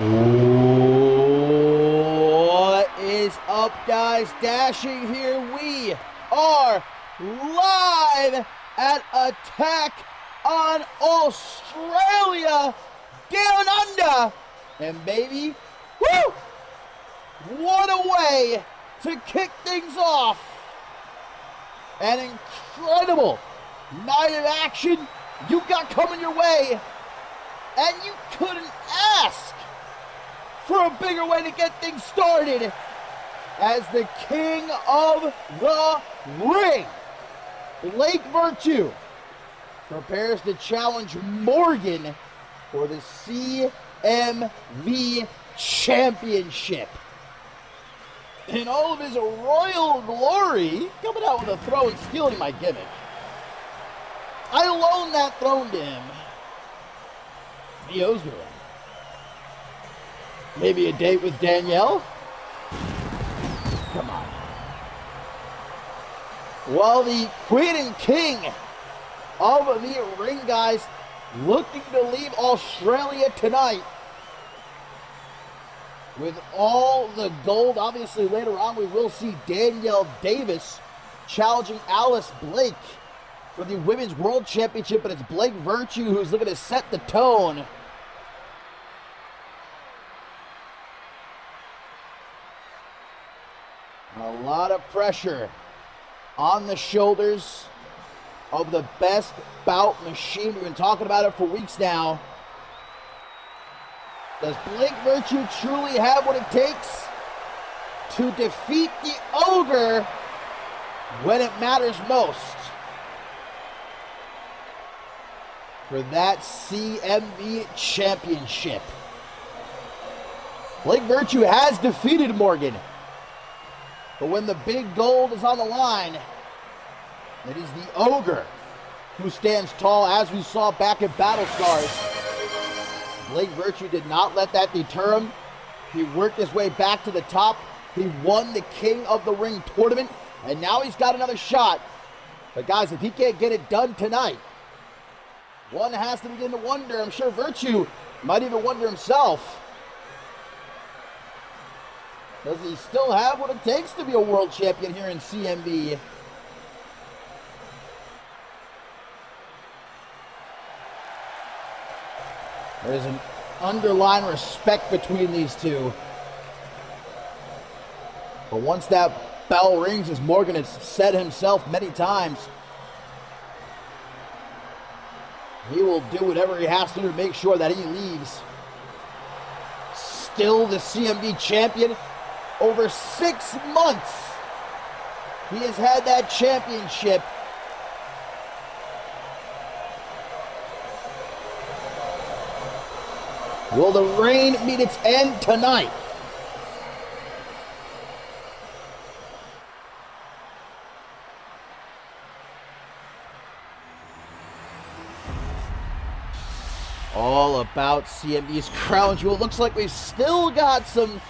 What is up, guys? Dashing here. We are live at Attack on Australia Down Under. And baby, woo! What a way to kick things off. An incredible night of action you got coming your way. And you couldn't ask for a bigger way to get things started as the king of the ring, Blake Virtue, prepares to challenge Morgan for the CMV Championship. In all of his royal glory, coming out with a throw and stealing my gimmick. I loaned that throne to him. He owes me one. Maybe a date with Danielle? Come on. Well, the queen and king of the ring, guys, looking to leave Australia tonight with all the gold. Obviously, later on, we will see Danielle Davis challenging Alice Blake for the Women's World Championship, but it's Blake Virtue who's looking to set the tone. A lot of pressure on the shoulders of the best bout machine. We've been talking about it for weeks now. Does Blake Virtue truly have what it takes to defeat the Ogre when it matters most for that CMV Championship? Blake Virtue has defeated Morgan. But when the big gold is on the line, it is the Ogre who stands tall, as we saw back at Battle Scars. Blake Virtue did not let that deter him. He worked his way back to the top. He won the King of the Ring tournament, and now he's got another shot. But guys, if he can't get it done tonight, one has to begin to wonder. I'm sure Virtue might even wonder himself. Does he still have what it takes to be a world champion here in CMV? There's an underlying respect between these two. But once that bell rings, as Morgan has said himself many times, he will do whatever he has to do to make sure that he leaves still the CMV champion. Over 6 months, he has had that championship. Will the reign meet its end tonight? All about CMV's crown jewel. Looks like we've still got some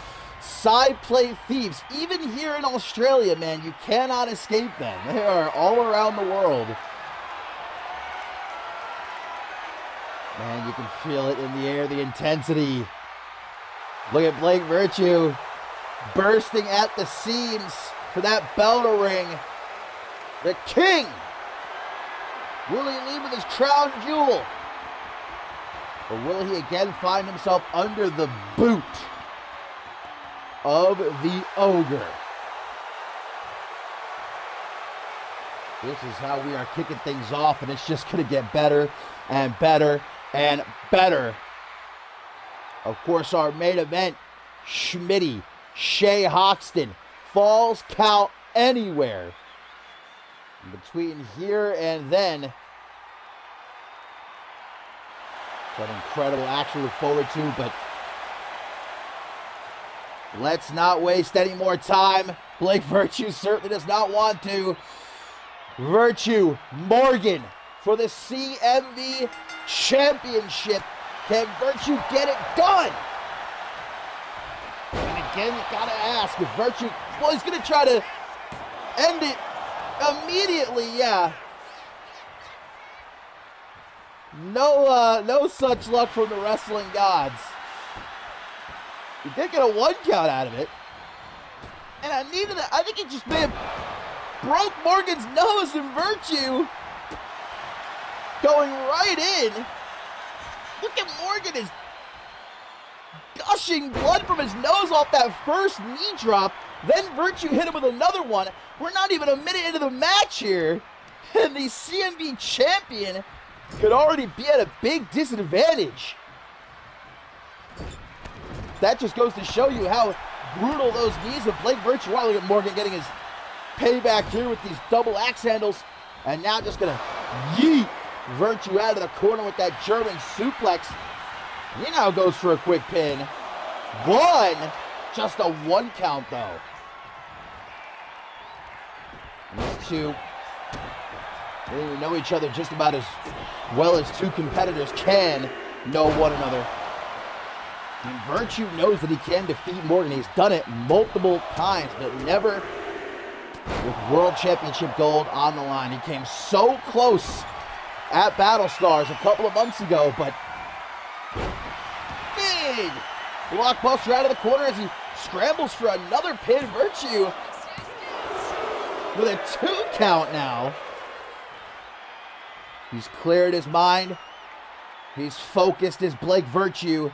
side play thieves. Even here in Australia, man, you cannot escape them. They are all around the world. Man, you can feel it in the air, the intensity. Look at Blake Virtue bursting at the seams for that bell to ring. The king. Will he leave with his crown jewel? Or will he again find himself under the boot of the Ogre? This is how we are kicking things off, and it's just going to get better and better and better. Of course, our main event, Schmitty, Shea Hoxton, Falls Count Anywhere. Between here and then, some incredible action to look forward to, but let's not waste any more time. Blake Virtue certainly does not want to. Virtue, Morgan for the CMV Championship. Can Virtue get it done? And again, you gotta ask if Virtue, well, he's gonna try to end it immediately, yeah. No such luck from the wrestling gods. He did get a 1 count out of it. And I think he just may have broke Morgan's nose, and Virtue going right in. Look at Morgan is gushing blood from his nose off that first knee drop. Then Virtue hit him with another one. We're not even a minute into the match here, and the CMV champion could already be at a big disadvantage. That just goes to show you how brutal those knees of Blake Virtue are. Look at Morgan getting his payback here with these double axe handles, and now just gonna yeet Virtue out of the corner with that German suplex. He now goes for a quick pin. Just a 1 count though. These two, they know each other just about as well as two competitors can know one another. And Virtue knows that he can defeat Morgan. He's done it multiple times, but never with World Championship gold on the line. He came so close at Battle Scars a couple of months ago, but big blockbuster out of the corner as he scrambles for another pin. Virtue with a 2 count now. He's cleared his mind. He's focused as Blake Virtue.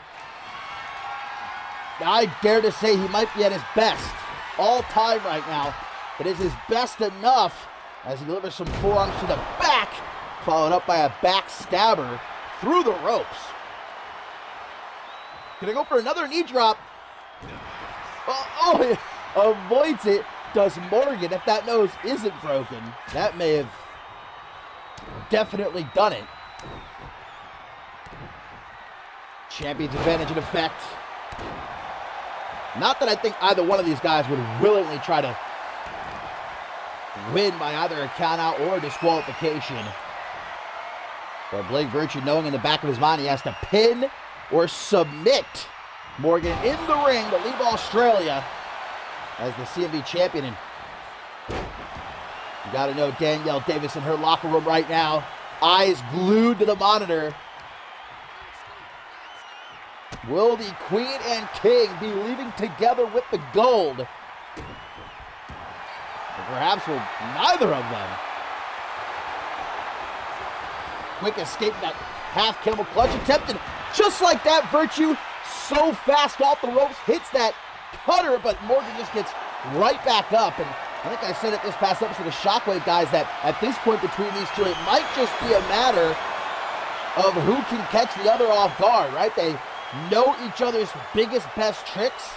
I dare to say he might be at his best all time right now, but is his best enough as he delivers some forearms to the back, followed up by a backstabber through the ropes. Gonna go for another knee drop. He avoids it. Does Morgan, if that nose isn't broken, that may have definitely done it. Champion's advantage in effect. Not that I think either one of these guys would willingly try to win by either a countout or a disqualification. But Blake Virtue, knowing in the back of his mind he has to pin or submit Morgan in the ring to leave Australia as the CMV champion. And you gotta know Danielle Davis in her locker room right now, eyes glued to the monitor. Will the Queen and King be leaving together with the gold? Or perhaps will neither of them? Quick escape, that half camel clutch attempted. Just like that, Virtue so fast off the ropes, hits that cutter, but Morgan just gets right back up. And I think I said it this past episode of Shockwave, guys, that at this point between these two, it might just be a matter of who can catch the other off guard, right? They know each other's biggest, best tricks.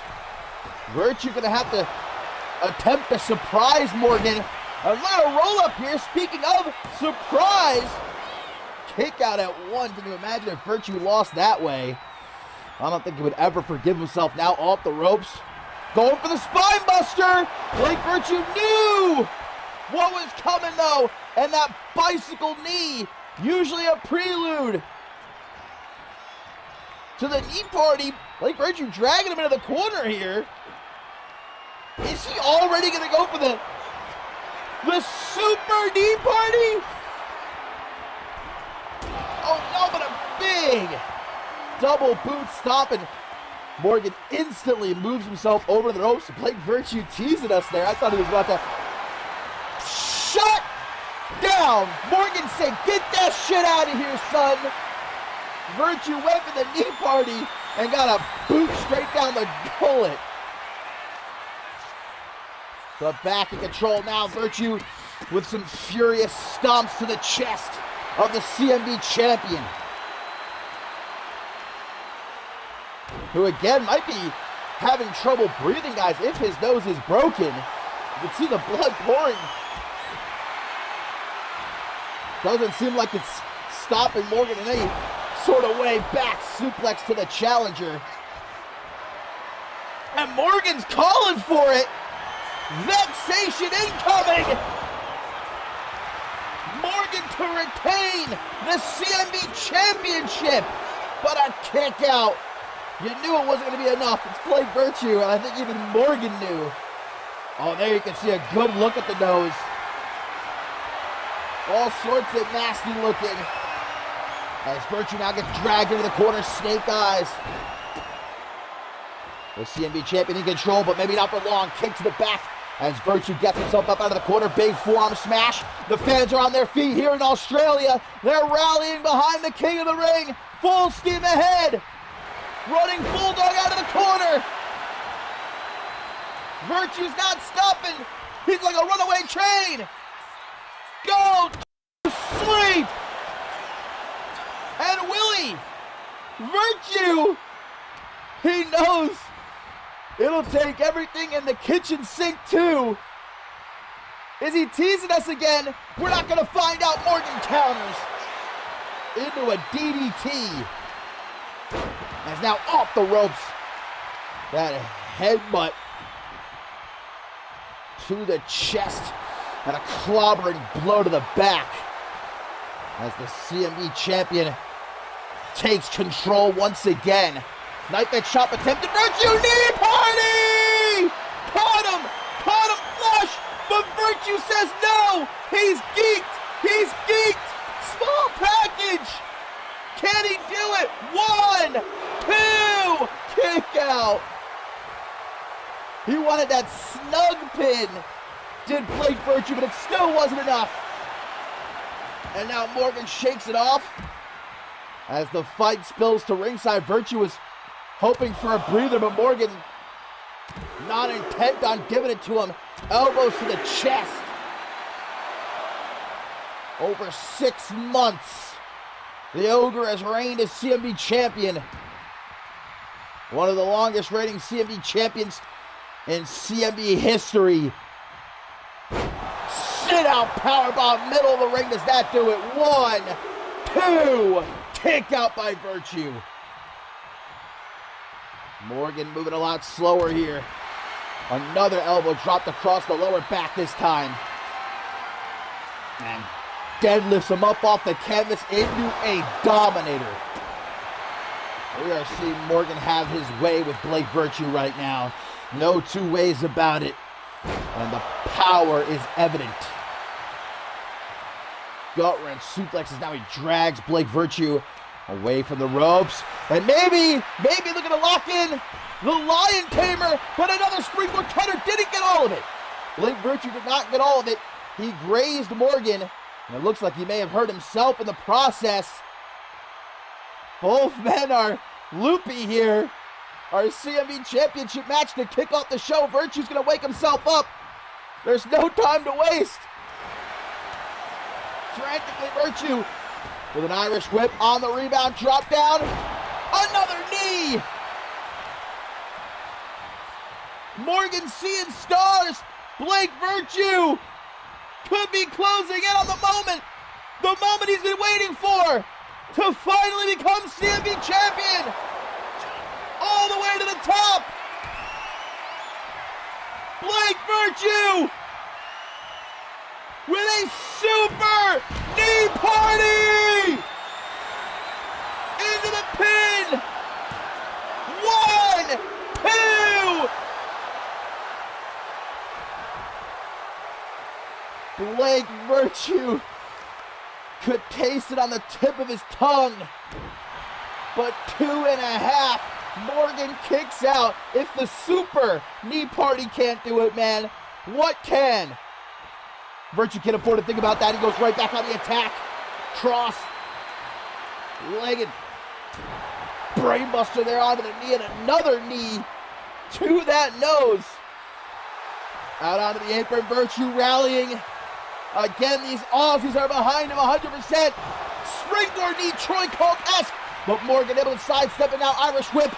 Virtue gonna have to attempt to surprise Morgan. A little roll up here, speaking of surprise. Kick out at 1. Can you imagine if Virtue lost that way? I don't think he would ever forgive himself. Now off the ropes. Going for the spine buster. Blake Virtue knew what was coming though. And that bicycle knee, usually a prelude to the knee party. Blake Virtue dragging him into the corner here. Is he already going to go for the super knee party? Oh no, but a big double boot stop, and Morgan instantly moves himself over the ropes. Blake Virtue teasing us there. I thought he was about to shut down. Morgan said, "Get that shit out of here, son." Virtue went for the knee party and got a boot straight down the gullet. But back in control now, Virtue with some furious stomps to the chest of the CMV champion, who again might be having trouble breathing, guys. If his nose is broken, you can see the blood pouring. Doesn't seem like it's stopping Morgan in any sort of way. Back suplex to the challenger. And Morgan's calling for it. Vexation incoming. Morgan to retain the CMV championship. But a kick out. You knew it wasn't going to be enough. It's Blake Virtue, and I think even Morgan knew. Oh, there you can see a good look at the nose. All sorts of nasty looking. As Virtue now gets dragged into the corner, snake eyes. The CMV champion in control, but maybe not for long. Kick to the back as Virtue gets himself up out of the corner. Big forearm smash. The fans are on their feet here in Australia. They're rallying behind the king of the ring. Full steam ahead. Running Bulldog out of the corner. Virtue's not stopping. He's like a runaway train. Go to sleep. And Willie, Virtue, he knows it'll take everything in the kitchen sink too. Is he teasing us again? We're not going to find out. Morgan counters into a DDT. And is now off the ropes. That headbutt to the chest and a clobbering blow to the back as the CMV champion takes control once again. Knife edge chop attempted. Virtue knee party! Caught him flush, but Virtue says no. He's geeked. He's geeked. Small package. Can he do it? 1, 2, kick out. He wanted that snug pin, did Blake Virtue, but it still wasn't enough. And now Morgan shakes it off as the fight spills to ringside. Virtue is hoping for a breather, but Morgan not intent on giving it to him. Elbows to the chest. Over 6 months, the Ogre has reigned as CMV champion. One of the longest reigning CMV champions in CMV history. Sit out powerbomb, middle of the ring. Does that do it? 1, 2, kick out by Virtue. Morgan moving a lot slower here. Another elbow dropped across the lower back this time. And deadlifts him up off the canvas into a dominator. We are seeing Morgan have his way with Blake Virtue right now. No two ways about it. And the power is evident. Gut wrench suplexes. Now he drags Blake Virtue away from the ropes. And maybe looking to lock in the Lion Tamer, but another springboard cutter didn't get all of it. Blake Virtue did not get all of it. He grazed Morgan, and it looks like he may have hurt himself in the process. Both men are loopy here. Our CMV Championship match to kick off the show. Virtue's going to wake himself up. There's no time to waste. Frantically, Virtue with an Irish whip on the rebound, drop down. Another knee. Morgan seeing stars. Blake Virtue could be closing in on the moment he's been waiting for to finally become CMV champion. All the way to the top. Blake Virtue with a super knee party into the pin. 1, 2. Blake Virtue could taste it on the tip of his tongue, but 2.5. Morgan kicks out. If the super knee party can't do it, man, what can? Virtue can't afford to think about that. He goes right back on the attack. Cross. Legged. Brainbuster there onto the knee, and another knee to that nose. Out onto the apron. Virtue rallying. Again, these Aussies are behind him 100%. Springboard knee, Troy Colt-esque. But Morgan able to sidestep it now. Irish whip.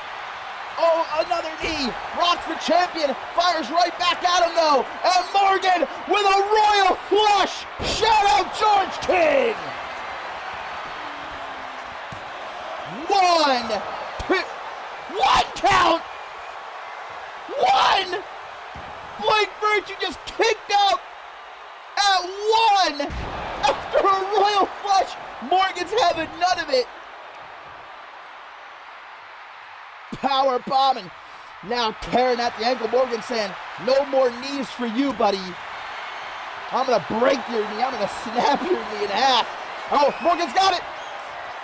Oh, another knee. Rocks the champion. Fires right back at him though. And Morgan with a royal flush. Shout out George King. 1, 2. 1 count. 1. Blake Virtue just kicked out at 1 after a royal flush. Morgan's having none of it. Power bombing. Now tearing at the ankle. Morgan saying, no more knees for you, buddy. I'm going to break your knee. I'm going to snap your knee in half. Oh, Morgan's got it.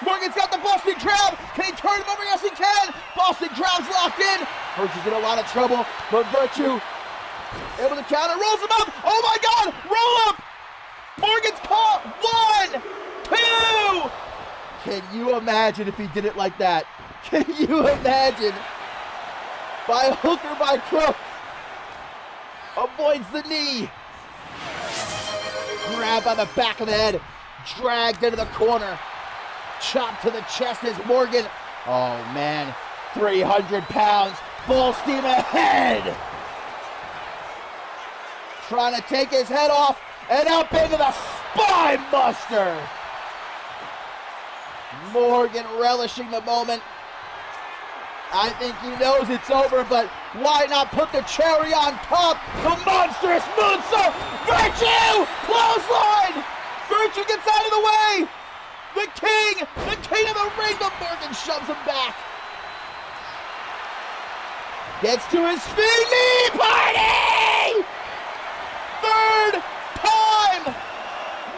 Morgan's got the Boston Crab. Can he turn him over? Yes, he can. Boston Crab's locked in. Virtue's in a lot of trouble, but Virtue able to counter, rolls him up. Oh my God, roll up. Morgan's caught. 1, 2. Can you imagine if he did it like that? Can you imagine? By hook or by crook. Avoids the knee. Grabbed by the back of the head. Dragged into the corner. Chopped to the chest as Morgan. Oh man, 300 pounds. Full steam ahead. Trying to take his head off and up into the spine buster. Morgan relishing the moment. I think he knows it's over, but why not put the cherry on top? The monstrous moonsault. Virtue! Clothesline! Virtue gets out of the way! The king of the ring, but Morgan shoves him back. Gets to his feet, knee party! Third time!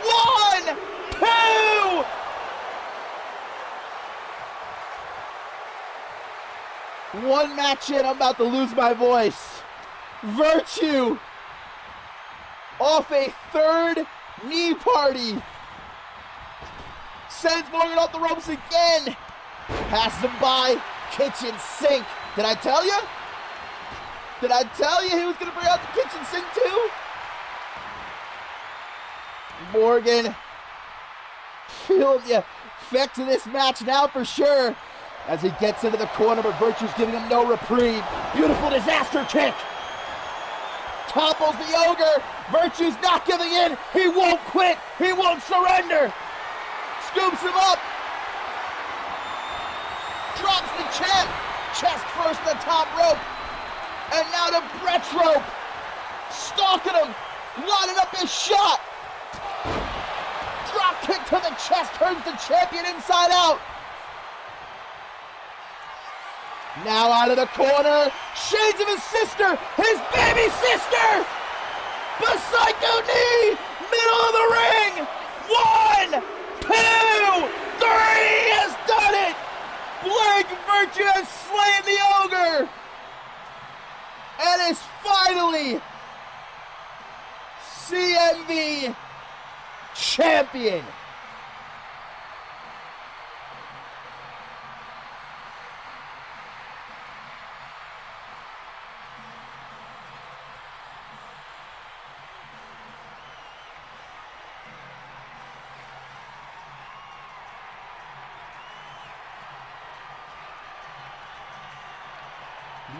1, 2! One match in, I'm about to lose my voice. Virtue off a third knee party. Sends Morgan off the ropes again. Passes him by. Kitchen sink. Did I tell you? Did I tell you he was going to bring out the kitchen sink too? Morgan feeling the effects of this match now for sure. As he gets into the corner, but Virtue's giving him no reprieve. Beautiful disaster kick. Topples the Ogre. Virtue's not giving in. He won't quit. He won't surrender. Scoops him up. Drops the champ. Chest first to the top rope. And now to Brett's rope. Stalking him. Lining up his shot. Drop kick to the chest. Turns the champion inside out. Now out of the corner, shades of his sister, his baby sister! Psycho knee, middle of the ring! 1, 2, 3, he has done it! Blake Virtue has slain the Ogre! And is finally CMV champion!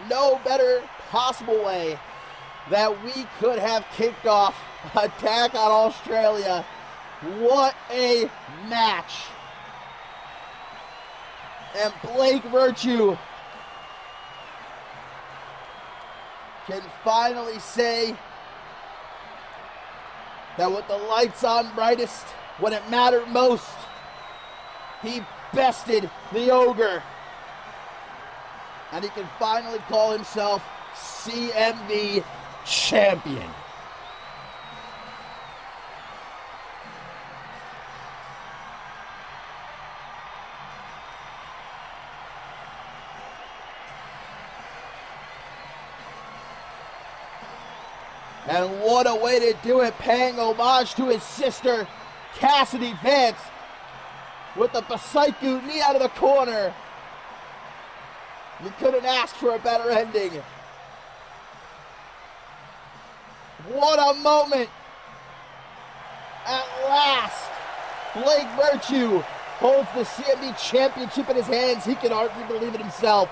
No better possible way that we could have kicked off Attack on Australia. What a match. And Blake Virtue can finally say that with the lights on brightest, when it mattered most, he bested the Ogre. And he can finally call himself CMV champion. And what a way to do it, paying homage to his sister, Cassidy Vance, with the Psycho knee out of the corner. You couldn't ask for a better ending. What a moment. At last, Blake Virtue holds the CMV championship in his hands. He can hardly believe it himself.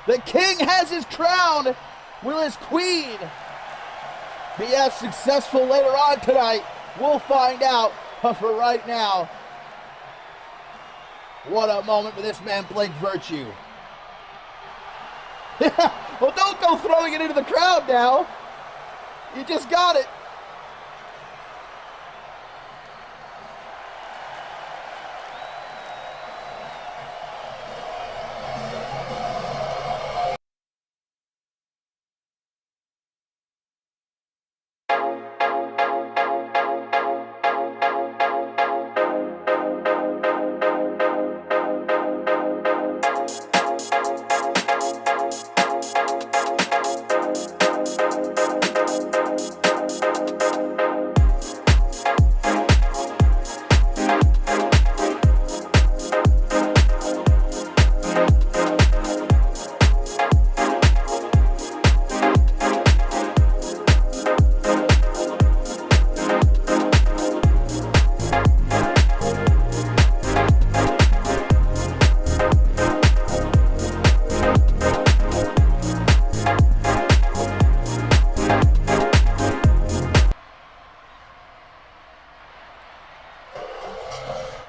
The king has his crown. Will his queen be as successful later on tonight? We'll find out. But for right now, what a moment for this man, Blake Virtue. Well, don't go throwing it into the crowd now. You just got it.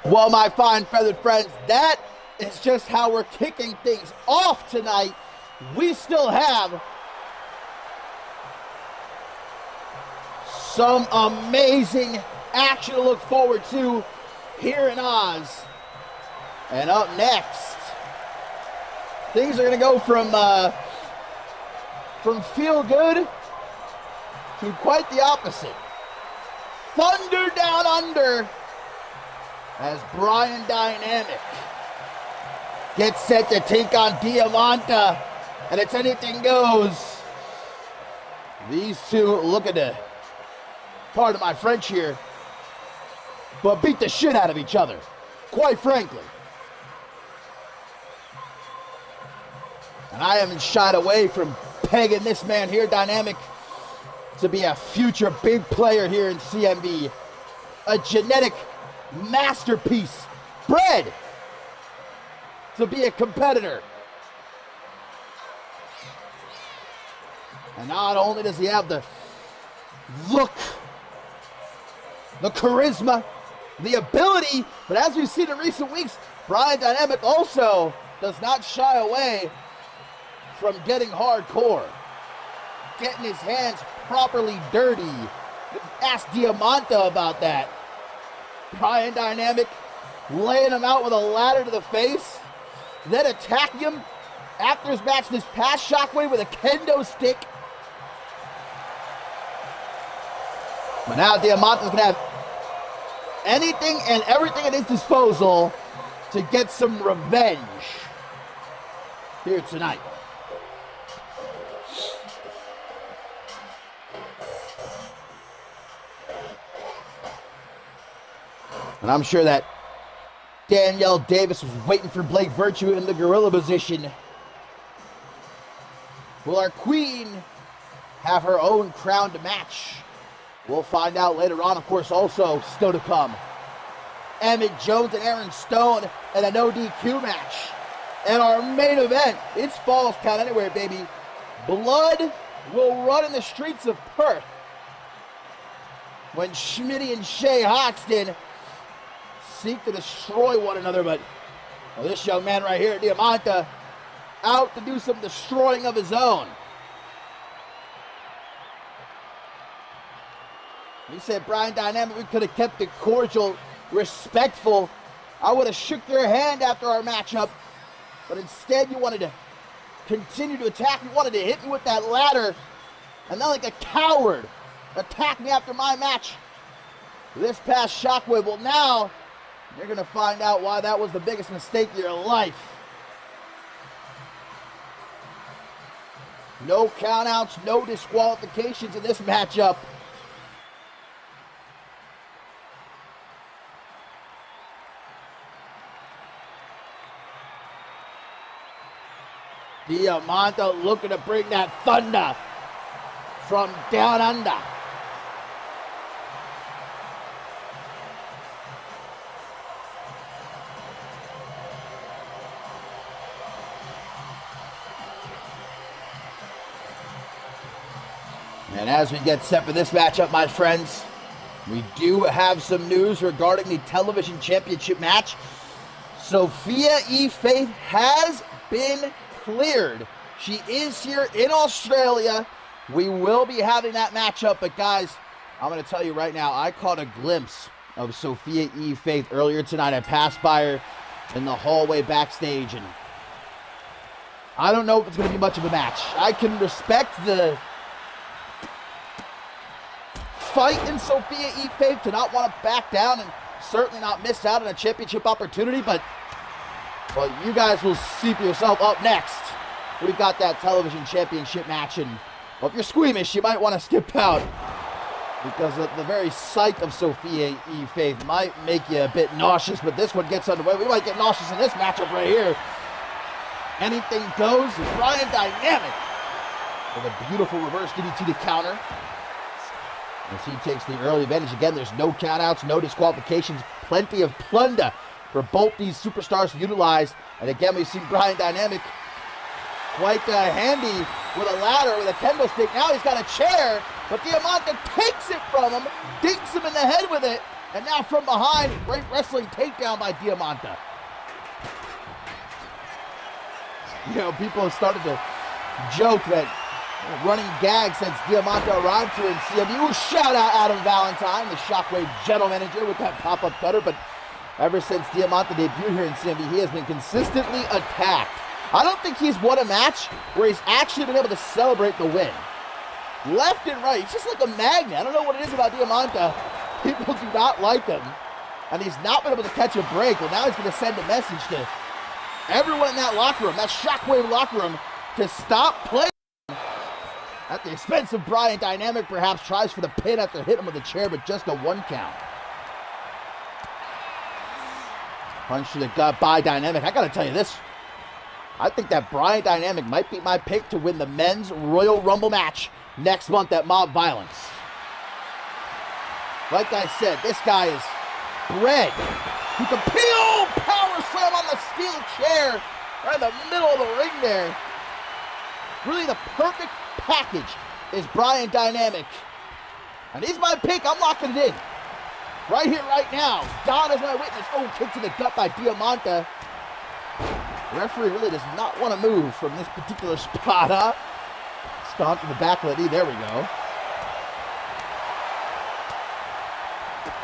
Well, my fine feathered friends, that is just how we're kicking things off tonight. We still have some amazing action to look forward to here in Oz. And up next, things are going to go from feel good to quite the opposite. Thunder Down Under as Brian Dynamic gets set to take on Diamanta, and it's anything goes. These two looking to, pardon my French here, but beat the shit out of each other, quite frankly. And I haven't shied away from pegging this man here, Dynamic, to be a future big player here in CMV. A genetic masterpiece, bred to be a competitor. And not only does he have the look, the charisma, the ability, but as we've seen in recent weeks, Brian Dynamic also does not shy away from getting hardcore, getting his hands properly dirty. Ask Diamanta about that. Brian Dynamic laying him out with a ladder to the face, then attacking him after his match this past Shockwave with a kendo stick. But now Diamanta's going to have anything and everything at his disposal to get some revenge here tonight. And I'm sure that Danielle Davis was waiting for Blake Virtue in the gorilla position. Will our queen have her own crowned match? We'll find out later on, of course, also still to come. Emmett Jones and Aaron Stone in a no DQ match. And our main event, it's Falls Count Anywhere, baby. Blood will run in the streets of Perth when Schmitty and Shay Hoxton seek to destroy one another, but this young man right here, Diamanta, out to do some destroying of his own. He said, Brian Dynamic, we could have kept it cordial, respectful. I would have shook your hand after our matchup, but instead you wanted to continue to attack me, wanted to hit me with that ladder, and then like a coward, attack me after my match this past Shockwave. Well, now you're going to find out why that was the biggest mistake of your life. No countouts, no disqualifications in this matchup. Diamanta looking to bring that thunder from down under. And as we get set for this matchup, my friends, we do have some news regarding the television championship match. Sophia E. Faith has been cleared. She is here in Australia. We will be having that matchup, but guys, I'm going to tell you right now, I caught a glimpse of Sophia E. Faith earlier tonight. I passed by her in the hallway backstage, and I don't know if it's going to be much of a match. I can respect the fight in Sophia E. Faith to not want to back down and certainly not miss out on a championship opportunity, but well, you guys will see for yourself. Up next, we've got that television championship match, and well, if you're squeamish, you might want to skip out because the very sight of Sophia E. Faith might make you a bit nauseous, but this one gets underway. We might get nauseous in this matchup right here. Anything goes. Brian Dynamic with a beautiful reverse DDT to counter. As he takes the early advantage. Again, there's no countouts, no disqualifications, plenty of plunder for both these superstars to utilize. And again, we've seen Brian Dynamic quite handy with a ladder, with a kendo stick. Now he's got a chair, but Diamanta takes it from him, dinks him in the head with it, And now from behind, great wrestling takedown by Diamante. You know, people have started to joke that running gag since Diamante arrived here in CMV. Ooh, shout out Adam Valentine, the Shockwave general manager with that pop-up cutter. But ever since Diamante debuted here in CMV, he has been consistently attacked. I don't think he's won a match where he's actually been able to celebrate the win. Left and right, he's just like a magnet. I don't know what it is about Diamante. People do not like him. And he's not been able to catch a break. Well, now he's going to send a message to everyone in that locker room, that Shockwave locker room, to stop playing. At the expense of Brian Dynamic, perhaps tries for the pin after hitting him with the chair, but just a 1 count. Punch to the gut by Dynamic. I got to tell you this. I think that Brian Dynamic might be my pick to win the men's Royal Rumble match next month at Mob Violence. Like I said, this guy is bred. He can peel, power slam on the steel chair right in the middle of the ring there. Really the perfect package is Brian Dynamic. And he's my pick. I'm locking it in. Right here, right now. Don is my witness. Oh, kick to the gut by Diamante. The referee really does not want to move from this particular spot, huh? Stomp to the back of the knee. There we go.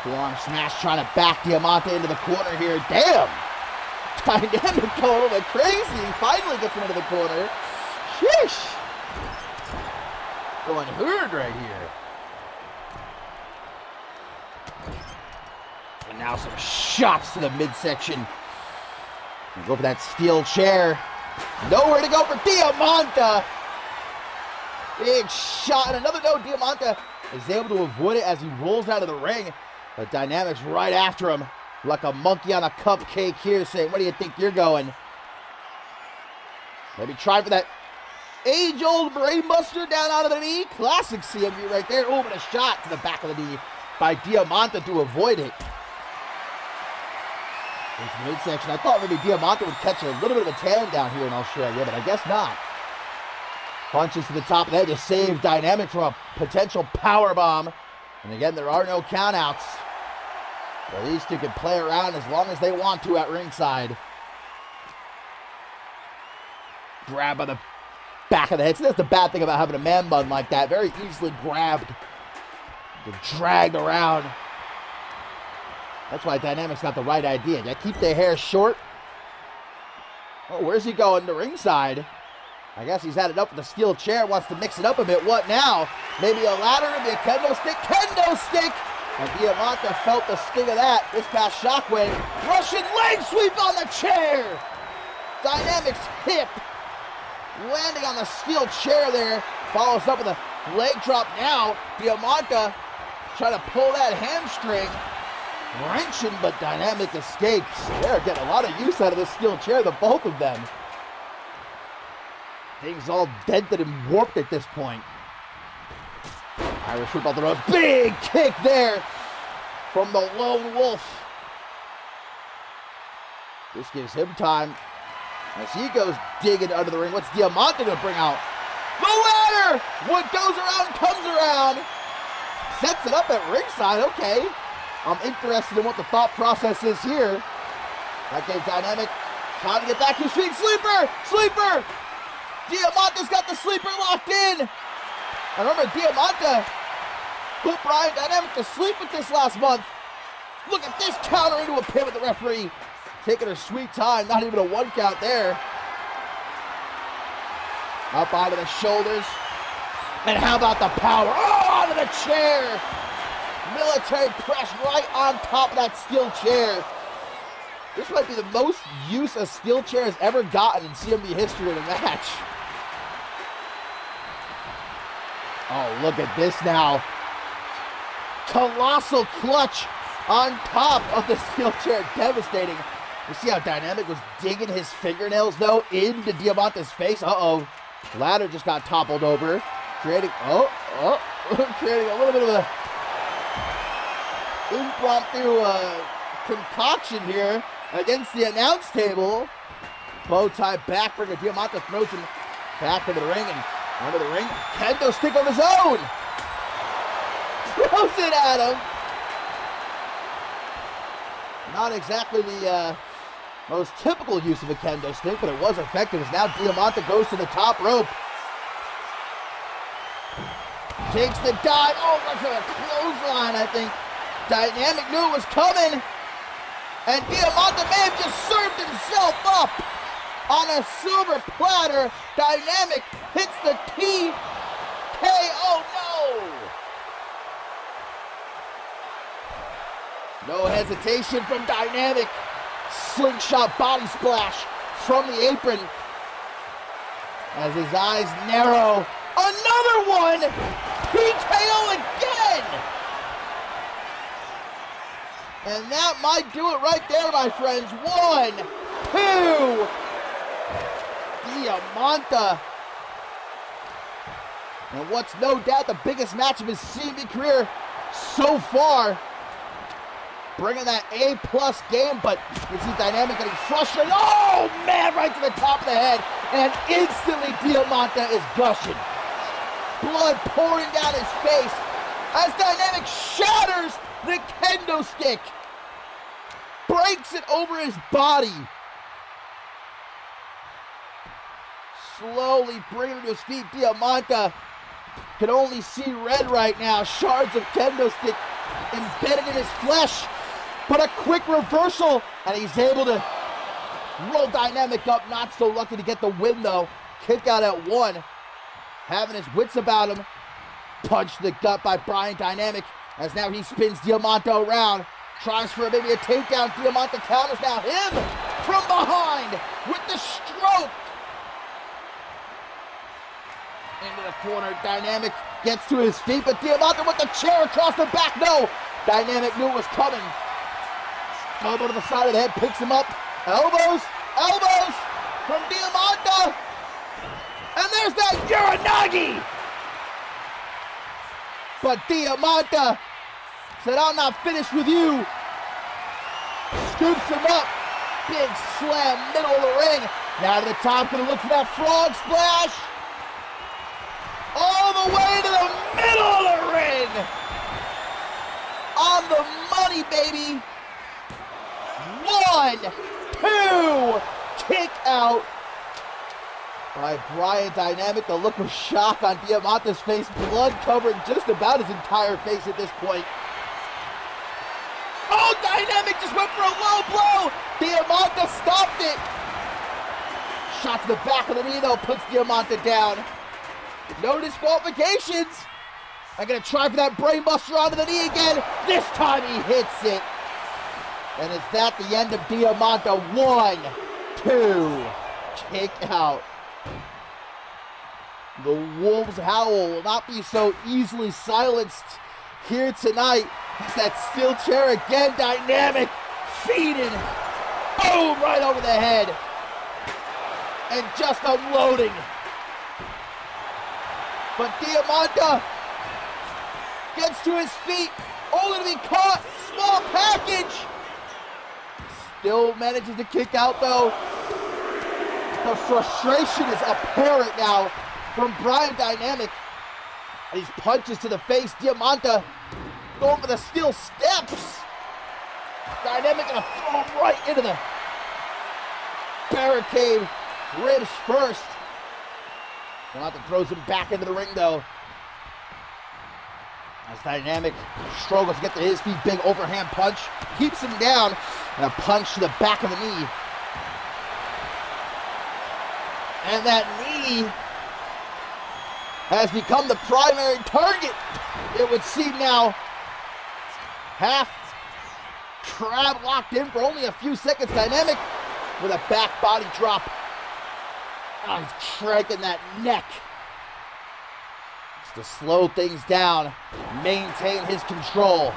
Forearm smash trying to back Diamante into the corner here. Damn! Dynamic going a little bit crazy. Finally gets him into the corner. Sheesh! Going hard right here. And now some shots to the midsection. Go for that steel chair. Nowhere to go for Diamante. Big shot. And another no. Diamante is able to avoid it as he rolls out of the ring. But Dynamic's right after him like a monkey on a cupcake here, saying, where do you think you're going? Maybe try for that age-old brainbuster down out of the knee. Classic CMV right there. Oh, but a shot to the back of the knee by Diamante to avoid it. Into the midsection. I thought maybe Diamante would catch a little bit of a tan down here in Australia, but I guess not. Punches to the top of the head to save Dynamic from a potential power bomb. And again, there are no countouts. But these two can play around as long as they want to at ringside. Grab by the back of the head. So that's the bad thing about having a man bun like that. Very easily grabbed. Dragged around. That's why Dynamic's got the right idea. You keep the hair short. Oh, where's he going? To ringside. I guess he's had it up with the steel chair. Wants to mix it up a bit. What now? Maybe a ladder, maybe a kendo stick. Kendo stick! And Diamante felt the sting of that. This past Shockwave. Russian leg sweep on the chair! Dynamic's hip. Landing on the steel chair there. Follows up with a leg drop now. Diamante trying to pull that hamstring. Wrenching, but Dynamic escapes. They're getting a lot of use out of this steel chair, the both of them. Things all dented and warped at this point. Irish whip off the ropes. Big kick there from the Lone Wolf. This gives him time as he goes digging under the ring. What's Diamante going to bring out? The ladder! What goes around comes around. Sets it up at ringside. Okay. I'm interested in what the thought process is here. That gave Dynamic time to get back to his feet. Sleeper! Sleeper! Diamante's got the sleeper locked in. I remember Diamante put Brian Dynamic to sleep with this last month. Look at this counter into a pin with the referee. Taking her sweet time. Not even a 1 count there. Up onto the shoulders. And how about the power? Oh, onto the chair. Military press right on top of that steel chair. This might be the most use a steel chair has ever gotten in CMV history in a match. Oh, look at this now. Colossal clutch on top of the steel chair. Devastating. You see how Dynamic was digging his fingernails, though, into Diamante's face? Uh-oh. Ladder just got toppled over. Creating, creating a little bit of a impromptu concoction here against the announce table. Bow tie backbreaker. Diamante throws him back into the ring and under the ring. Kendo stick of his own. Throws it at him. Not exactly the most typical use of a kendo stick, but it was effective as now Diamante goes to the top rope. Takes the dive. Oh, that's a clothesline, I think. Dynamic knew it was coming. And Diamante may have just served himself up on a silver platter. Dynamic hits the TKO. No hesitation from Dynamic. Slingshot body splash from the apron. As his eyes narrow. Another one! TKO again! And that might do it right there, my friends. 1, 2. Diamante. And what's no doubt the biggest match of his CMV career so far. Bringing that A+ game, but you see Dynamic getting frustrated. Oh, man, right to the top of the head. And instantly Diamante is gushing. Blood pouring down his face as Dynamic shatters the kendo stick. Breaks it over his body. Slowly bringing him to his feet. Diamante can only see red right now. Shards of kendo stick embedded in his flesh. But a quick reversal, and he's able to roll Dynamic up. Not so lucky to get the win, though. Kick out at 1. Having his wits about him. Punch to the gut by Brian Dynamic, as now he spins Diamante around. Tries for maybe a takedown. Diamante counters now him from behind with the stroke. Into the corner. Dynamic gets to his feet, but Diamante with the chair across the back. No! Dynamic knew it was coming. Elbow to the side of the head, picks him up. Elbows from Diamante. And there's that Uranagi. But Diamante said, I'm not finished with you. Scoops him up. Big slam, middle of the ring. Now to the top, gonna look for that frog splash. All the way to the middle of the ring. On the money, baby. 1, 2, kick out by Brian Dynamic. The look of shock on Diamante's face, blood covering just about his entire face at this point. Oh, Dynamic just went for a low blow. Diamante stopped it. Shot to the back of the knee, though, puts Diamante down. No disqualifications. I'm going to try for that brainbuster onto the knee again. This time he hits it. And is that the end of Diamante? 1, 2, kick out. The Wolves' howl will not be so easily silenced here tonight. It's that steel chair again. Dynamic feeding. Boom, right over the head. And just unloading. But Diamante gets to his feet, only to be caught. Small package. Still manages to kick out, though. The frustration is apparent now from Brian Dynamic. These punches to the face. Diamante going for the steel steps. Dynamic gonna throw him right into the barricade. Ribs first. Diamante throws him back into the ring, though. As Dynamic struggles to get to his feet, big overhand punch. Keeps him down. And a punch to the back of the knee. And that knee has become the primary target, it would seem now. Half crab locked in for only a few seconds. Dynamic with a back body drop. Oh, he's cranking that neck. Just to slow things down, maintain his control.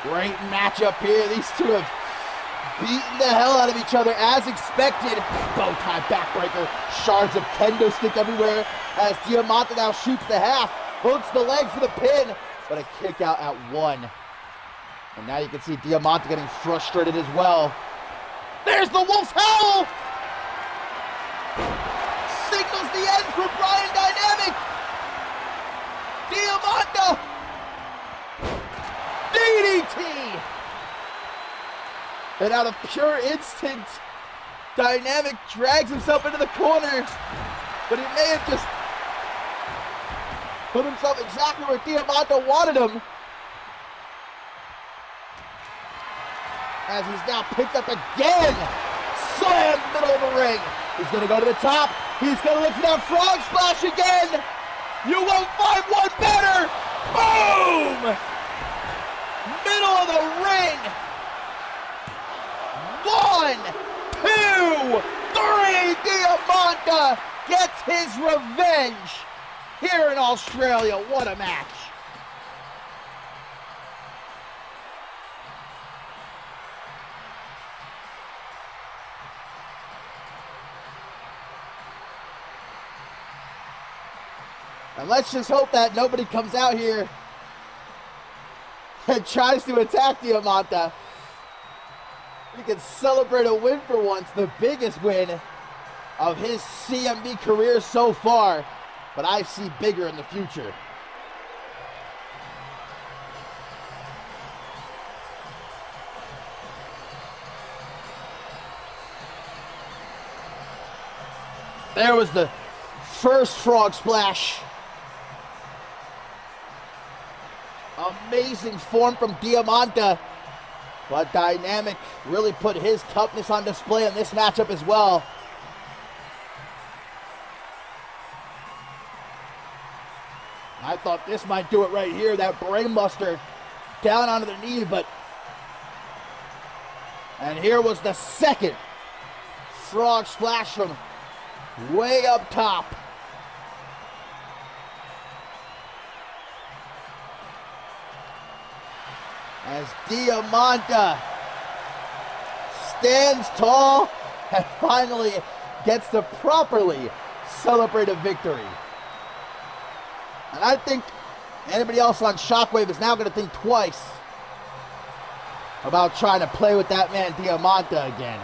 Great matchup here. These two have beaten the hell out of each other as expected. Bow tie backbreaker. Shards of kendo stick everywhere as Diamante now shoots the half. Hooks the leg for the pin, but a kick out at 1. And now you can see Diamante getting frustrated as well. There's the Wolf's howl! Signals the end for Brian Dynamic. Diamante! DDT! And out of pure instinct, Dynamic drags himself into the corner. But he may have just put himself exactly where Diamante wanted him. As he's now picked up again. Slam middle of the ring. He's going to go to the top. He's going to look for that frog splash again. You won't find one better. Boom! Middle of the ring. 1, 2, 3. Diamante gets his revenge here in Australia. What a match. And let's just hope that nobody comes out here and tries to attack Diamante. We can celebrate a win for once, the biggest win of his CMV career so far, but I see bigger in the future. There was the first frog splash. Amazing form from Diamante, but Dynamic really put his toughness on display in this matchup as well. I thought this might do it right here, that brainbuster down onto the knee, but... And here was the second frog splash from way up top. As Diamante stands tall and finally gets to properly celebrate a victory. And I think anybody else on Shockwave is now going to think twice about trying to play with that man Diamante again.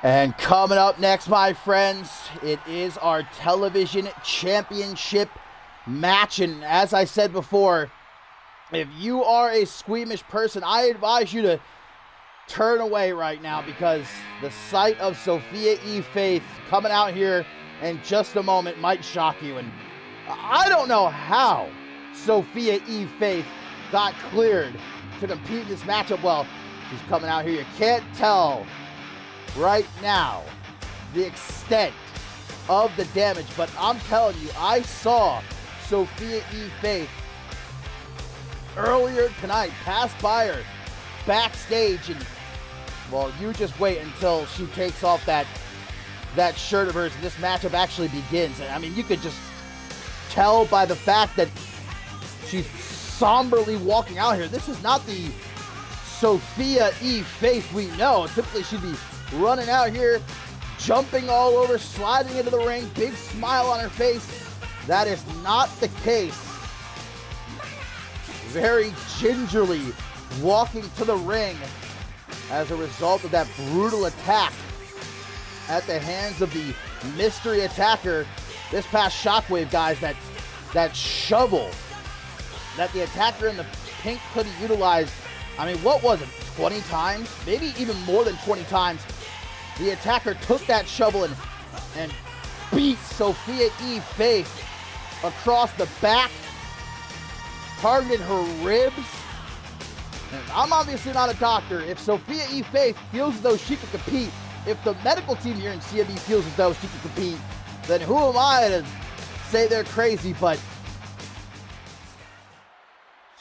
And coming up next, my friends, it is our television championship match. And as I said before, if you are a squeamish person, I advise you to turn away right now, because the sight of Sophia E. Faith coming out here in just a moment might shock you. And I don't know how Sophia E. Faith got cleared to compete in this matchup. Well, she's coming out here. You can't tell right now the extent of the damage, but I'm telling you, I saw Sophia E. Faith earlier tonight, pass by her backstage, and well, you just wait until she takes off that shirt of hers and this matchup actually begins. And I mean, you could just tell by the fact that she's somberly walking out here. This is not the Sophia E. Faith we know. Typically she'd be running out here, jumping all over, sliding into the ring, big smile on her face. That is not the case. Very gingerly walking to the ring as a result of that brutal attack at the hands of the mystery attacker. This past Shockwave, guys, that shovel that the attacker in the pink could have utilized, I mean, what was it, 20 times? Maybe even more than 20 times. The attacker took that shovel and beat Sophia E. Faith across the back, targeted her ribs. And I'm obviously not a doctor. If Sophia E. Faith feels as though she could compete if the medical team here in CMV feels as though she can compete, then who am I to say they're crazy? But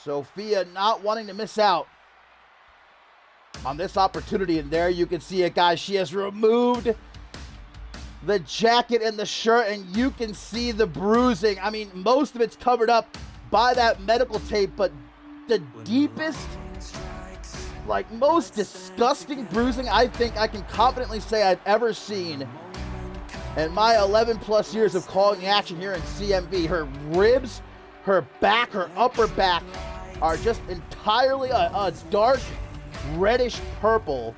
Sophia not wanting to miss out on this opportunity, and there you can see it, guys. She has removed the jacket and the shirt, and you can see the bruising. I mean, most of it's covered up by that medical tape, but the deepest, like, most disgusting bruising I think I can confidently say I've ever seen in my 11 plus years of calling the action here in CMV. Her ribs, her back, her upper back are just entirely a dark reddish purple.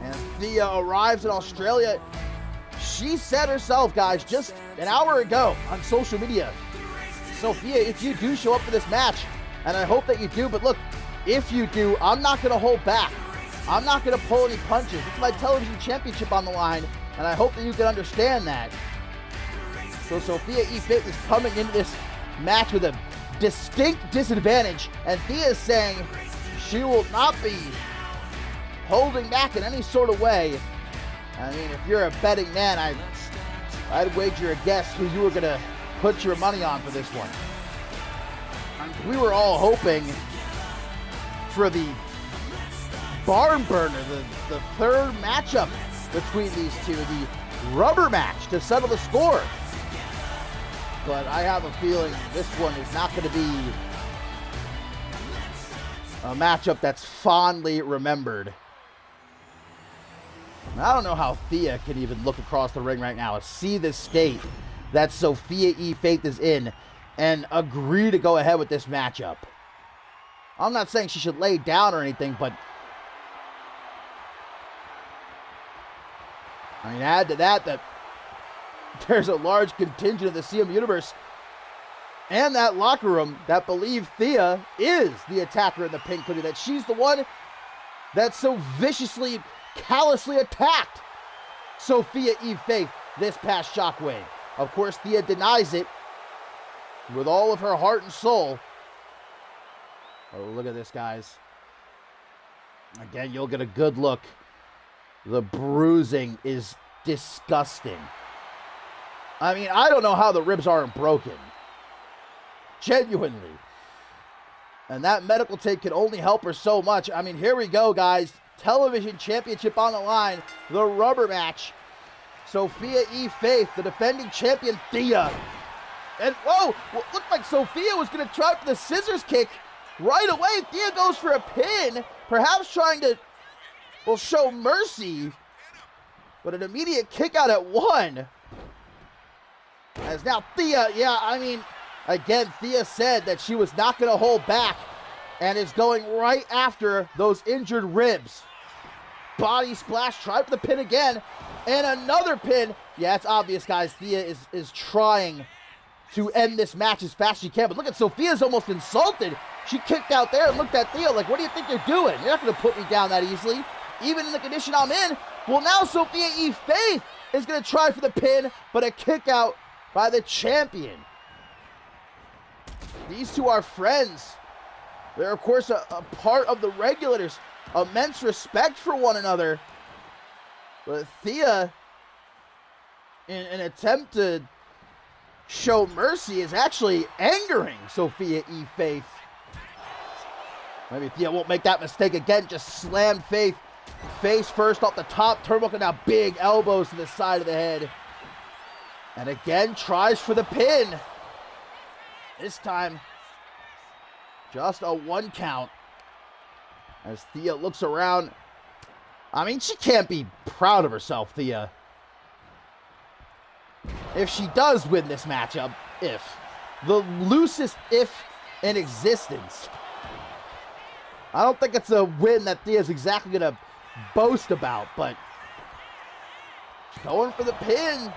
And Thea arrives in Australia. She said herself, guys, just an hour ago on social media, Sophia, if you do show up for this match, and I hope that you do, but look, if you do, I'm not going to hold back. I'm not going to pull any punches. It's my television championship on the line, and I hope that you can understand that. So Sophia E. Faith is coming into this match with a distinct disadvantage, and Thea is saying she will not be holding back in any sort of way. I mean, if you're a betting man, I'd wager a guess who you were going to put your money on for this one. We were all hoping for the barn burner, the third matchup between these two, the rubber match to settle the score. But I have a feeling this one is not going to be a matchup that's fondly remembered. I don't know how Thea can even look across the ring right now and see the state that Sophia E. Faith is in and agree to go ahead with this matchup. I'm not saying she should lay down or anything, but I mean, add to that there's a large contingent of the CM universe and that locker room that believe Thea is the attacker in the pink hoodie, that she's the one that so viciously, callously attacked Sophia E. Faith this past Shockwave. Of course, Thea denies it with all of her heart and soul. Oh, look at this, guys. Again, you'll get a good look. The bruising is disgusting. I mean, I don't know how the ribs aren't broken. Genuinely. And that medical tape can only help her so much. I mean, here we go, guys. Television championship on the line. The rubber match. Sophia E. Faith, the defending champion, Thea. And, whoa, looked like Sophia was going to try for the scissors kick. Right away, Thea goes for a pin. Perhaps trying to, well, show mercy. But an immediate kick out at one. As now Thea, yeah, I mean, again, Thea said that she was not going to hold back and is going right after those injured ribs. Body splash, try for the pin again, and another pin. Yeah, it's obvious, guys. Thea is trying to end this match as fast as she can, but look at Sophia's almost insulted. She kicked out there and looked at Thea like, what do you think you're doing? You're not going to put me down that easily, even in the condition I'm in. Well, now Sophia E. Faith is going to try for the pin, but a kick out by the champion. These two are friends. They're, of course, a part of the regulators. Immense respect for one another. But Thea, in an attempt to show mercy, is actually angering Sophia E. Faith. Maybe Thea won't make that mistake again. Just slam Faith face first off the top turnbuckle. Now big elbows to the side of the head. And again, tries for the pin. This time, just a 1 count. As Thea looks around. I mean, she can't be proud of herself, Thea. If she does win this matchup, if. The loosest if in existence. I don't think it's a win that Thea's exactly going to boast about, but she's going for the pin.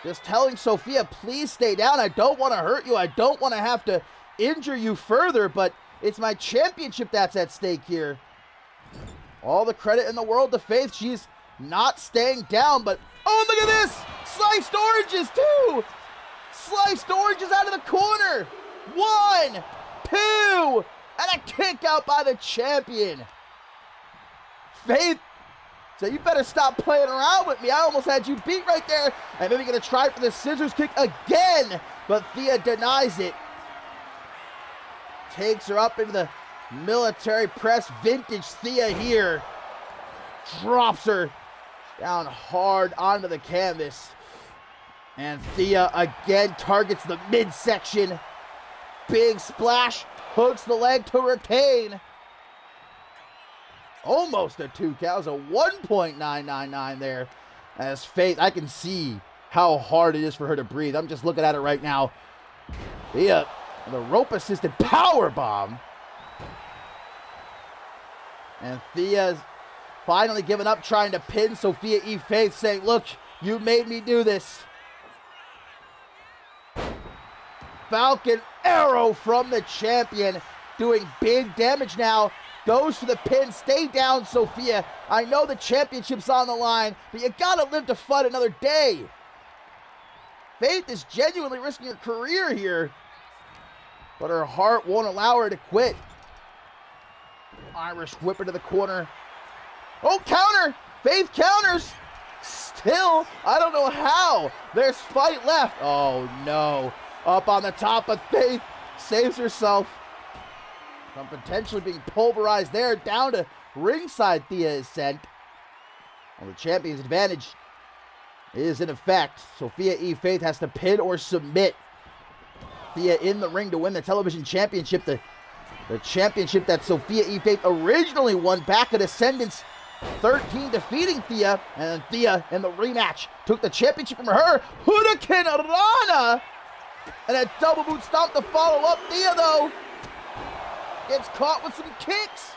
Just telling Sophia, please stay down. I don't want to hurt you. I don't want to have to injure you further, but it's my championship that's at stake here. All the credit in the world to Faith. She's not staying down, but oh, look at this. Sliced oranges, too. Sliced oranges out of the corner. 1, 2, and a kick out by the champion. Faith So you better stop playing around with me. I almost had you beat right there. And maybe going to try for the scissors kick again. But Thea denies it. Takes her up into the military press. Vintage Thea here. Drops her down hard onto the canvas. And Thea again targets the midsection. Big splash. Hooks the leg to retain. Almost a 2 count. A 1.999 there. As Faith, I can see how hard it is for her to breathe. I'm just looking at it right now. Thea, the rope-assisted power bomb. And Thea's finally giving up, trying to pin Sophia E. Faith, saying, look, you made me do this. Falcon arrow from the champion, doing big damage now. Goes for the pin. Stay down, Sophia. I know the championship's on the line, but you gotta live to fight another day. Faith is genuinely risking her career here, but her heart won't allow her to quit. Irish whip into the corner. Oh, counter! Faith counters! Still, I don't know how. There's fight left. Oh, no. Up on the top, but Faith saves herself from potentially being pulverized there. Down to ringside, Thea is sent. Well, the champion's advantage is in effect. Sophia E. Faith has to pin or submit Thea in the ring to win the television championship. The championship that Sophia E. Faith originally won back at Ascendance 13, defeating Thea. And Thea in the rematch took the championship from her. Hurricane Rana! And a double boot stomp to follow up. Thea, though, gets caught with some kicks.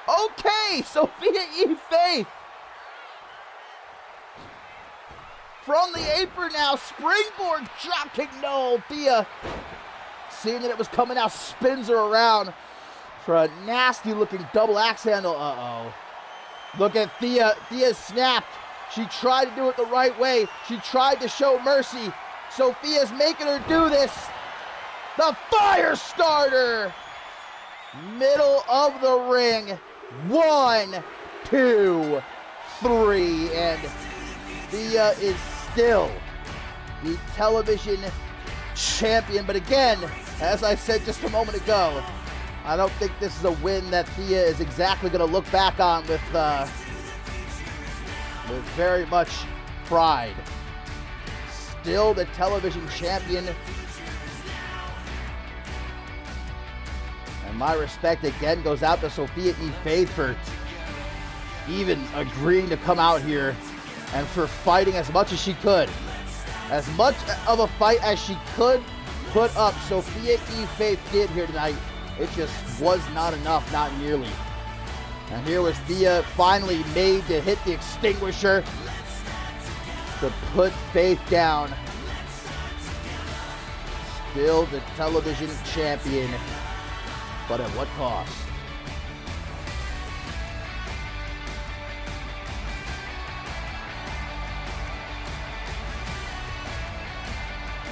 Okay, Sophia E. Faith. From the apron now, springboard dropkick. No, Thea, seeing that it was coming out, spins her around for a nasty looking double axe handle. Uh-oh. Look at Thea. Thea snapped. She tried to do it the right way. She tried to show mercy. Sophia's making her do this. The fire starter. Middle of the ring. 1, 2, 3. And Thea is still the television champion. But again, as I said just a moment ago, I don't think this is a win that Thea is exactly going to look back on with very much pride. Still the television champion. And my respect again goes out to Sophia E. Faith for even agreeing to come out here and for fighting as much as she could. As much of a fight as she could put up, Sophia E. Faith did here tonight. It just was not enough, not nearly. And here was Thea finally made to hit the extinguisher to put Faith down. Still the television champion, but at what cost?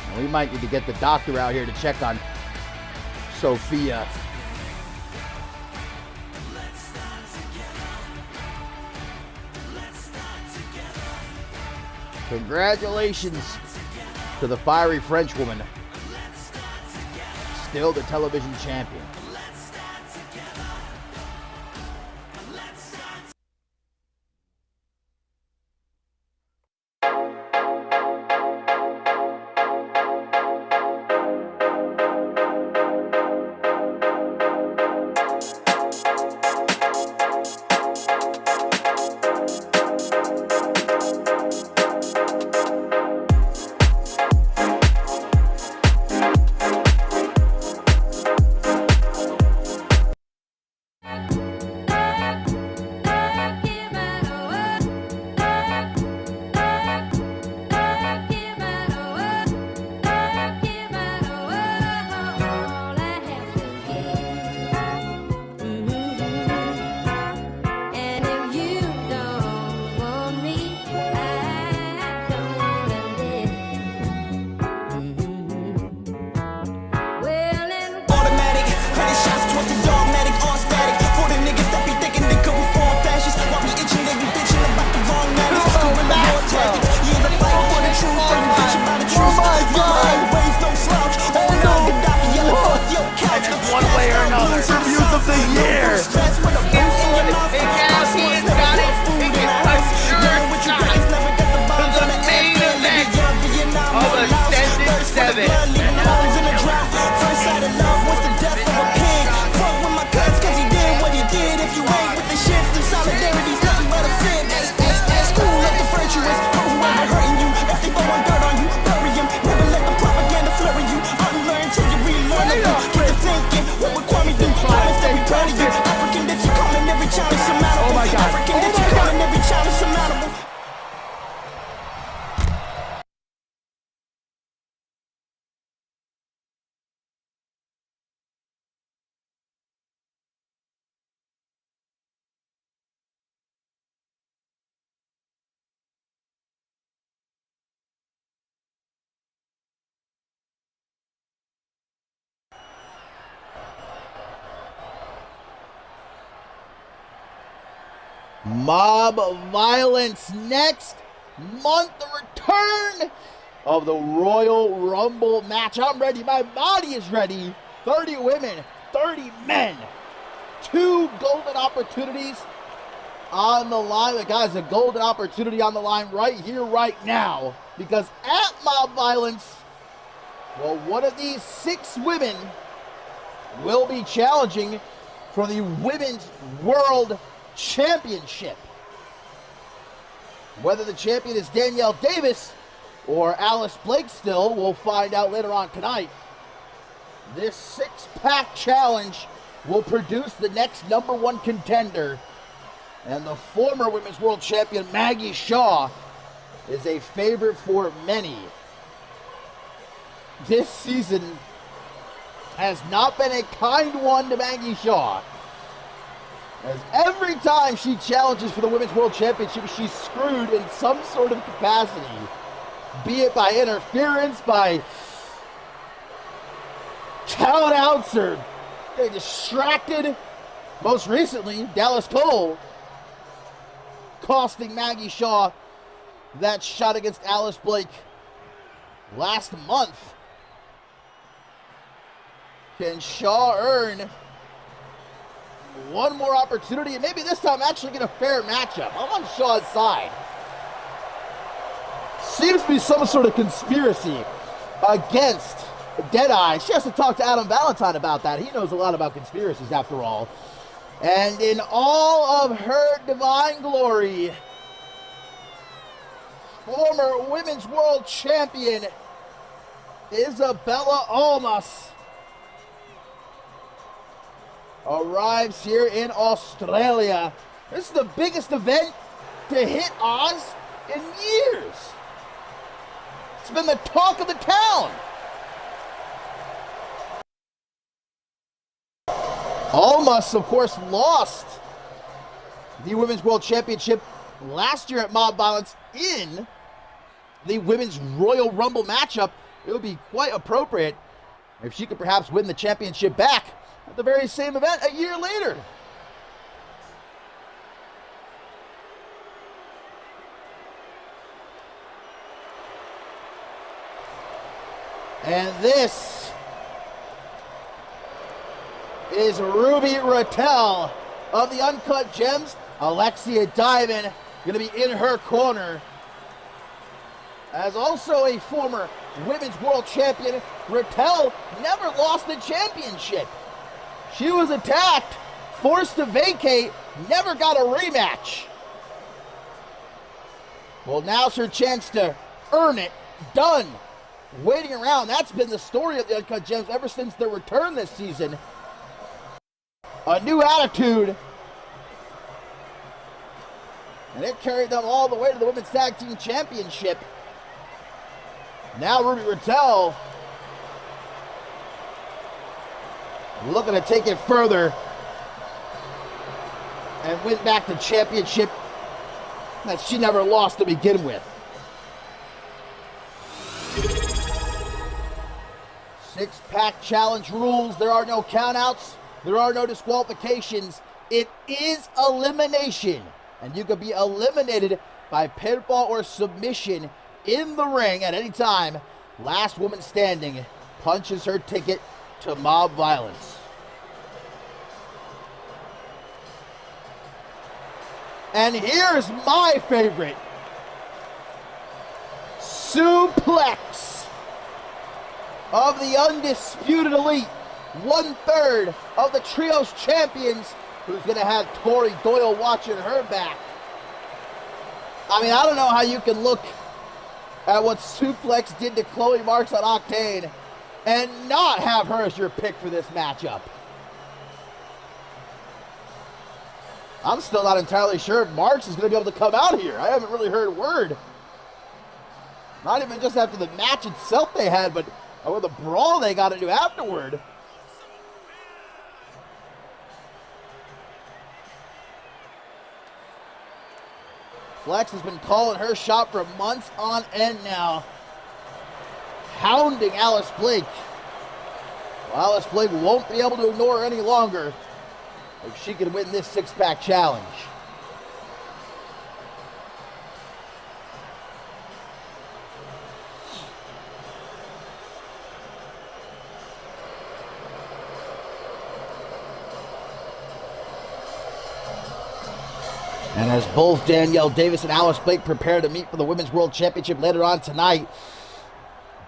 And we might need to get the doctor out here to check on Sophia. Congratulations to the fiery Frenchwoman. Still the television champion. Mob Violence next month, the return of the Royal Rumble match. I'm ready. My body is ready. 30 women, 30 men. 2 golden opportunities on the line. The guys, a golden opportunity on the line right here, right now. Because at Mob Violence, well, one of these 6 women will be challenging for the Women's World Championship. Whether the champion is Danielle Davis or Alice Blake still, we'll find out later on tonight. This 6-pack challenge will produce the next #1 contender. And the former Women's World Champion Maggie Shaw is a favorite for many. This season has not been a kind one to Maggie Shaw, as every time she challenges for the Women's World Championship, she's screwed in some sort of capacity. Be it by interference, by countouts, or getting distracted. Most recently, Dallas Cole costing Maggie Shaw that shot against Alice Blake last month. Can Shaw earn one more opportunity and maybe this time actually get a fair matchup? I'm on Shaw's side. Seems to be some sort of conspiracy against Deadeye. She has to talk to Adam Valentine about that. He knows a lot about conspiracies after all. And in all of her divine glory, former Women's World Champion Isabella Almas arrives here in Australia. This is the biggest event to hit Oz in years. It's been the talk of the town. Almas, of course, lost the Women's World Championship last year at Mob Violence in the Women's Royal Rumble matchup. It would be quite appropriate if she could perhaps win the championship back at the very same event a year later. And this is Ruby Rattel of the Uncut Gems. Alexia Diamond going to be in her corner. As also a former Women's World Champion, Rattel never lost the championship. She was attacked, forced to vacate, never got a rematch. Well, now's her chance to earn it. Done. Waiting around. That's been the story of the Uncut Gems ever since their return this season. A new attitude. And it carried them all the way to the Women's Tag Team Championship. Now Ruby Rattel looking to take it further and win back the championship that she never lost to begin with. 6-pack challenge rules. There are no countouts. There are no disqualifications. It is elimination. And you can be eliminated by pinfall or submission in the ring at any time. Last woman standing punches her ticket to Mob Violence. And here's my favorite. Suplex of the Undisputed Elite. 1/3 of the Trios Champions, who's going to have Tori Doyle watching her back. I mean, I don't know how you can look at what Suplex did to Chloe Marks on Octane and not have her as your pick for this matchup. I'm still not entirely sure if Marks is going to be able to come out here. I haven't really heard a word. Not even just after the match itself they had, but over the brawl they got into afterward. Flex has been calling her shot for months on end now. Hounding Alice Blake. Well, Alice Blake won't be able to ignore her any longer if she can win this 6-pack challenge. And as both Danielle Davis and Alice Blake prepare to meet for the Women's World Championship later on tonight,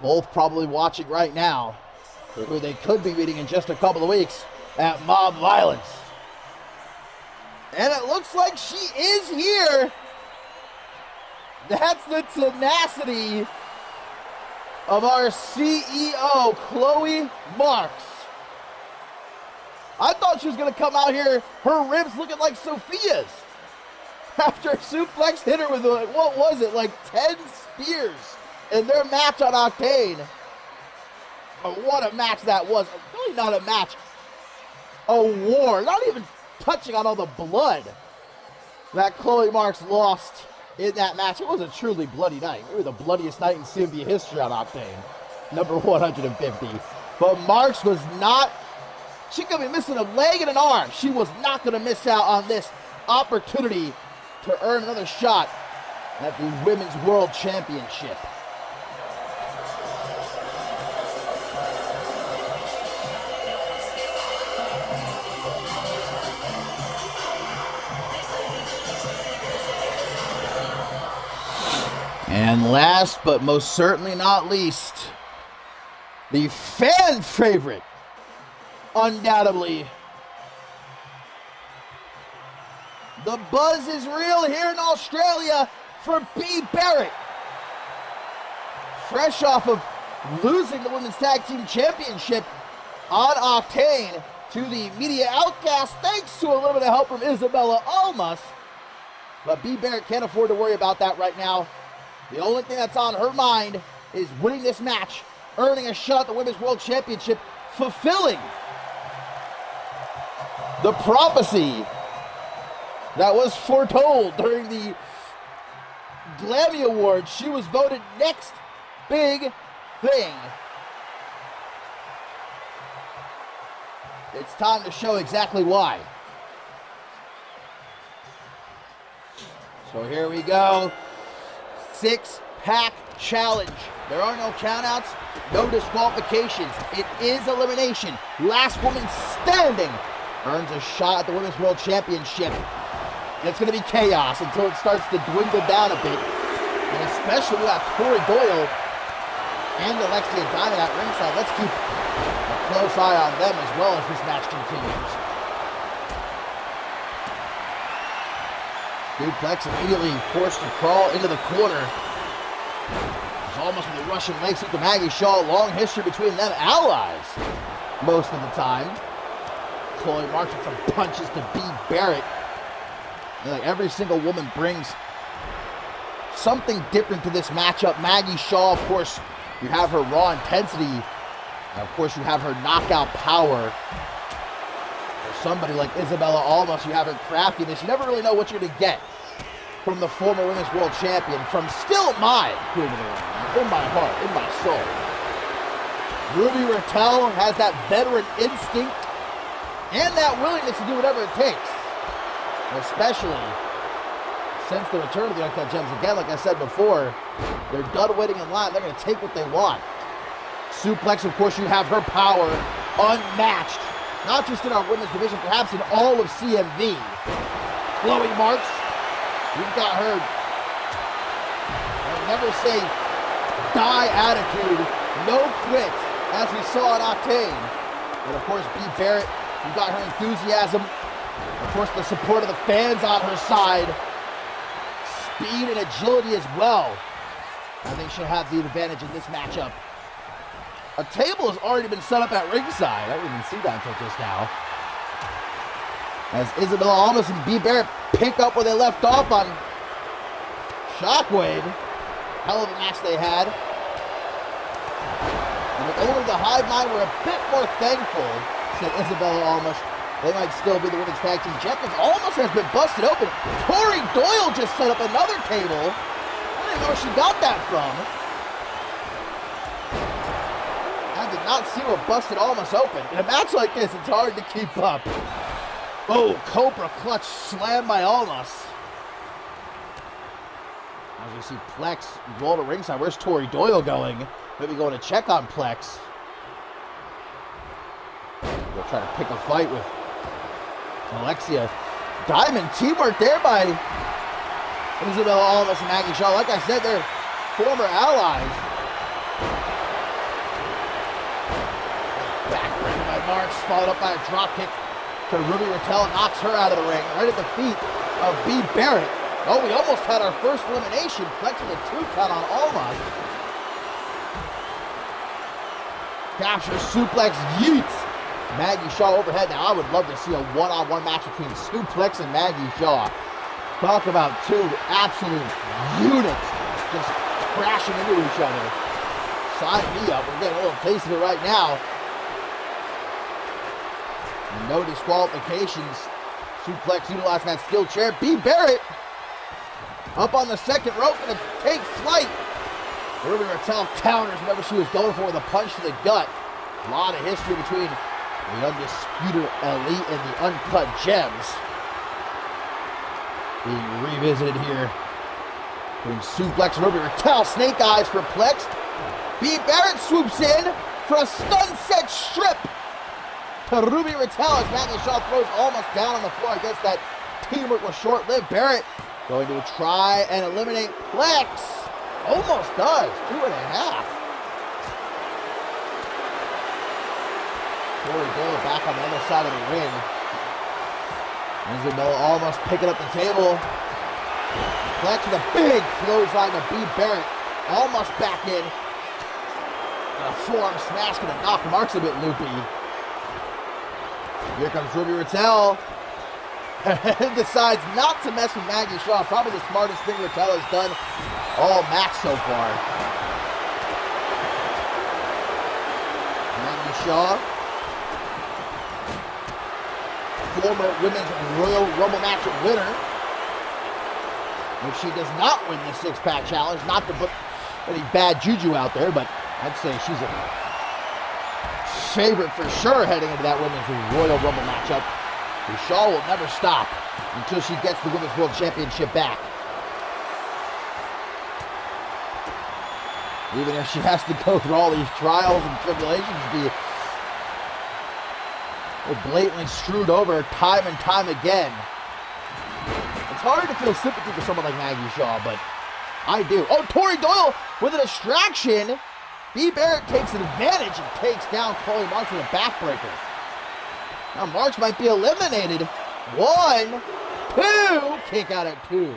both probably watching right now, who they could be meeting in just a couple of weeks at Mob Violence. And it looks like she is here. That's the tenacity of our CEO, Chloe Marks. I thought she was going to come out here, her ribs looking like Sophia's. After Suplex hit her with, what was it, like 10 spears in their match on Octane. Oh, what a match that was. Really not a match. A war. Not even touching on all the blood that Chloe Marks lost in that match. It was a truly bloody night. It was the bloodiest night in CMV history on Octane. Number 150. But Marks was not, she could be missing a leg and an arm. She was not going to miss out on this opportunity to earn another shot at the Women's World Championship. And last but most certainly not least, the fan favorite, undoubtedly. The buzz is real here in Australia for B. Barrett. Fresh off of losing the Women's Tag Team Championship on Octane to the Media Outcast, thanks to a little bit of help from Isabella Almas. But B. Barrett can't afford to worry about that right now. The only thing that's on her mind is winning this match, earning a shot at the Women's World Championship, fulfilling the prophecy that was foretold during the Glammy Awards. She was voted next big thing. It's time to show exactly why. So here we go. 6-pack challenge. There are no countouts, no disqualifications. It is elimination. Last woman standing earns a shot at the Women's World Championship. And it's going to be chaos until it starts to dwindle down a bit. And especially we got Tori Doyle and Alexia Diamond at ringside. Let's keep a close eye on them as well as this match continues. Suplex immediately forced to crawl into the corner. It's almost with a Russian leg sweep to Maggie Shaw. Long history between them, allies most of the time. Chloe Marks with some punches to B. Barrett. Like every single woman brings something different to this matchup. Maggie Shaw, of course, you have her raw intensity. And of course, you have her knockout power. For somebody like Isabella Almas, you have her craftiness. You never really know what you're going to get from the former Women's World Champion, from still my Queen of the Ring, in my heart, in my soul. Ruby Raquel has that veteran instinct and that willingness to do whatever it takes. Especially since the return of the Uncut Gems. Again, like I said before, they're done waiting in line. They're going to take what they want. Suplex, of course, you have her power unmatched. Not just in our women's division, perhaps in all of CMV. Chloe Marks, you've got her never say die attitude, no quit, as we saw in Octane. And of course, B. Barrett, you've got her enthusiasm. Of course, the support of the fans on her side. Speed and agility as well. I think she'll have the advantage in this matchup. A table has already been set up at ringside. I didn't even see that until just now. As Isabella Almas and B. Barrett pick up where they left off on Shockwave. Hell of a match they had. And with only the Hive Mind were a bit more thankful, said Isabella Almas. They might still be the Women's Tag Team Champions. Almas has been busted open. Tori Doyle just set up another table. I didn't know where she got that from. I did not see what busted Almas open. In a match like this, it's hard to keep up. Oh, Cobra clutch slam by Almas. As we see Plex roll to ringside. Where's Tori Doyle going? Maybe going to check on Plex. They'll try to pick a fight with Alexia Diamond teamwork there by Isabella Almas and Maggie Shaw. Like I said, they're former allies. Backbreaker by Marks, followed up by a drop kick to Ruby Rattel, knocks her out of the ring, right at the feet of B. Barrett. Oh, we almost had our first elimination, flexing the 2 count on Almas. Capture, suplex, yeets. Maggie Shaw overhead. Now, I would love to see a one-on-one match between Suplex and Maggie Shaw. Talk about 2 absolute units just crashing into each other. Sign me up. We're getting a little taste of it right now. No disqualifications. Suplex utilizing that steel chair. B. Barrett up on the second rope, gonna take flight. Ruby Rattel counters whenever she was going for with a punch to the gut. A lot of history between the Undisputed Elite and the Uncut Gems being revisited here. Doing suplex, Ruby Rattel, snake eyes perplexed. B. Barrett swoops in for a sunset strip to Ruby Rattel as Maggie Shaw throws Almas down on the floor. I guess that teamwork was short-lived. Barrett going to try and eliminate Plex. Almost does. 2.5. Corey Doyle back on the other side of the ring. Isabella almost picking up the table. Plex with a big clothesline to B. Barrett. Almost back in. And a forearm smash gonna knock Marks a bit loopy. Here comes Ruby Rattel. Decides not to mess with Maggie Shaw. Probably the smartest thing Rattel has done all match so far. Maggie Shaw, former Women's Royal Rumble match winner. If she does not win the 6-pack challenge, not to put any bad juju out there, but I'd say she's a favorite for sure heading into that Women's Royal Rumble matchup. Shaw will never stop until she gets the Women's World Championship back. Even if she has to go through all these trials and tribulations, be blatantly screwed over time and time again. It's hard to feel sympathy for someone like Maggie Shaw, but I do. Oh, Tori Doyle with a distraction. B. Barrett takes advantage and takes down Chloe Marks with a backbreaker. Now Marks might be eliminated. 1, 2, kick out at 2.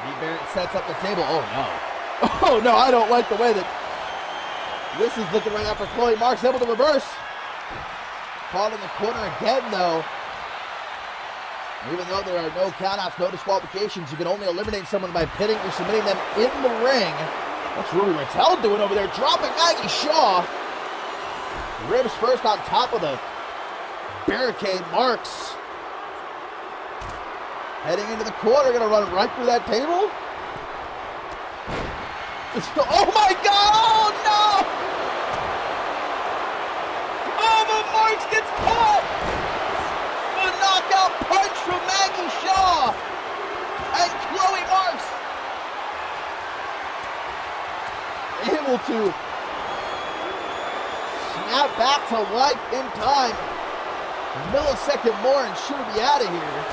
B. Barrett sets up the table. Oh no. Oh no, I don't like the way that this is looking right now for Chloe Marks. Able to reverse. Caught in the corner again though. Even though there are no countouts, no disqualifications, you can only eliminate someone by pitting or submitting them in the ring. What's Ruby Rattel doing over there? Dropping Maggie Shaw. Ribs first on top of the barricade. Marks heading into the corner, gonna run right through that table. Oh my God! Oh no! Oh, but Marks gets caught! A knockout punch from Maggie Shaw and Chloe Marks able to snap back to life in time. A millisecond more and she would be out of here.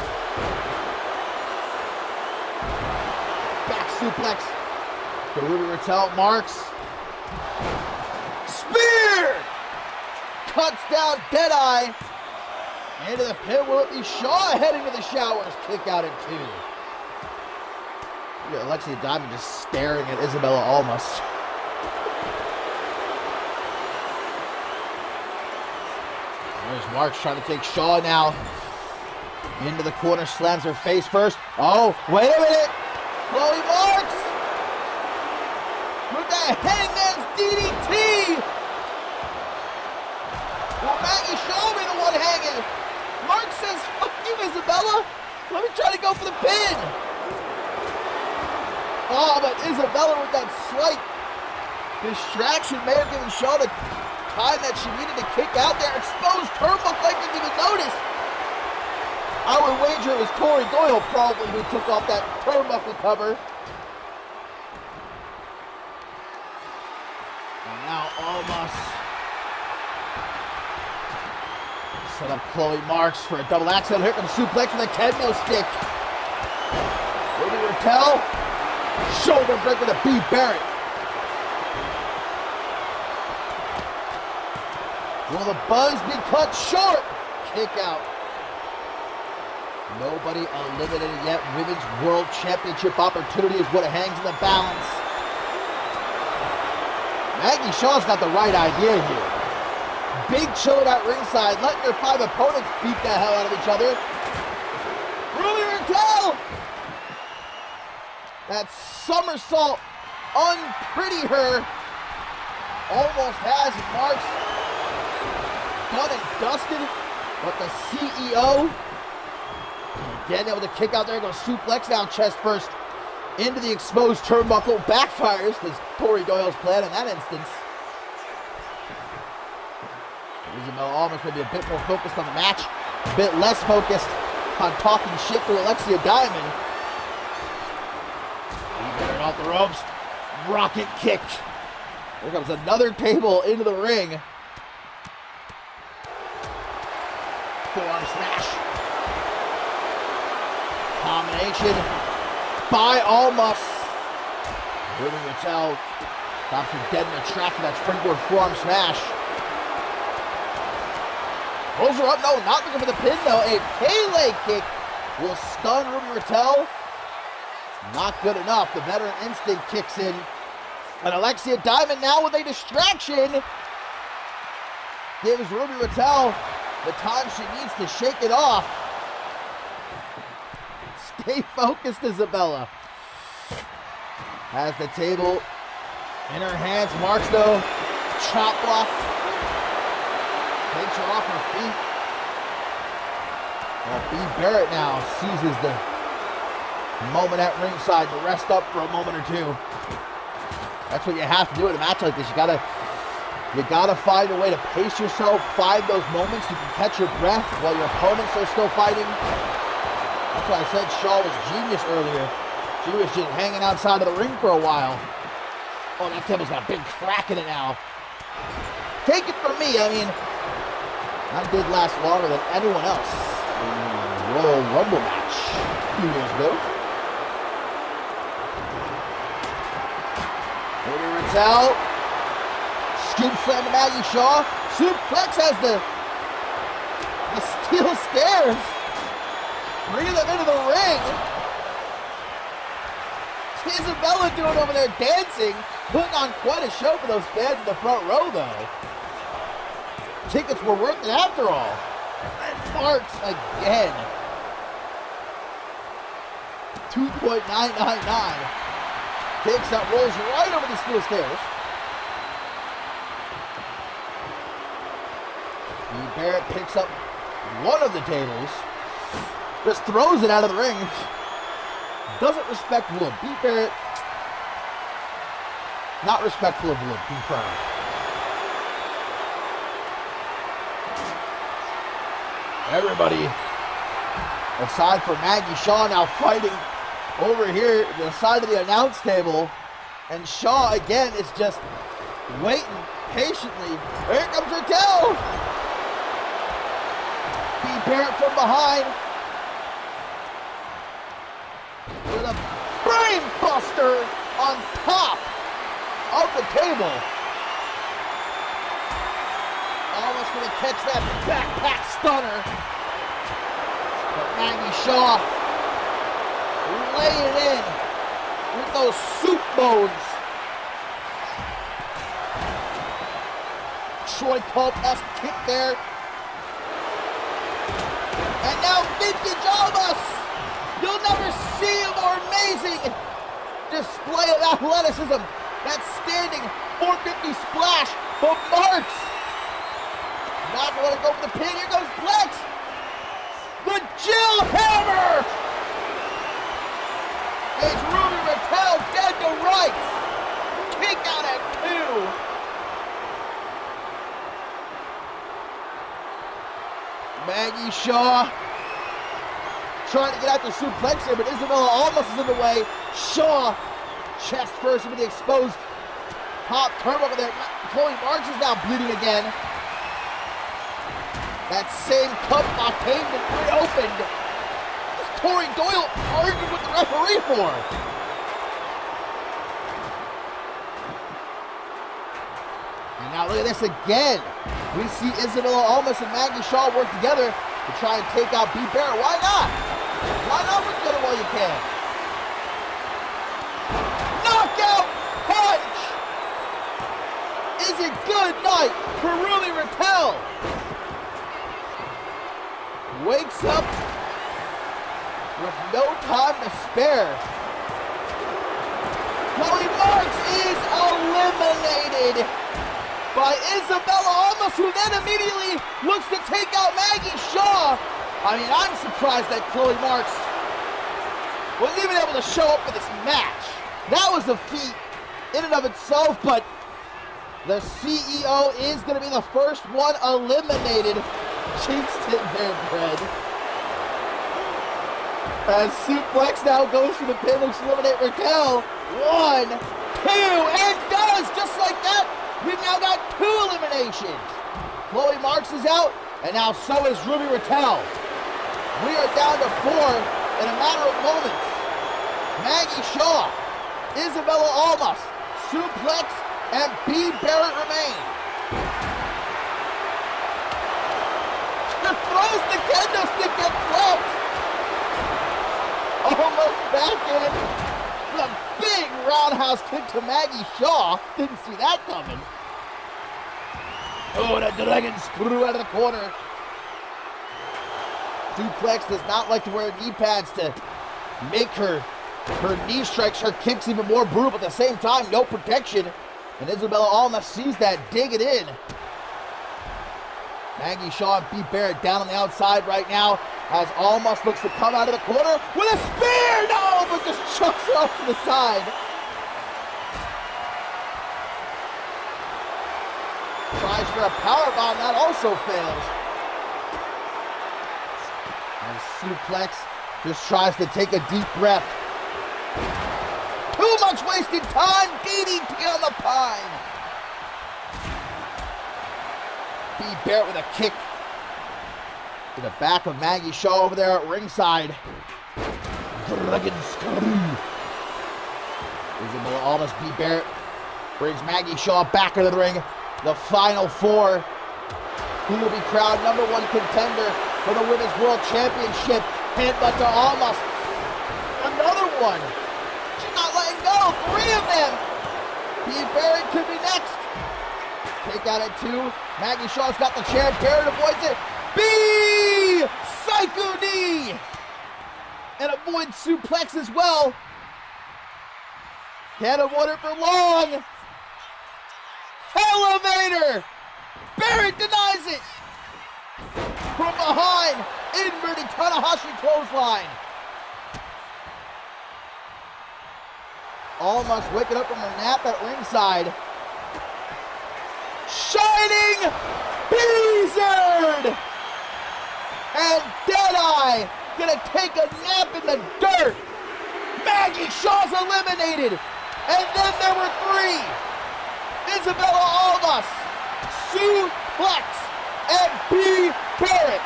Back suplex to Ruby Rattel. Marks. Spear! Cuts down Deadeye. Into the pit. Will it be Shaw heading to the showers? Kick out at 2. Look at Alexia Diamond just staring at Isabella Almas. There's Marks trying to take Shaw now. Into the corner, slams her face first. Oh, wait a minute. Chloe Marks with the Hangman's DDT. Will Maggie Shaw be the one hanging? Mark says, fuck you, Isabella. Let me try to go for the pin. Oh, but Isabella with that slight distraction may have given Shaw the time that she needed to kick out there. Exposed turnbuckle like didn't even notice. I would wager it was Tori Doyle probably who took off that turnbuckle cover. And now Almost. Set up Chloe Marks for a double axe. Here comes suplex with a kendo stick. Ruby Raquel. Shoulder breaker to B. Barrett. Will the buzz be cut short? Kick out. Nobody eliminated yet. Women's World Championship opportunity is what hangs in the balance. Maggie Shaw's got the right idea here. Big Show at ringside, letting their 5 opponents beat the hell out of each other. Ruby Raquel! That somersault, unpretty her. Almost has Marks done and dusted, but the CEO again able to kick out there, go suplex down chest first into the exposed turnbuckle. Backfires as Tori Doyle's plan in that instance. Isabella almost going to be a bit more focused on the match, a bit less focused on talking shit to Alexia Diamond. Better off the ropes. Rocket kick. Here comes another table into the ring. Forearm smash. Combination by Almas. Ruby Raquel stops her dead in the track for that springboard forearm smash. Rolls her up, no, not looking for the pin though. A Pele kick will stun Ruby Raquel. Not good enough. The veteran instinct kicks in. And Alexia Diamond now with a distraction gives Ruby Raquel the time she needs to shake it off. Stay focused, Isabella. Has the table in her hands. Marks though, chop block. Takes her off her feet. Well, B. Barrett now seizes the moment at ringside to rest up for a moment or two. That's what you have to do in a match like this. You gotta find a way to pace yourself, find those moments you can catch your breath while your opponents are still fighting. That's why I said Shaw was genius earlier. She was just hanging outside of the ring for a while. Oh, that table's got a big crack in it now. Take it from me, I mean, that did last longer than anyone else in the Royal Rumble match a few years ago. Ruby Raquel. Scoop slam to Maggie Shaw. Suplex has the steel stairs. Bringing them into the ring. Isabella doing over there dancing. Putting on quite a show for those fans in the front row though. Tickets were worth it after all. And Marks again. 2.999. Kicks that rolls right over the steel stairs. Barrett picks up one of the tables. Just throws it out of the ring. Doesn't respect wood. B. Barrett, not respectful of wood. Confirmed. Everybody, aside from Maggie Shaw, now fighting over here the side of the announce table. And Shaw, again, is just waiting patiently. Here comes Raquel. B. Barrett from behind. With a brain buster on top of the table. Almost going to catch that backpack stunner. But Maggie Shaw laying it in with those soup bones. Troy Pulp-esque kick there. And now vintage Almas. You'll never see a more amazing display of athleticism. That standing 450 splash from Marks. Not going to go for the pin. Here goes Plex. The Jill Hammer. It's Ruby Raquel dead to rights. Kick out at 2. Maggie Shaw trying to get out the suplex here, but Isabella almost is in the way. Shaw chest first into the exposed top turnbuckle there. Chloe Marks is now bleeding again. That same cup octane that reopened. What's Tori Doyle arguing with the referee for? And now look at this again. We see Isabella Almas and Maggie Shaw work together to try and take out Bea Barrett. Why not? Why not work together while you can? Knockout punch! Is it good night for Ruby Raquel? Wakes up with no time to spare. Chloe Marks is eliminated by Isabella Almas, who then immediately looks to take out Maggie Shaw. I mean, I'm surprised that Chloe Marks was even able to show up for this match. That was a feat in and of itself, but the CEO is going to be the first one eliminated. Jinx didn't there, Bread. As Suplex now goes for the pin, looks to eliminate Raquel. 1, 2, and does, just like that. We've now got 2 eliminations. Chloe Marks is out, and now so is Ruby Raquel. We are down to 4 in a matter of moments. Maggie Shaw, Isabella Almas, Suplex, and Bea Barrett remain. Throws the kendo stick at Flex. Almost back in. The big roundhouse kick to Maggie Shaw. Didn't see that coming. Oh, and a dragon screw out of the corner. Suplex does not like to wear knee pads to make her knee strikes, her kicks even more brutal, but at the same time, no protection. And Isabella Almas sees that, dig it in. Maggie Shaw and Bea Barrett down on the outside right now as Almas looks to come out of the corner with a spear! No, but just chucks her off to the side. Tries for a powerbomb, that also fails. And Suplex just tries to take a deep breath. Too much wasted time, DDT on the pine. Bea Barrett with a kick to the back of Maggie Shaw over there at ringside. Dragon Screw. Isabella Almas, Bea Barrett brings Maggie Shaw back into the ring. The final 4. Who will be crowned #1 contender for the Women's World Championship? Headbutt to Almas. Another one. She's not letting go. 3 of them. Bea Barrett could be next. Take out at 2. Maggie Shaw's got the chair. Barrett avoids it. Bea! Psycho knee! And avoids Suplex as well. Can't avoid it for long. Elevator! Barrett denies it. From behind, inverted Tanahashi clothesline. Almost waking up from her nap at ringside. Shining Blizzard! And Deadeye gonna take a nap in the dirt. Maggie Shaw's eliminated. And then there were 3. Isabella Almas, Suplex, and Bea Barrett.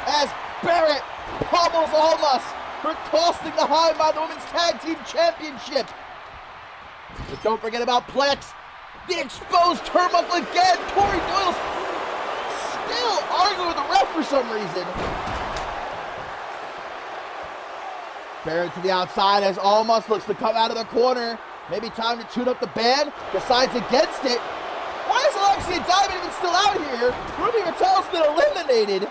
As Barrett pummels Almas for costing the high by the Women's Tag Team Championship. But don't forget about Plex. The exposed turnbuckle again. Tori Doyle's still arguing with the ref for some reason. Barrett to the outside as Almas looks to come out of the corner. Maybe time to tune up the band. Decides against it. Why is Alexia Diamond even still out here? Ruby Raquel's been eliminated.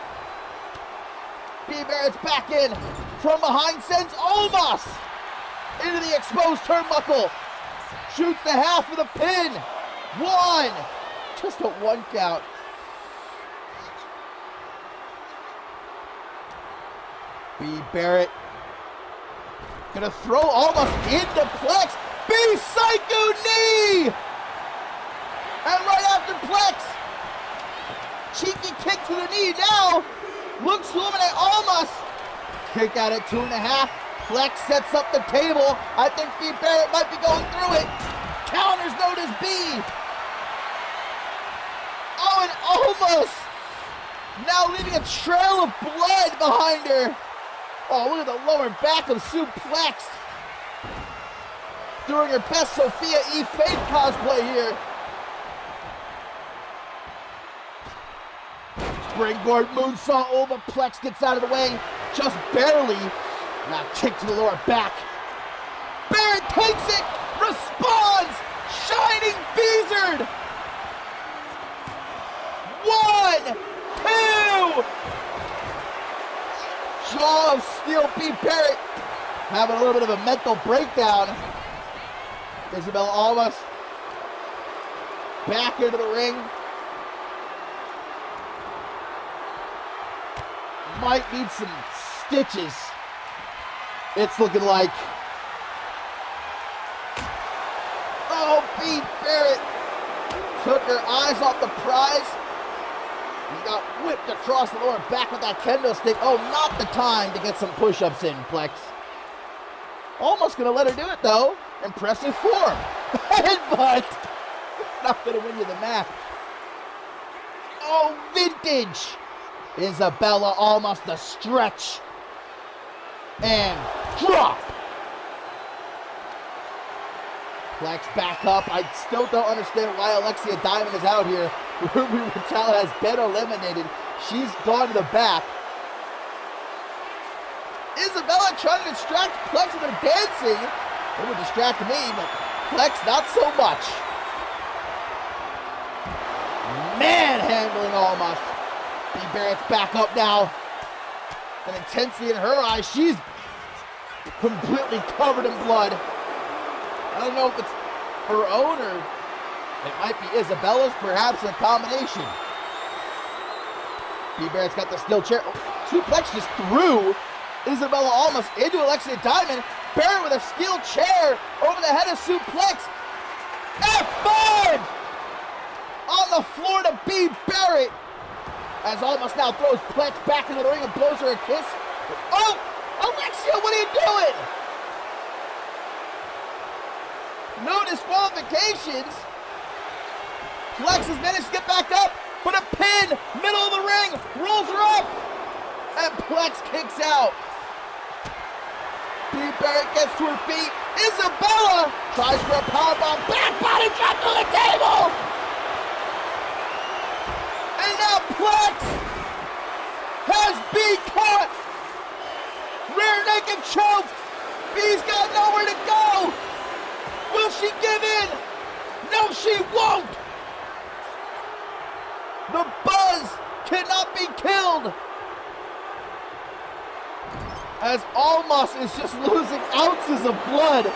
Bea Barrett's back in. From behind sends Almas into the exposed turnbuckle. Shoots the half of the pin. 1. Just a 1 count. Bea Barrett gonna throw Almas into Plex. Bea Psycho knee! And right after Plex, cheeky kick to the knee now. Looks to eliminate Almas. Kick out at 2.5. Plex sets up the table. I think Bea Barrett might be going through it. Counter better known as B. Oh, and almost now leaving a trail of blood behind her. Oh, look at the lower back of suplexed. Doing her best Sophia E. Faith cosplay here. Springboard moonsault. Oh, but Plex gets out of the way just barely. Now kick to the lower back. Barrett takes it, responds, shining Beezard. 1, 2. Jaw of steel, B. Barrett having a little bit of a mental breakdown. Isabella almost back into the ring. Might need some stitches. It's looking like. Oh, B. Barrett took her eyes off the prize. He got whipped across the lower back with that kendo stick. Oh, not the time to get some push-ups in, Plex. Almost gonna let her do it though. Impressive form. But not gonna win you the match. Oh, vintage. Isabella almost a stretch. And drop. Plex back up. I still don't understand why Alexia Diamond is out here. Ruby Rattell has been eliminated. She's gone to the back. Isabella trying to distract Plex with her dancing. It would distract me, but Plex not so much. Manhandling almost. B. Barrett's back up now. An intensity in her eyes. She's completely covered in blood. I don't know if it's her own or it might be Isabella's, perhaps a combination. B. Barrett's got the steel chair. Suplex just threw Isabella almost into Alexia Diamond. Barrett with a steel chair over the head of Suplex. F5! On the floor to B. Barrett. As Almost now throws Plex back into the ring and blows her a kiss. Oh! Alexia, what are you doing? No disqualifications. Plex has managed to get back up, but a pin, middle of the ring, rolls her up, and Plex kicks out. B. Barrett gets to her feet. Isabella tries for a powerbomb, back body drop to the table. And now Plex has B caught. Rear naked choke. B's got nowhere to go. Will she give in? No, she won't. The buzz cannot be killed. As Almas is just losing ounces of blood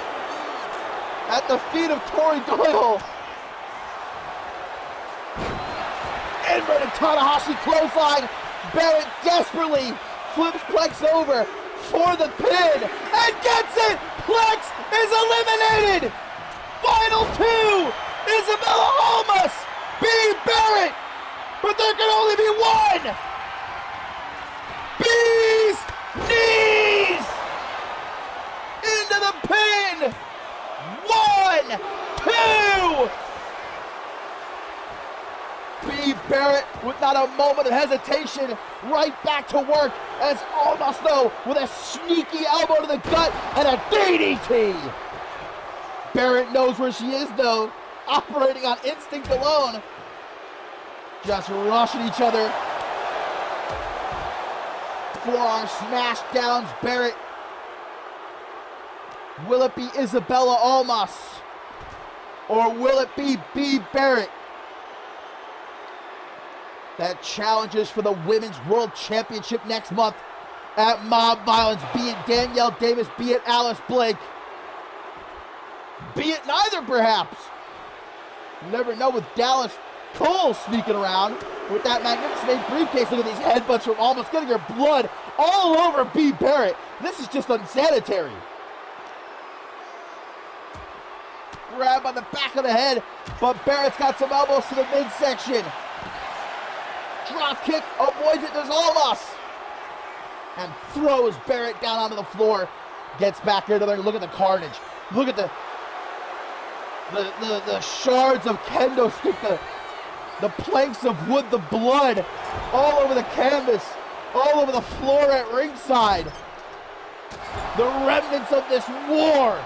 at the feet of Tori Doyle. Inverted Tanahashi clothesline. Barrett desperately flips Plex over for the pin and gets it. Plex is eliminated. Final two. Isabella Almas, B. Barrett. But there can only be one. B's knees into the pin. 1, 2. B. Barrett with not a moment of hesitation, right back to work as Almas though with a sneaky elbow to the gut and a DDT. Barrett knows where she is though, operating on instinct alone. Just rushing each other. Forearm smash downs Barrett. Will it be Isabella Almas? Or will it be B. Barrett that challenges for the Women's World Championship next month at Mob Violence? Be it Danielle Davis, be it Alice Blake, be it neither perhaps. You never know with Dallas Cole sneaking around with that magnificent briefcase. Look at these headbutts from Almas, getting her blood all over B. Barrett. This is just unsanitary. Grab on the back of the head, but Barrett's got some elbows to the midsection. Drop kick, avoids it, there's Almas. And throws Barrett down onto the floor. Gets back here to there. Look at the carnage. Look at the The shards of kendo stick, the planks of wood, the blood all over the canvas, all over the floor at ringside. The remnants of this war.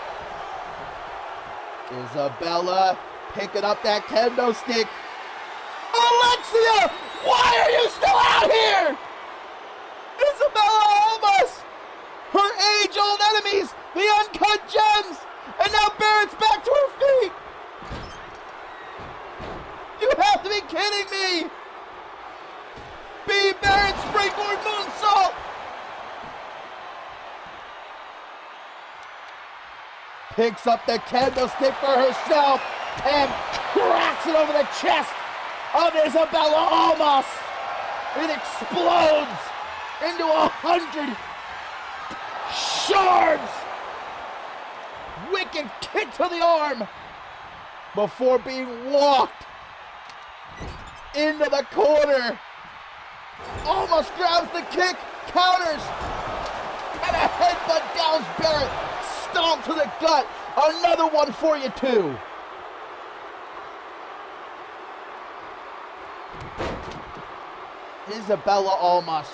Isabella picking up that kendo stick. Alexia, why are you still out here? Isabella Almas, her age-old enemies, the Uncut Gems, and now Barrett's back to her feet. You have to be kidding me. B. Barrett springboard moonsault. Picks up the kendo stick for herself and cracks it over the chest of Isabella Almas. It explodes into 100 shards. Wicked kick to the arm before being walked into the corner. Almost grabs the kick, counters, and a headbutt downs Barrett. Stomp to the gut. Another one for you, too. Isabella Almas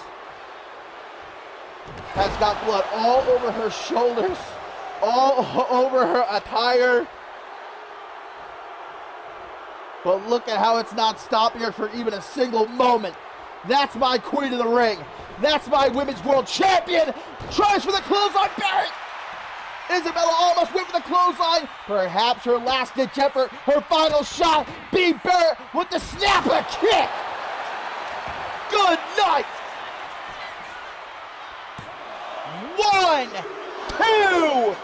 has got blood all over her shoulders, all over her attire. But look at how it's not stopping her for even a single moment. That's my queen of the ring. That's my women's world champion. Tries for the clothesline, Barrett. Isabella Almas went for the clothesline. Perhaps her last-ditch effort, her final shot. B. Barrett with the snapper kick. Good night. 1, 2.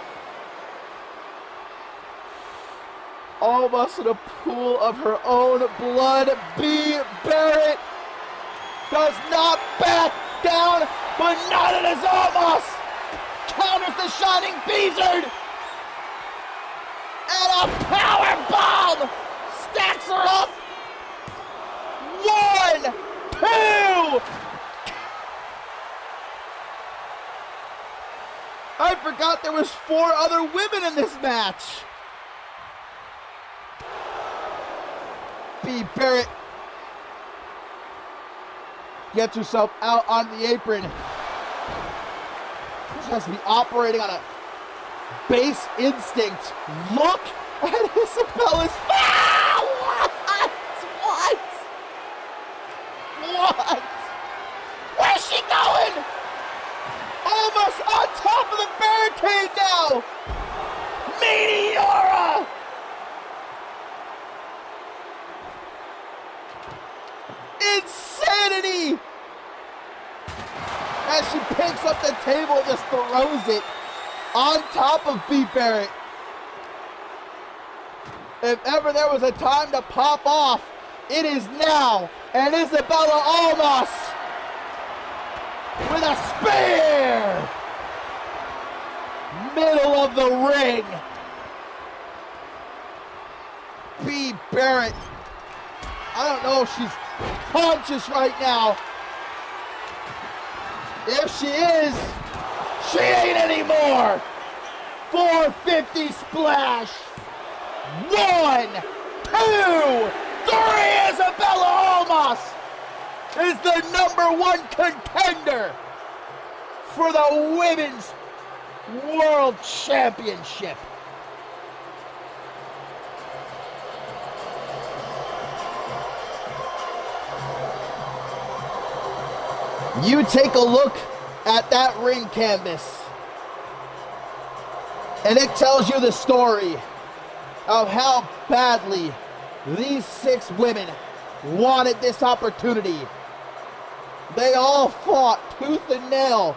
Almost in a pool of her own blood. B. Barrett does not back down, but not in his Almas. Counters the Shining Beezard. And a power bomb stacks her up. 1, 2. I forgot there was 4 other women in this match. B. Barrett gets herself out on the apron. She has to be operating on a base instinct. Look at Isabella's. Ah, what? Where's she going? Almost on top of the barricade now. Meteora. Insanity! As she picks up the table and just throws it on top of B. Barrett. If ever there was a time to pop off, it is now. And Isabella Almas with a spear! Middle of the ring. B. Barrett. I don't know if she's conscious right now. If she is, she ain't anymore. 450 splash. 1, 2, 3. Isabella Almas is the #1 contender for the Women's World Championship. You take a look at that ring canvas, and it tells you the story of how badly these 6 women wanted this opportunity. They all fought tooth and nail.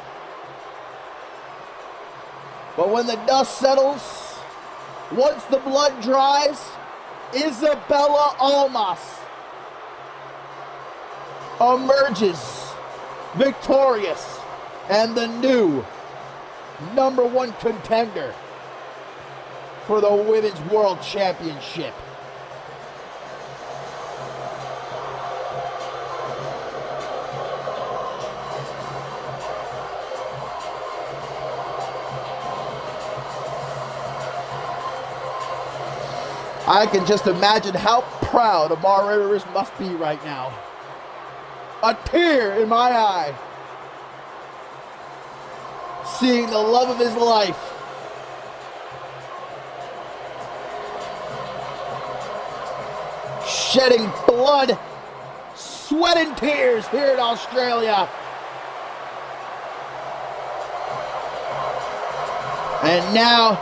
But when the dust settles, once the blood dries, Isabella Almas emerges victorious and the new #1 contender for the Women's World Championship. I can just imagine how proud Amar Rivers must be right now. A tear in my eye. Seeing the love of his life shedding blood, sweat, and tears here in Australia. And now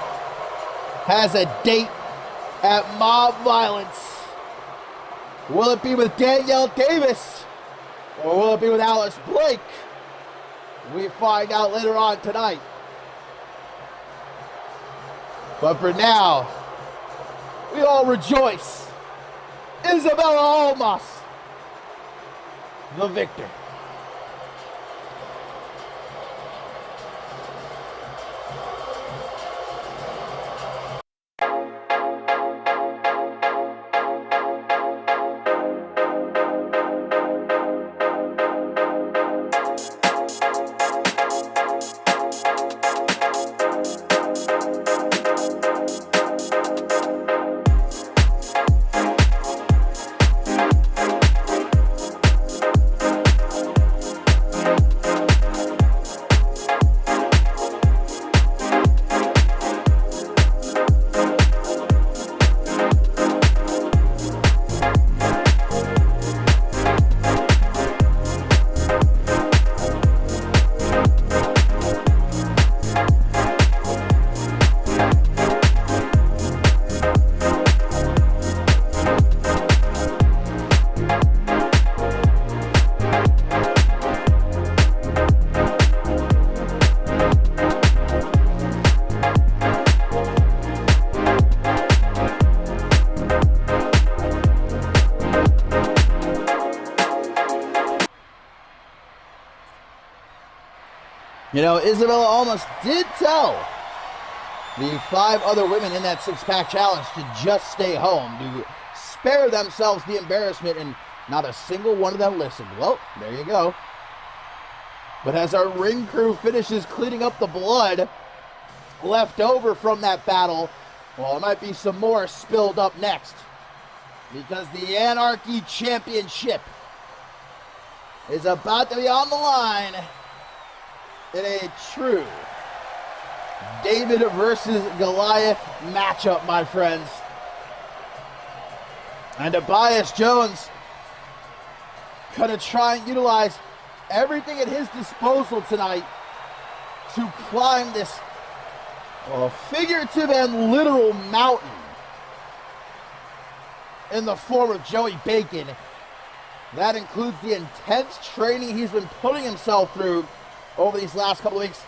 has a date at Mob Violence. Will it be with Danielle Davis or will it be with Alice Blake? We find out later on tonight. But for now, we all rejoice. Isabella Almas, the victor. You know, Isabella Almas did tell the 5 other women in that 6-pack challenge to just stay home, to spare themselves the embarrassment, and not a single one of them listened. Well, there you go. But as our ring crew finishes cleaning up the blood left over from that battle, well, there might be some more spilled up next. Because the Anarchy Championship is about to be on the line in a true David versus Goliath matchup, my friends. And Tobias Jones gonna try and utilize everything at his disposal tonight to climb this figurative and literal mountain in the form of Joey Bacon. That includes the intense training he's been putting himself through over these last couple of weeks.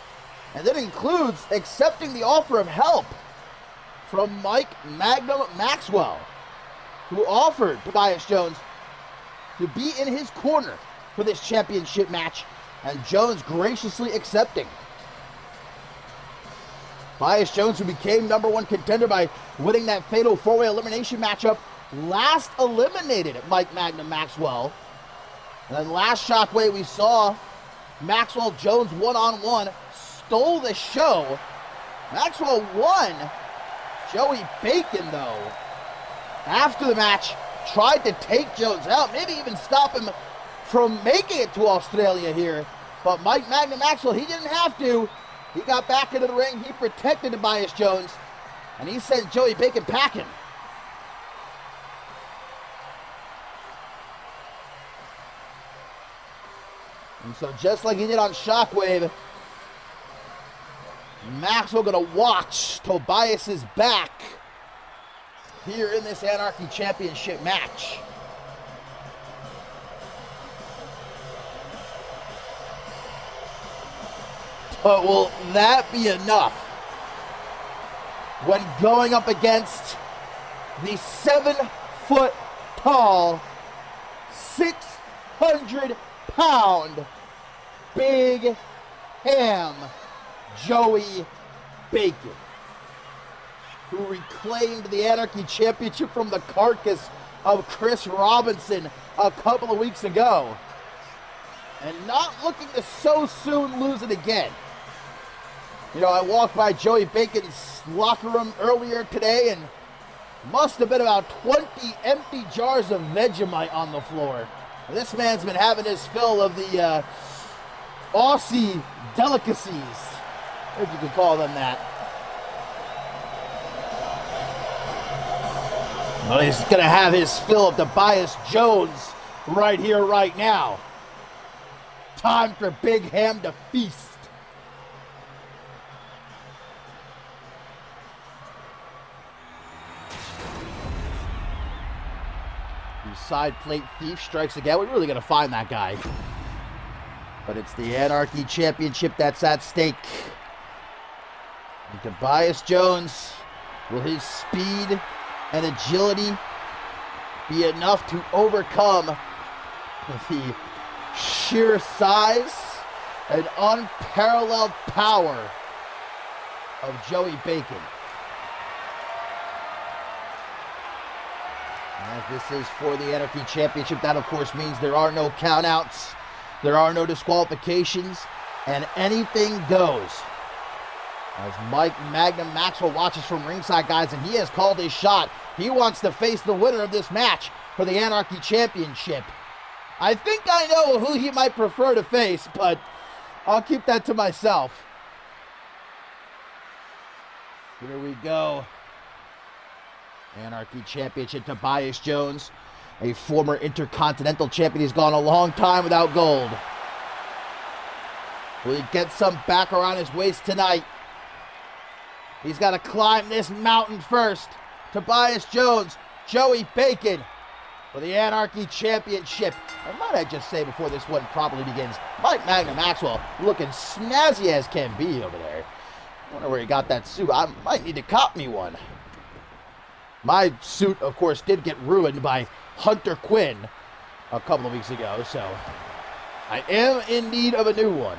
And that includes accepting the offer of help from Mike Magnum Maxwell, who offered Tobias Jones to be in his corner for this championship match, and Jones graciously accepting. Tobias Jones, who became #1 contender by winning that fatal 4-way elimination matchup, last eliminated Mike Magnum Maxwell. And then last Shockwave we saw Maxwell Jones one-on-one, stole the show. Maxwell won. Joey Bacon, though, after the match, tried to take Jones out, maybe even stop him from making it to Australia here. But Mike Magnum Maxwell, he didn't have to. He got back into the ring, he protected Tobias Jones, and he sent Joey Bacon packing. And so just like he did on Shockwave, Maxwell gonna watch Tobias's back here in this Anarchy Championship match. But will that be enough when going up against the 7-foot-tall, 600-pound Big Ham Joey Bacon, who reclaimed the Anarchy Championship from the carcass of Chris Robinson a couple of weeks ago, and not looking to so soon lose it again. You know, I walked by Joey Bacon's locker room earlier today, and Must have been about 20 empty jars of Vegemite on the floor. This man's been having his fill of the Aussie delicacies, if you could call them that. Well, he's going to have his fill of Tobias Jones right here, right now. Time for Big Ham to feast. The side plate thief strikes again. We're really going to find that guy. But it's the Anarchy Championship that's at stake. And Tobias Jones, will his speed and agility be enough to overcome the sheer size and unparalleled power of Joey Bacon? As this is for the Anarchy Championship, that of course means there are no countouts, there are no disqualifications, and anything goes. As Mike Magnum Maxwell watches from ringside, guys, and he has called his shot. He wants to face the winner of this match for the Anarchy Championship. I think I know who he might prefer to face, but I'll keep that to myself. Here we go. Anarchy Championship, Tobias Jones, a former Intercontinental Champion. He's gone a long time without gold. Will he get some back around his waist tonight? He's got to climb this mountain first. Tobias Jones, Joey Bacon for the Anarchy Championship. And might I just say before this one properly begins, Mike Magnum Maxwell looking snazzy as can be over there. I wonder where he got that suit. I might need to cop me one. My suit, of course, did get ruined by Hunter Quinn a couple of weeks ago, so I am in need of a new one.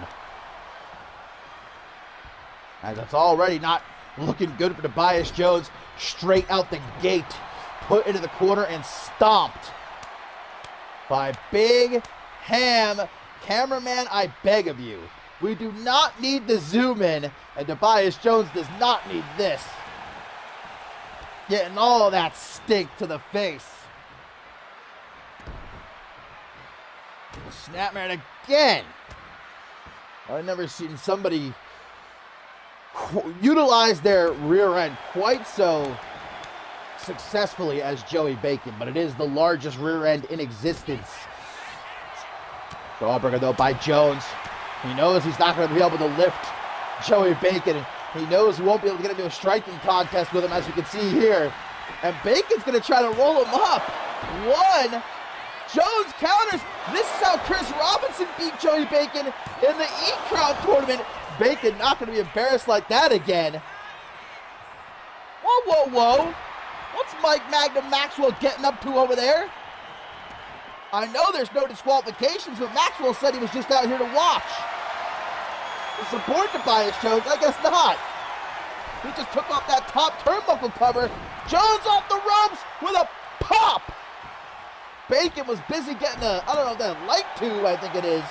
As it's already not looking good for Tobias Jones. Straight out the gate, put into the corner and stomped by Big Ham. Cameraman, I beg of you. We do not need the zoom in, and Tobias Jones does not need this. Getting all of that stink to the face. Snapmare again. I've never seen somebody utilize their rear end quite so successfully as Joey Bacon, but it is the largest rear end in existence. Jawbreaker though by Jones. He knows he's not going to be able to lift Joey Bacon. He knows he won't be able to get into a striking contest with him, as you can see here. And Bacon's going to try to roll him up. One. Jones counters. This is how Chris Robinson beat Joey Bacon in the E-Crown tournament. Bacon not going to be embarrassed like that again. Whoa, whoa, whoa. What's Mike Magnum Maxwell getting up to over there? I know there's no disqualifications, but Maxwell said he was just out here to watch. To support Tobias Jones? I guess not. He just took off that top turnbuckle cover. Jones off the ropes with a pop. Bacon was busy getting a, I don't know if that light tube, I think it is.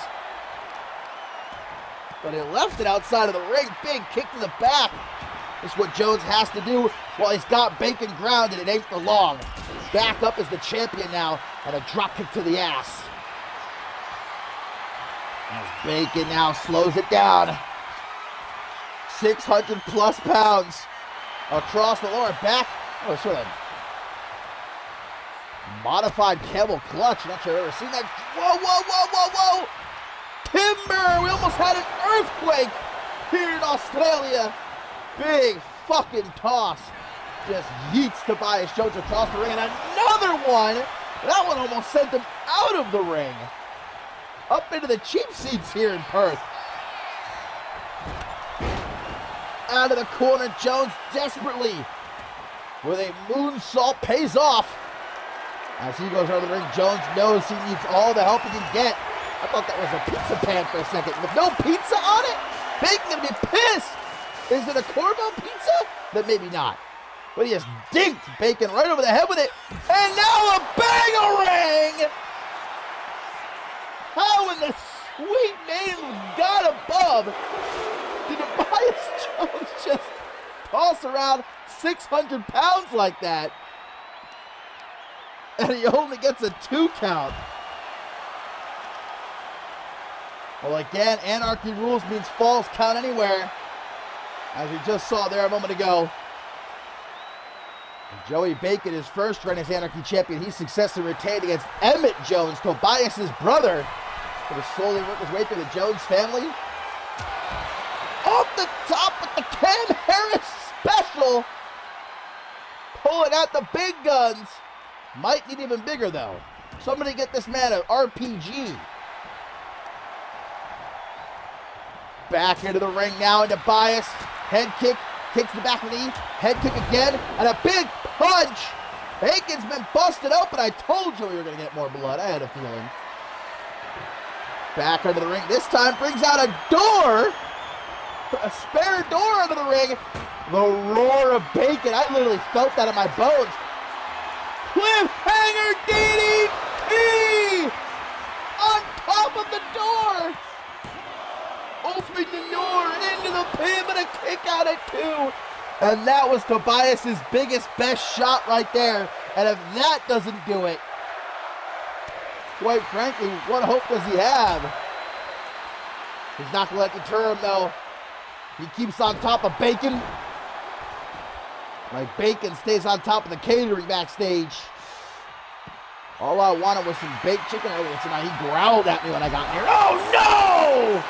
But he left it outside of the ring. Big kick to the back. This is what Jones has to do while he's got Bacon grounded. It ain't for long. Back up as the champion now, and a drop kick to the ass. As Bacon now slows it down. 600 plus pounds across the lower back. Oh, sort of modified camel clutch. Not sure I've ever seen that. Whoa, whoa, whoa, whoa, whoa. Timber. We almost had an earthquake here in Australia. Big fucking toss. Just yeets Tobias Jones across the ring. And another one. That one almost sent him out of the ring. Up into the cheap seats here in Perth. Out of the corner, Jones desperately with a moonsault pays off. As he goes over the ring, Jones knows he needs all the help he can get. I thought that was a pizza pan for a second. With no pizza on it, Bacon's gonna be pissed. Is it a Corvo pizza? Then maybe not. But he has dinked Bacon right over the head with it. And now a bang-a-ring! How in the sweet name of God above did Tobias Jones just toss around 600 pounds like that? and he only gets a 2 count. Well, again, Anarchy rules means falls count anywhere, as we just saw there a moment ago. Joey Bacon, his first run as Anarchy champion, he successfully retained against Emmett Jones, Tobias's brother. Going to slowly work his way through the Jones family. Off the top with the Cam Harris special. Pulling out the big guns. Might need even bigger, though. Somebody get this man an RPG. Back into the ring now into Tobias. Head kick. Kicks the back of the knee. Head kick again. And a big punch. Bacon's been busted open. I told you we were going to get more blood. I had a feeling. Back into the ring. This time brings out a door. A spare door into the ring. The roar of Bacon. I literally felt that in my bones. Cliffhanger DDT! On top of the door! Opening the door into the pin, but a kick out at 2. And that was Tobias's biggest, best shot right there. And if that doesn't do it, quite frankly, what hope does he have? He's not going to let it deter him, though. He keeps on top of Bacon. Like Bacon stays on top of the catering backstage. All I wanted was some baked chicken earlier tonight. He growled at me when I got here. Oh, no!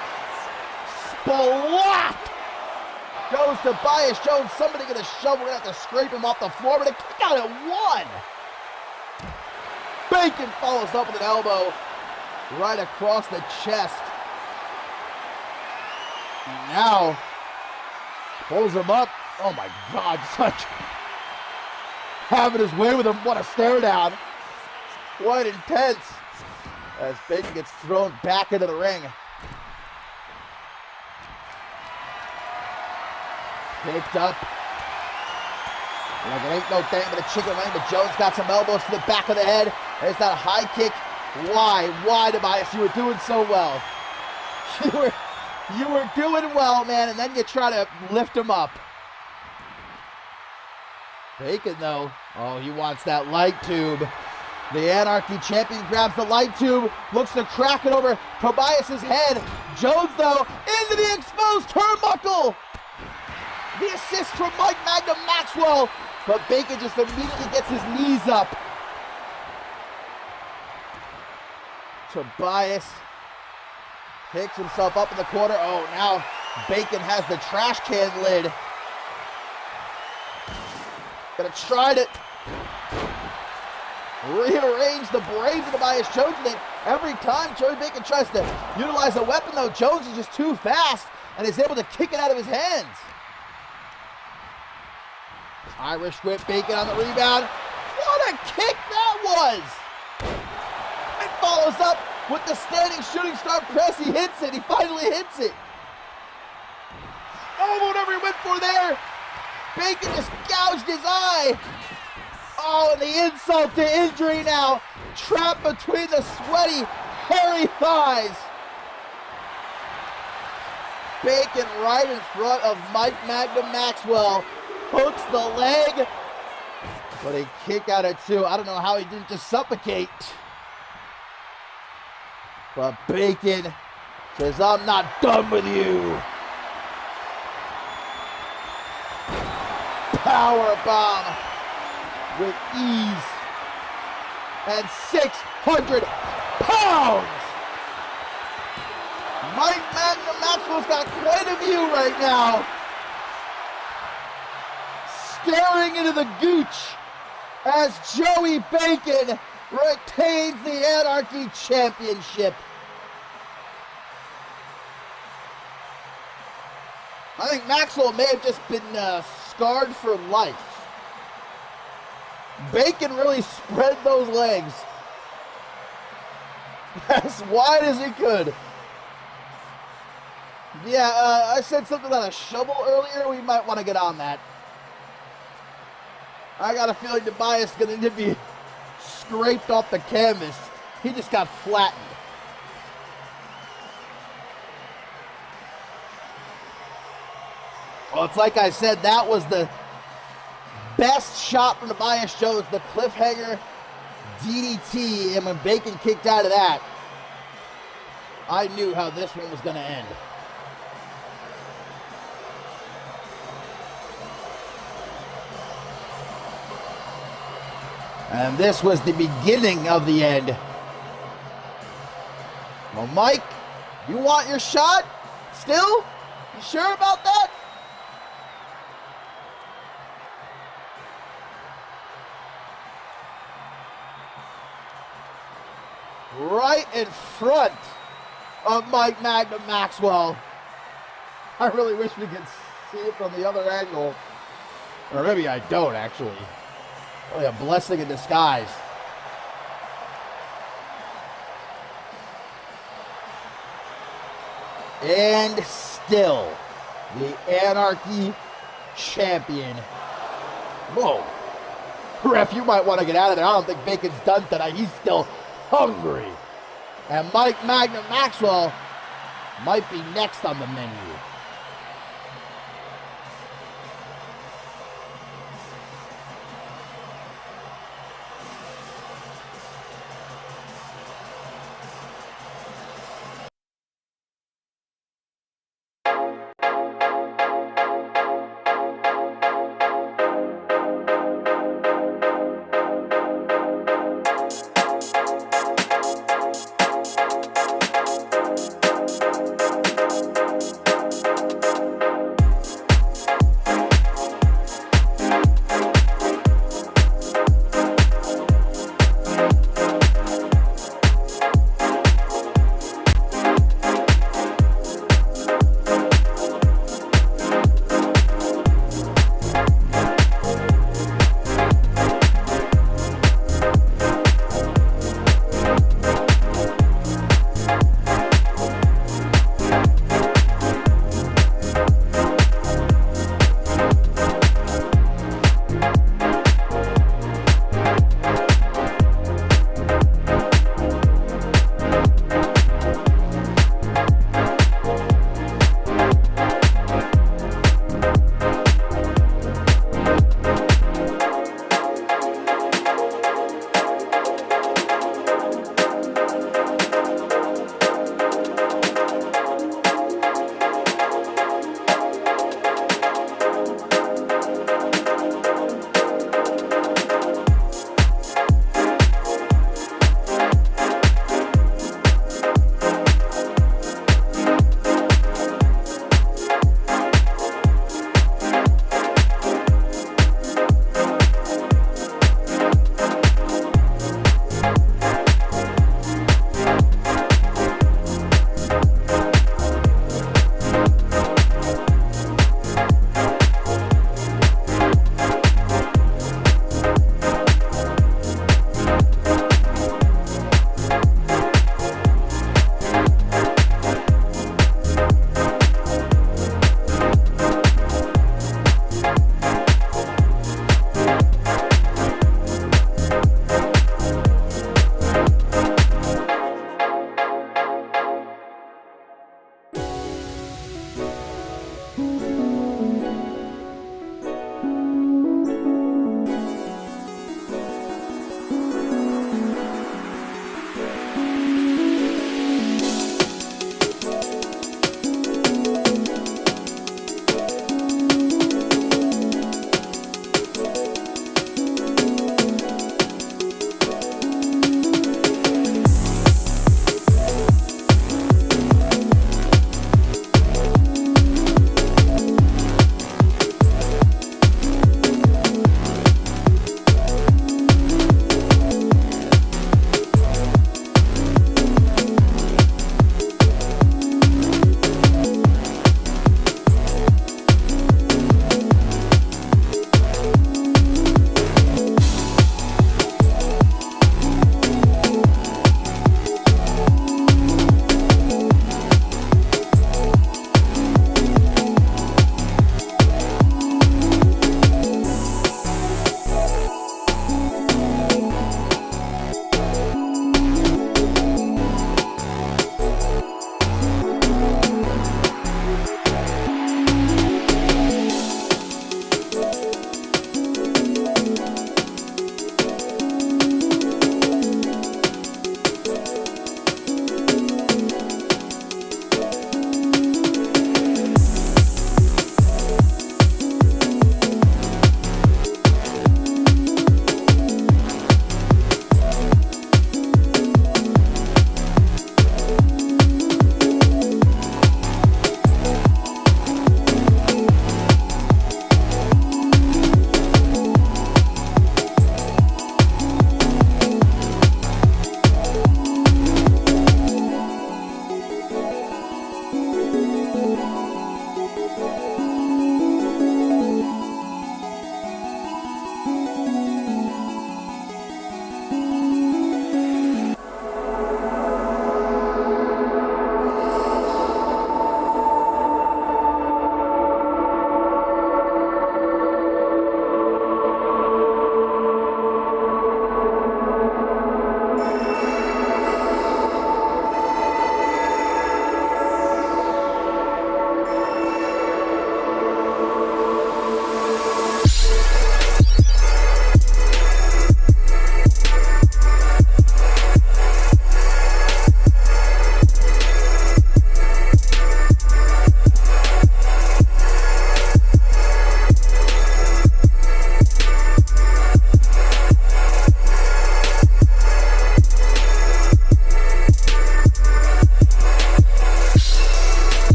Splat! Goes Tobias Jones. Somebody get a shovel. We're going to have to scrape him off the floor, but a kick out at 1. Bacon follows up with an elbow right across the chest. Now, pulls him up. Oh my God, such having his way with him. What a stare down. Quite intense as Bacon gets thrown back into the ring. Picked up. Like it ain't no thing but a chicken wing, but Jones got some elbows to the back of the head. There's that high kick. Why, Tobias? You were doing so well. You were doing well, man, and then you try to lift him up. Bacon, though, oh, he wants that light tube. The Anarchy champion grabs the light tube, looks to crack it over Tobias's head. Jones, though, into the exposed turnbuckle. The assist from Mike Magnum Maxwell, but Bacon just immediately gets his knees up. Tobias picks himself up in the corner. Oh, now Bacon has the trash can lid. Gonna try to rearrange the braids of Tobias Jones. And every time Joey Bacon tries to utilize a weapon, though, Jones is just too fast and is able to kick it out of his hands. Irish whip, Bacon on the rebound. What a kick that was! It follows up with the standing shooting star press. He hits it. He finally hits it. Oh, whatever he went for there. Bacon just gouged his eye. Oh, and the insult to injury now. Trapped between the sweaty, hairy thighs. Bacon right in front of Mike Magnum Maxwell. Hooks the leg. But a kick out at 2. I don't know how he didn't just suffocate. But Bacon says, I'm not done with you. Power bomb with ease. And 600 pounds. Mike Magnum Maxwell's got quite a view right now. Staring into the gooch as Joey Bacon retains the Anarchy Championship. I think Maxwell may have just been scarred for life. Bacon really spread those legs as wide as he could. Yeah, I said something about a shovel earlier. We might want to get on that. I got a feeling Tobias is going to need to be scraped off the canvas. He just got flattened. Well, it's like I said, that was the best shot from Tobias Jones, the cliffhanger DDT, and when Bacon kicked out of that, I knew how this one was going to end. And this was the beginning of the end. Well, Mike, you want your shot? Still? You sure about that? Right in front of Mike Magnum Maxwell. I really wish we could see it from the other angle. Or maybe I don't, actually. Really a blessing in disguise. And still, the Anarchy champion. Whoa. Ref, you might want to get out of there. I don't think Bacon's done tonight. He's still hungry. And Mike Magnum Maxwell might be next on the menu.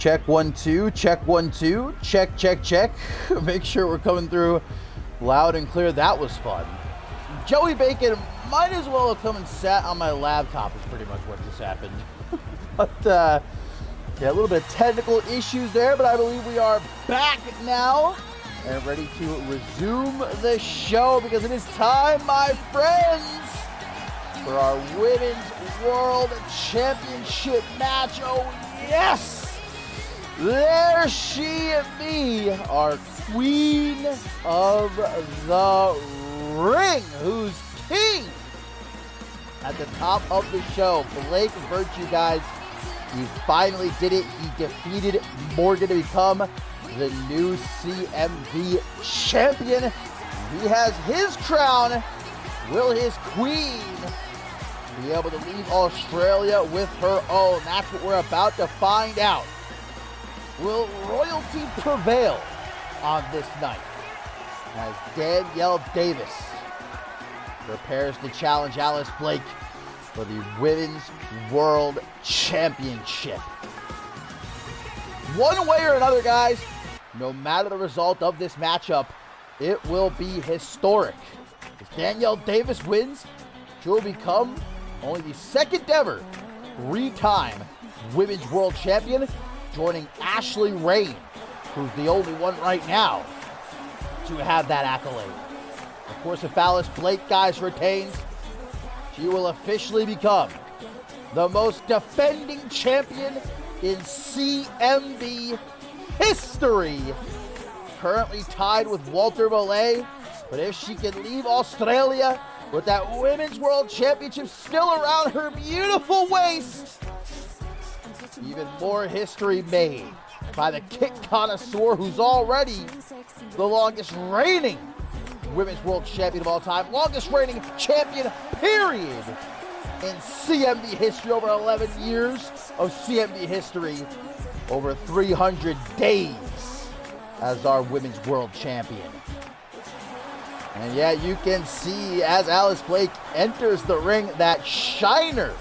Check 1 2, check 1 2, check, check, check. Make sure we're coming through loud and clear. That was fun. Joey Bacon might as well have come and sat on my laptop is pretty much what just happened. But yeah, a little bit of technical issues there, but I believe we are back now and ready to resume the show because it is time, my friends, for our Women's World Championship match. Oh, yes! There she be, our queen of the ring, who's king at the top of the show. Blake Virtue, guys, he finally did it. He defeated Morgan to become the new CMV champion. He has his crown. Will his queen be able to leave Australia with her own? That's what we're about to find out. Will royalty prevail on this night as Danielle Davis prepares to challenge Alice Blake for the Women's World Championship? One way or another, guys, no matter the result of this matchup, it will be historic. If Danielle Davis wins, she will become only the second ever three-time Women's World Champion, joining Ashley Rain, who's the only one right now to have that accolade. Of course, if Alice Blake, guys, retains, she will officially become the most defending champion in CMV history. Currently tied with Walter Mollet, but if she can leave Australia with that Women's World Championship still around her beautiful waist, even more history made by the kick connoisseur, who's already the longest reigning Women's World Champion of all time, longest reigning champion, period, in CMV history. Over 11 years of CMV history, over 300 days as our Women's World Champion. And yeah, you can see as Alice Blake enters the ring that shiner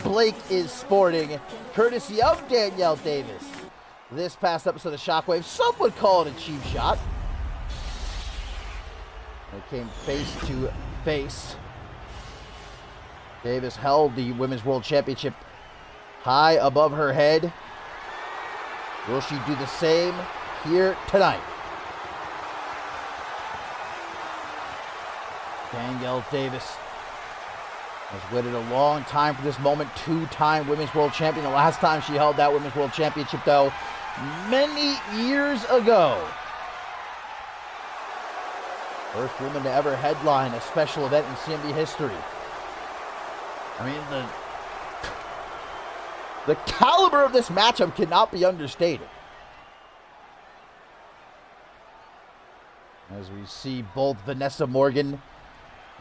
Blake is sporting, courtesy of Danielle Davis. This past episode of Shockwave, some would call it a cheap shot. They came face to face. Davis held the Women's World Championship high above her head. Will she do the same here tonight? Danielle Davis has waited a long time for this moment. Two-time Women's World Champion. The last time she held that Women's World Championship, though, many years ago. First woman to ever headline a special event in CMV history. I mean, the caliber of this matchup cannot be understated. As we see both Vanessa Morgan,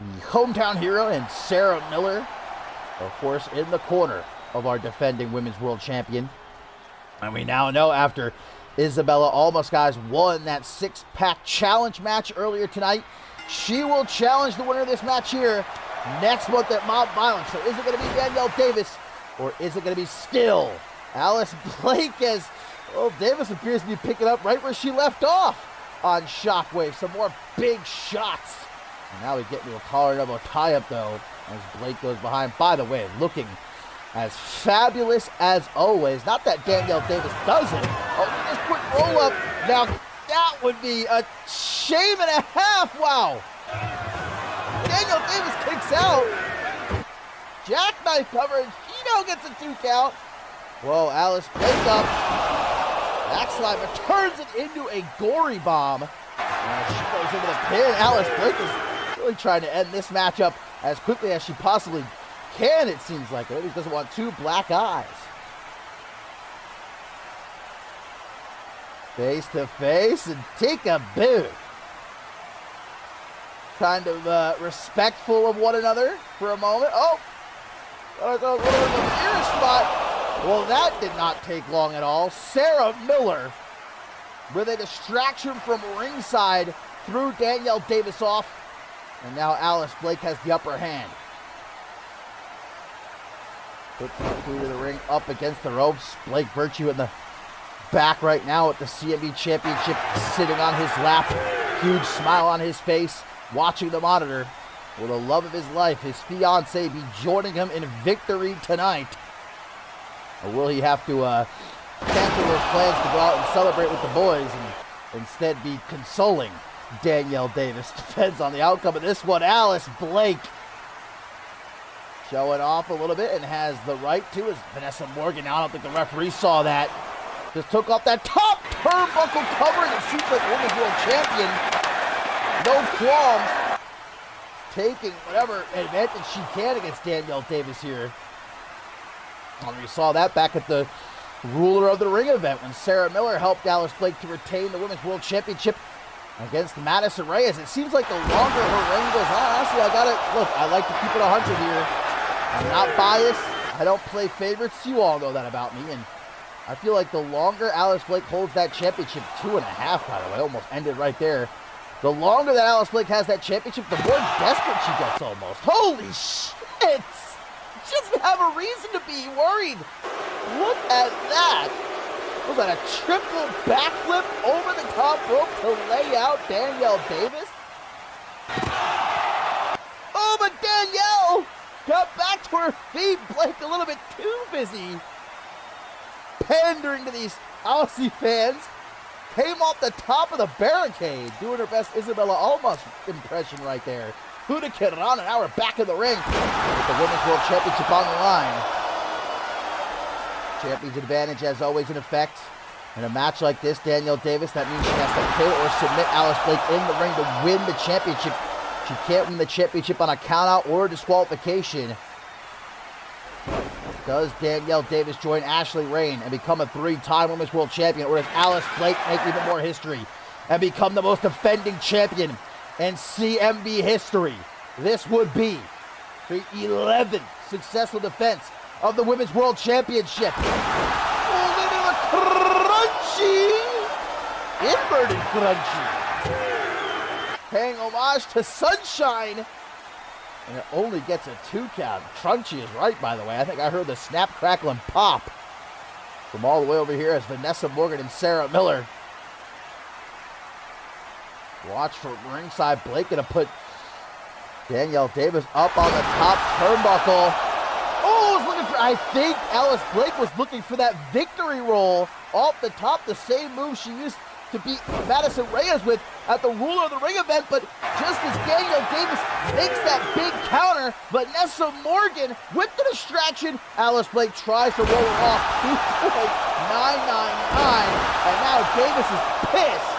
the hometown hero, and Sarah Miller, of course, in the corner of our defending Women's World Champion. And we now know, after Isabella Almas, guys, won that six-pack challenge match earlier tonight, she will challenge the winner of this match here next month at Mob Violence. So is it going to be Danielle Davis, or is it going to be still Alice Blake, as, well, Davis appears to be picking up right where she left off on Shockwave. Some more big shots. And now we get into a collar and elbow tie-up, though, as Blake goes behind. By the way, looking as fabulous as always. Not that Danielle Davis doesn't. Oh, this quick roll-up. Now, that would be a shame and a half. Wow. Danielle Davis kicks out. Jackknife cover, and she now gets a 2 count. Whoa, Alice Blake up. Backslide, but turns it into a gory bomb. And she goes into the pin. Alice Blake is really trying to end this matchup as quickly as she possibly can, it seems like. Maybe she doesn't want two black eyes. Face to face, and take a boot. Kind of respectful of one another for a moment. Oh! A little bit of an ear spot. Well, that did not take long at all. Sarah Miller, with a distraction from ringside, threw Danielle Davis off. And now Alice Blake has the upper hand. Puts her through to the ring, up against the ropes. Blake Virtue in the back right now with the CMV Championship sitting on his lap. Huge smile on his face, watching the monitor. Will the love of his life, his fiancée, be joining him in victory tonight? Or will he have to cancel those plans to go out and celebrate with the boys and instead be consoling Danielle Davis? Depends on the outcome of this one. Alice Blake showing off a little bit and has the right to, as Vanessa Morgan. I don't think the referee saw that. Just took off that top turnbuckle cover, and it seems like Women's World Champion. No qualms, taking whatever advantage she can against Danielle Davis here. We saw that back at the Ruler of the Ring event when Sarah Miller helped Alice Blake to retain the Women's World Championship against Madison Reyes. It seems like the longer her reign goes on, honestly, I like to keep it 100 here. I'm not biased. I don't play favorites. You all know that about me. And I feel like the longer Alice Blake holds that championship, 2.5, by the way, almost ended right there. The longer that Alice Blake has that championship, the more desperate she gets almost. Holy shit! She doesn't have a reason to be worried. Look at that. Was that a triple backflip over the top rope to lay out Danielle Davis? Oh, but Danielle got back to her feet. Blake a little bit too busy pandering to these Aussie fans. Came off the top of the barricade, doing her best Isabella Almas impression right there. Hurricane Rana, now we're back in the ring with the Women's World Championship on the line. Champion's advantage, as always, in effect. In a match like this, Danielle Davis, that means she has to pin or submit Alice Blake in the ring to win the championship. She can't win the championship on a countout or disqualification. Does Danielle Davis join Ashley Rain and become a 3-time Women's World Champion, or does Alice Blake make even more history and become the most defending champion in CMV history? This would be the 11th successful defense of the Women's World Championship. Oh, look at the crunchy! Inverted crunchy. Paying homage to Sunshine. And it only gets a 2 count. Crunchy is right, by the way. I think I heard the snap, crackle, and pop from all the way over here as Vanessa Morgan and Sarah Miller. Watch from ringside. Blake gonna put Danielle Davis up on the top turnbuckle. Oh, I think Alice Blake was looking for that victory roll off the top, the same move she used to beat Madison Reyes with at the Ruler of the Ring event. But just as Danielle Davis makes that big counter, Vanessa Morgan with the distraction, Alice Blake tries to roll her off. 999, and now Davis is pissed.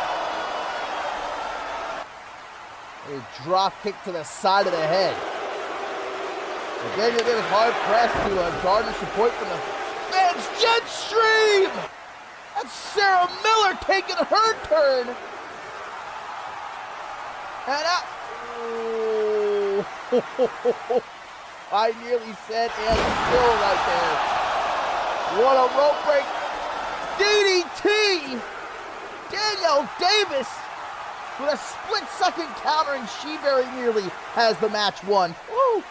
A drop kick to the side of the head. Danielle Davis hard pressed to garner support from the fans. Jet stream! That's Sarah Miller taking her turn. And I nearly said and still right there. What a rope break. DDT! Danielle Davis with a split-second counter, and she very nearly has the match won. Woo!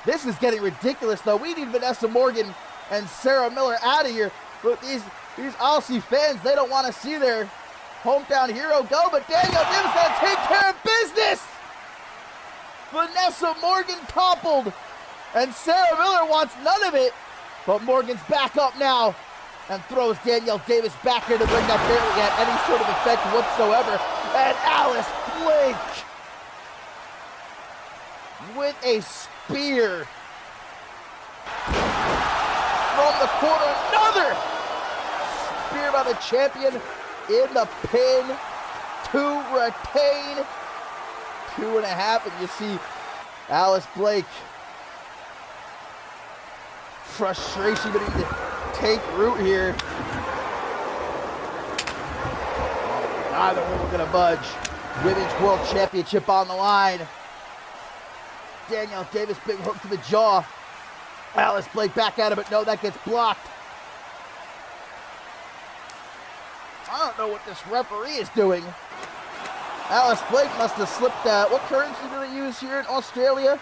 This is getting ridiculous, though. We need Vanessa Morgan and Sarah Miller out of here. But these Aussie fans, they don't want to see their hometown hero go, but Danielle Davis got to take care of business. Vanessa Morgan toppled, and Sarah Miller wants none of it. But Morgan's back up now and throws Danielle Davis back into the ring that barely had any sort of effect whatsoever. And Alice Blake with a spear from the corner. Another spear by the champion in the pin to retain. 2.5, and you see Alice Blake. Frustration beginning to take root here. Neither one are going to budge. Women's World Championship on the line. Danielle Davis, big hook to the jaw. Alice Blake back at it, but no, that gets blocked. I don't know what this referee is doing. Alice Blake must have slipped what currency do they use here in Australia?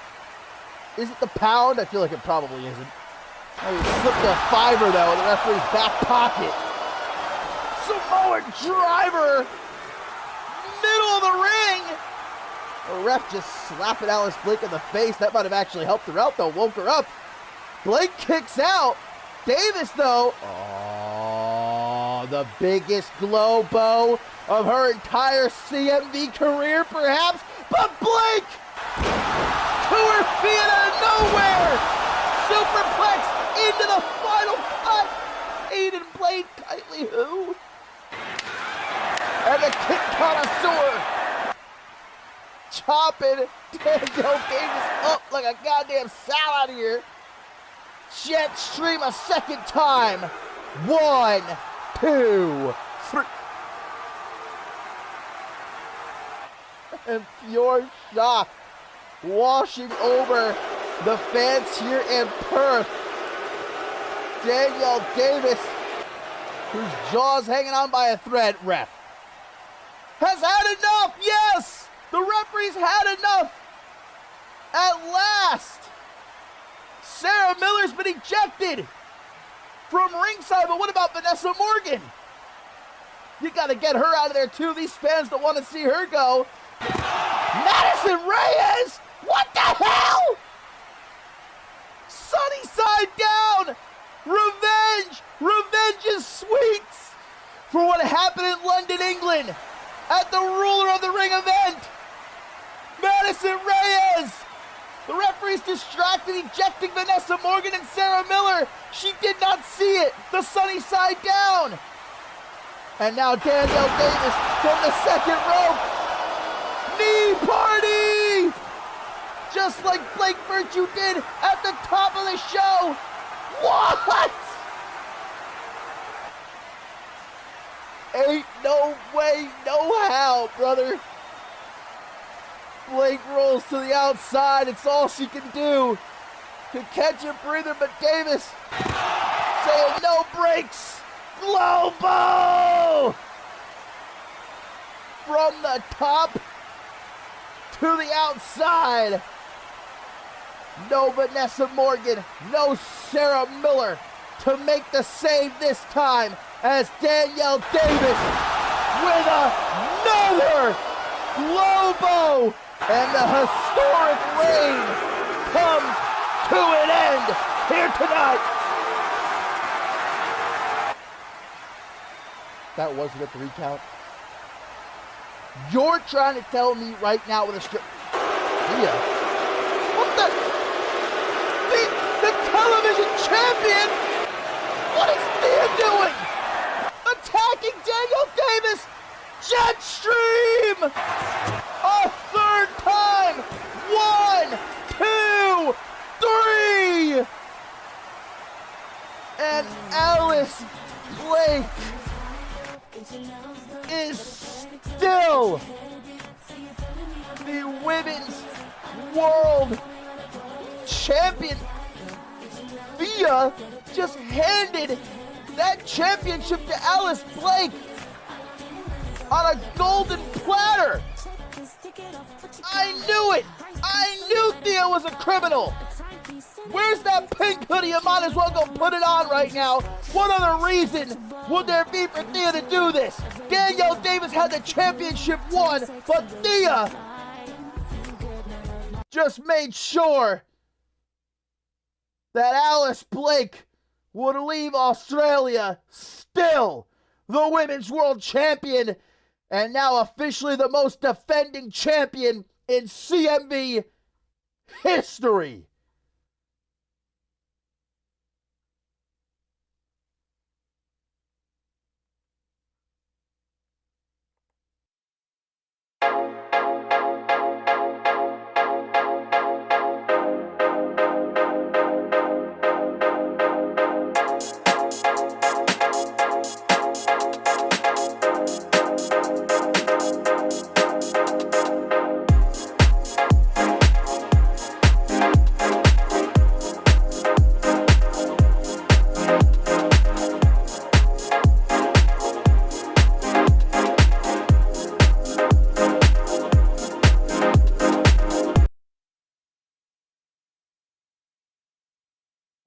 Is it the pound? I feel like it probably isn't. Oh, he slipped a fiver, though, in the referee's back pocket. Samoan driver, middle of the ring. The ref just slapping Alice Blake in the face. That might have actually helped her out, though, woke her up. Blake kicks out. Davis, though, oh, the biggest globo of her entire CMV career, perhaps. But Blake, to her feet out of nowhere, superplex into the final cut. Aiden Blade, Kitely who? And the kick connoisseur, chopping Danielle Davis up like a goddamn salad here. Jet stream a second time. 1, 2, 3. And pure shock washing over the fans here in Perth. Danielle Davis, whose jaw's hanging on by a thread, ref, has had enough. Yes, the referee's had enough. At last, Sarah Miller's been ejected from ringside, but what about Vanessa Morgan? You gotta get her out of there too. These fans don't want to see her go. Madison Reyes! What the hell? Sunny side down! Revenge! Revenge is sweet for what happened in London, England at the Ruler of the Ring event. Madison Reyes! The referee's distracted, ejecting Vanessa Morgan and Sarah Miller. She did not see it. The sunny side down. And now Danielle Davis from the second rope. Knee party! Just like Blake Virtue did at the top of the show. What? Ain't no way, no how, brother. Blake rolls to the outside. It's all she can do to catch a breather, but Davis saying no breaks. Globo! From the top to the outside. No Vanessa Morgan, no Sarah Miller to make the save this time as Danielle Davis with another Globo. And the historic reign comes to an end here tonight. That wasn't a 3 count. You're trying to tell me right now with a strip. Thea. What the television champion? What is Thea doing? Attacking Danielle Davis. Jet stream. A third time. 1, 2, 3. And Alice Blake is still the women's world champion. Thea just handed that championship to Alice Blake on a golden platter. I knew it. I knew Thea was a criminal. Where's that pink hoodie? You might as well go put it on right now. What other reason would there be for Thea to do this? Danielle Davis had the championship won, but Thea just made sure that Alice Blake would leave Australia still the women's world champion and now officially the most defending champion in CMV history.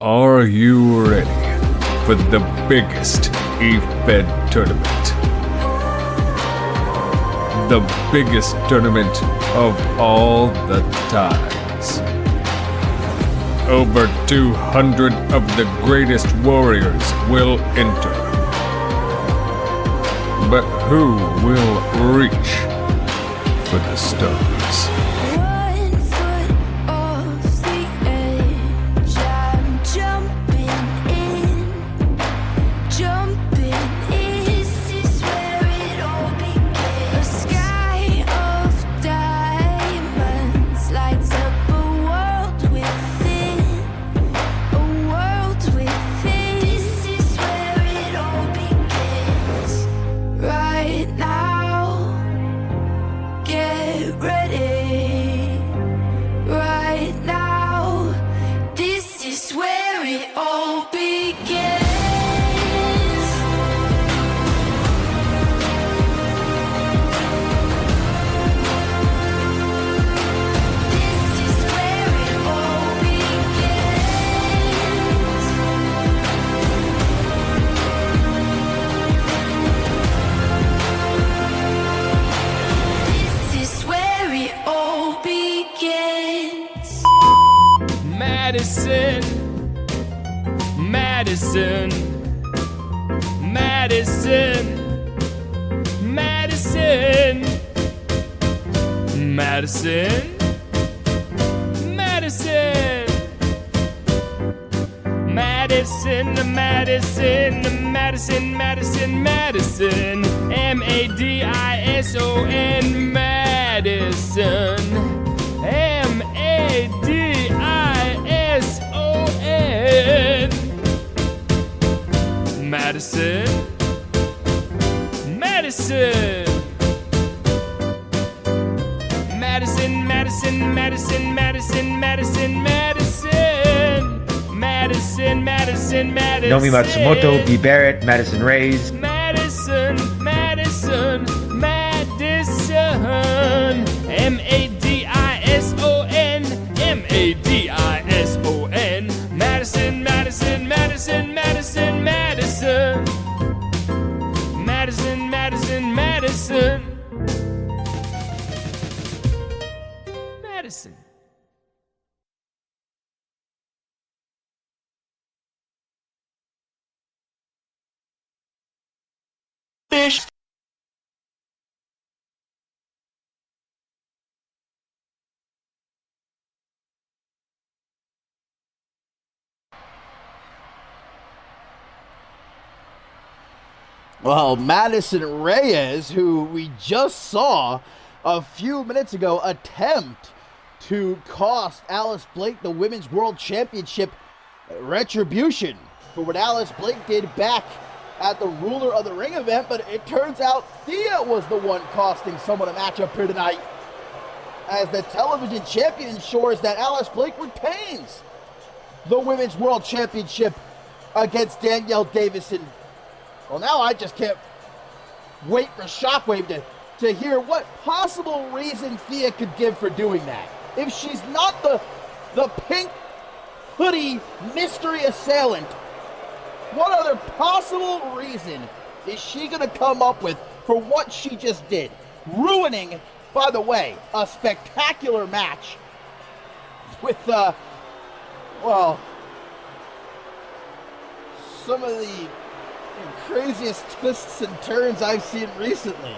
Are you ready for the biggest E-Fed tournament? The biggest tournament of all the times. Over 200 of the greatest warriors will enter. But who will reach for the stars? Madison, Madison, Madison, Madison, Madison, Madison, Madison, Madison, Madison, Madison, Madison, M-A-D-I-S-O-N, Madison, M-A-D-I-S-O-N, Madison, Madison, Madison, Madison, Madison, Madison, Madison, Madison, Madison, Madison, Madison, Nomi Matsumoto, B. Barrett, Madison Reyes, Madison, Madison, Madison, M-A-D-I-S-O-N, M-A-D-I-S-O-N, Madison, Madison, Madison, Madison, Madison, Madison, Madison, Madison, Madison. Fish. Well, Madison Reyes, who we just saw a few minutes ago attempt to cost Alice Blake the Women's World Championship, retribution for what Alice Blake did back at the Ruler of the Ring event, but it turns out Thea was the one costing someone a matchup here tonight, as the television champion ensures that Alice Blake retains the Women's World Championship against Danielle Davis. And well, now I just can't wait for Shockwave to hear what possible reason Thea could give for doing that. If she's not the pink hoodie mystery assailant, what other possible reason is she going to come up with for what she just did? Ruining, by the way, a spectacular match with, well, some of the craziest twists and turns I've seen recently.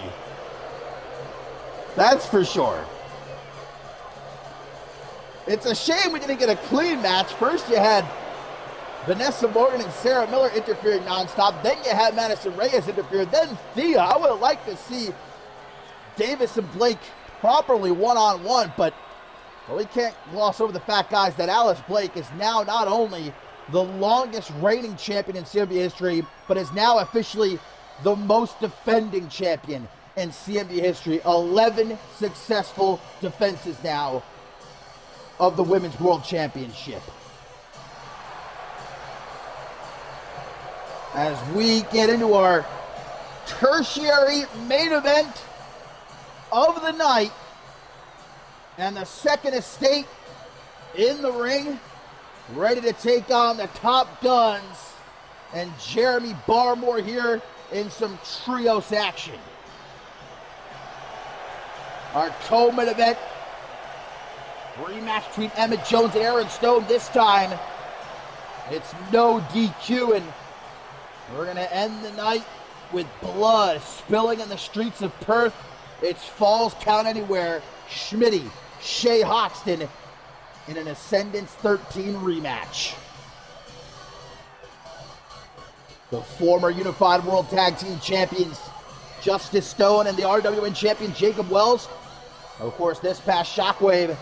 That's for sure. It's a shame we didn't get a clean match. First you had Vanessa Morgan and Sarah Miller interfering nonstop. Then you had Madison Reyes interfere. Then Thea. I would have liked to see Davis and Blake properly one-on-one, but well, we can't gloss over the fact, guys, that Alice Blake is now not only the longest reigning champion in CMV history, but is now officially the most defending champion in CMV history. 11 successful defenses now of the Women's World Championship. As we get into our tertiary main event of the night, and the second estate in the ring, ready to take on the Top Guns and Jeremy Barmore here in some trios action. Our co-main event, rematch between Emmett Jones and Aaron Stone. This time, it's no DQ, and we're going to end the night with blood spilling in the streets of Perth. It's Falls Count Anywhere, Schmitty, Shea Hoxton in an Ascendance 13 rematch. The former Unified World Tag Team Champions, Justice Stone, and the RWN Champion, Jacob Wells. Of course, this past Shockwave,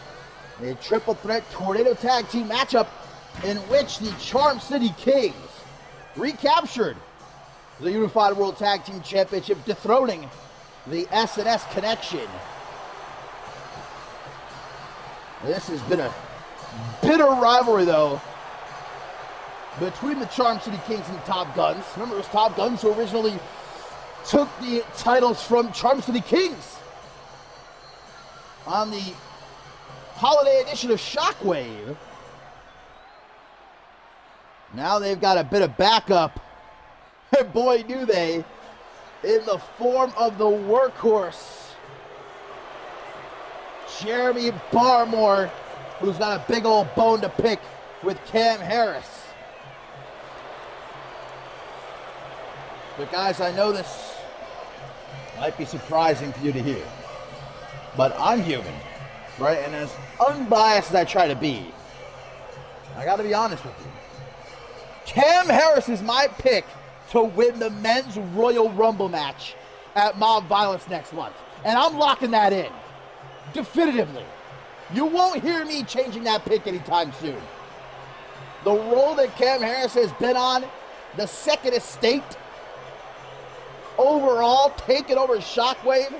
a triple threat tornado tag team matchup in which the Charm City Kings recaptured the Unified World Tag Team Championship, dethroning the S&S Connection. This has been a bitter rivalry, though, between the Charm City Kings and the Top Guns. Remember, it was Top Guns who originally took the titles from Charm City Kings on the holiday edition of Shockwave. Now they've got a bit of backup, and boy do they, in the form of the workhorse, Jeremy Barmore, who's got a big old bone to pick with Cam Harris. But guys, I know this might be surprising for you to hear, but I'm human, right? And as unbiased as I try to be, I gotta be honest with you. Cam Harris is my pick to win the Men's Royal Rumble match at Mob Violence next month. And I'm locking that in, definitively. You won't hear me changing that pick anytime soon. The role that Cam Harris has been on, the Second Estate, overall, taking over Shockwave.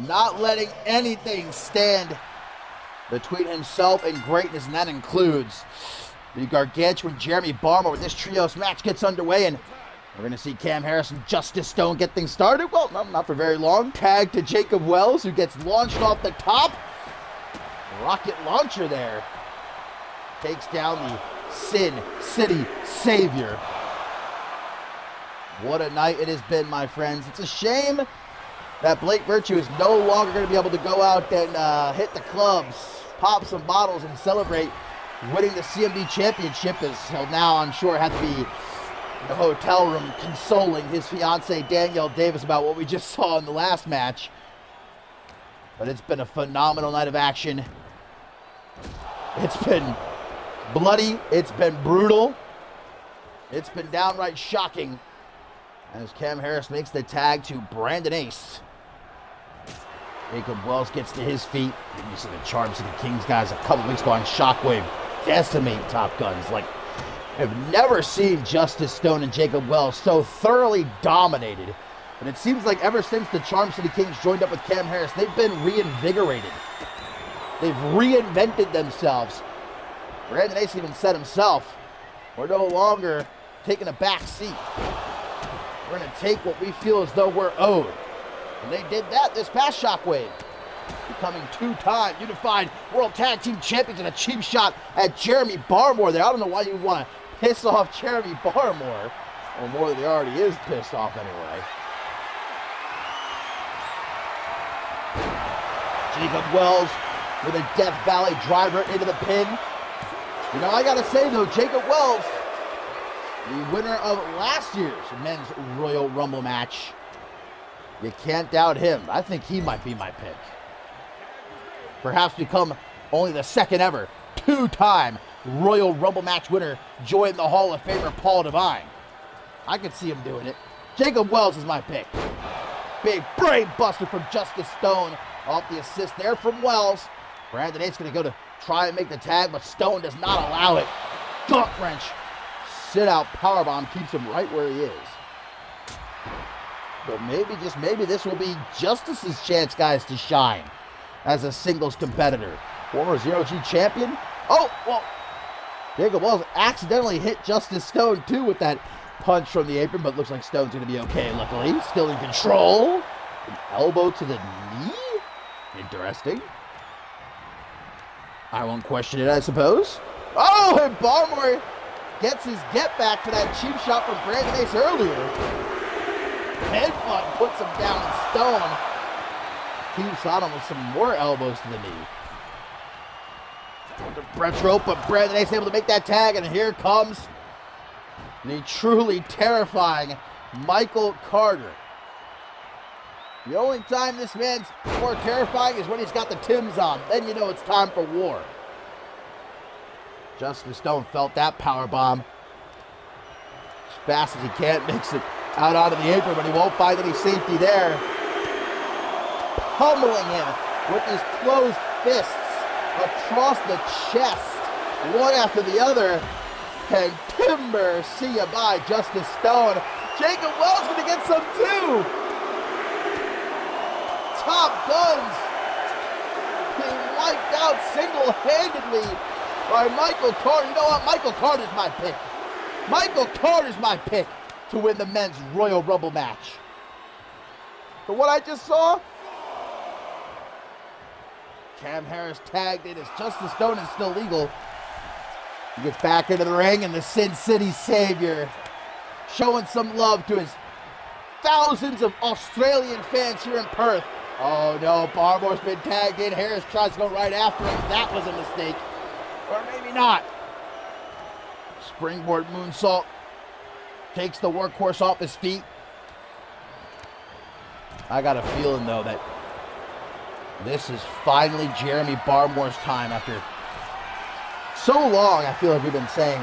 Not letting anything stand between himself and greatness, and that includes the gargantuan Jeremy Barmore. When this trios match gets underway, and we're going to see Cam Harris and Justice Stone get things started. Well, no, not for very long. Tag to Jacob Wells, who gets launched off the top. Rocket launcher there. Takes down the Sin City Savior. What a night it has been, my friends. It's a shame that Blake Virtue is no longer going to be able to go out and hit the clubs, pop some bottles, and celebrate winning the CMV championship, as he'll now, I'm sure, have to be in the hotel room consoling his fiancee Danielle Davis about what we just saw in the last match. But it's been a phenomenal night of action. It's been bloody, it's been brutal, it's been downright shocking as Cam Harris makes the tag to Brandon Ace. Jacob Wells gets to his feet. You see the Charm City Kings guys a couple weeks ago on Shockwave decimate Top Guns. Like, I've never seen Justice Stone and Jacob Wells so thoroughly dominated. And it seems like ever since the Charm City Kings joined up with Cam Harris, they've been reinvigorated. They've reinvented themselves. Brandon Ace even said himself, we're no longer taking a back seat. We're going to take what we feel as though we're owed. And they did that this past Shockwave, becoming two-time Unified World Tag Team Champions, and a cheap shot at Jeremy Barmore there. I don't know why you would want to piss off Jeremy Barmore, or more than he already is pissed off anyway. Jacob Wells with a Death Valley driver into the pin. You know, I gotta say though, Jacob Wells, the winner of last year's Men's Royal Rumble match, you can't doubt him. I think he might be my pick. Perhaps become only the second ever two-time Royal Rumble match winner, join the Hall of Famer Paul Devine. I could see him doing it. Jacob Wells is my pick. Big brain buster from Justice Stone off the assist there from Wells. Brandon Ace going to go to try and make the tag, but Stone does not allow it. Gut wrench. Sit out powerbomb keeps him right where he is. But maybe, just maybe, this will be Justice's chance, guys, to shine as a singles competitor. Former Zero-G champion. Oh, well, Jacob Wells accidentally hit Justice Stone, too, with that punch from the apron, but looks like Stone's going to be okay, luckily. Still in control. An elbow to the knee? Interesting. I won't question it, I suppose. Oh, and Barmore gets his get back for that cheap shot from Brandon Ace earlier. Headbutt puts him down in stone. Keeps on him with some more elbows to the knee. The French rope, but Brandon Ace able to make that tag, and here comes the truly terrifying Michael Carter. The only time this man's more terrifying is when he's got the Timbs on. Then you know it's time for war. Justin Stone felt that power bomb. As fast as he can, makes it out onto the apron, but he won't find any safety there. Pummeling him with his closed fists across the chest, one after the other. And timber, see ya bye, Justice Stone. Jacob Wells gonna get some too. Top guns being wiped out single-handedly by Michael Carter. You know what? Michael Carter's my pick. Michael Carter's my pick to win the men's Royal Rumble match. But what I just saw, Cam Harris tagged in as Justice Stone is still legal. He gets back into the ring, and the Sin City Savior showing some love to his thousands of Australian fans here in Perth. Oh no, Barmore's been tagged in. Harris tries to go right after him. That was a mistake. Or maybe not. Springboard moonsault. Takes the workhorse off his feet. I got a feeling though that this is finally Jeremy Barmore's time after so long. I feel like we've been saying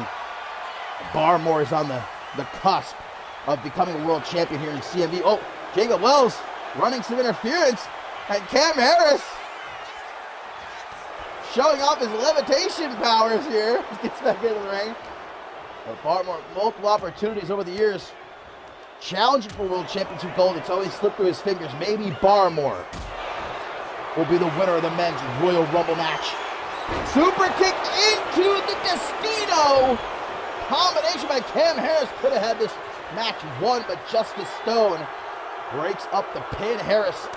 Barmore is on the cusp of becoming a world champion here in CMV. Oh, Jacob Wells running some interference, and Cam Harris showing off his levitation powers here. Gets back into the ring. But Barmore, multiple opportunities over the years challenging for world championship gold. It's always slipped through his fingers. Maybe Barmore will be the winner of the men's Royal Rumble match. Super kick into the Destino. Combination by Cam Harris could have had this match won, but Justice Stone breaks up the pin. Harris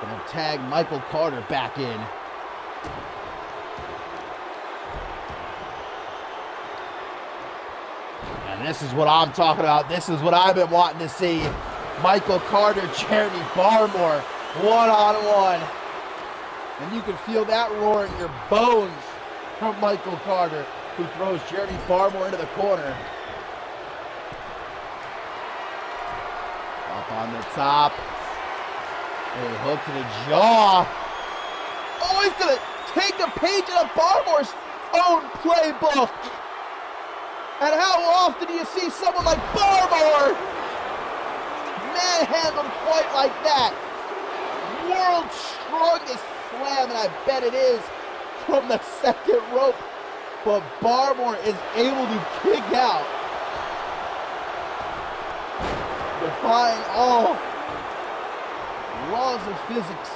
gonna tag Michael Carter back in. And this is what I'm talking about. This is what I've been wanting to see. Michael Carter, Jeremy Barmore, one-on-one. And you can feel that roar in your bones from Michael Carter, who throws Jeremy Barmore into the corner. Up on the top. A hook to the jaw. Oh, he's going to take a page out of Barmore's own playbook. And how often do you see someone like Barmore manhandled quite like that? World's strongest slam, and I bet it is, from the second rope. But Barmore is able to kick out, defying all laws of physics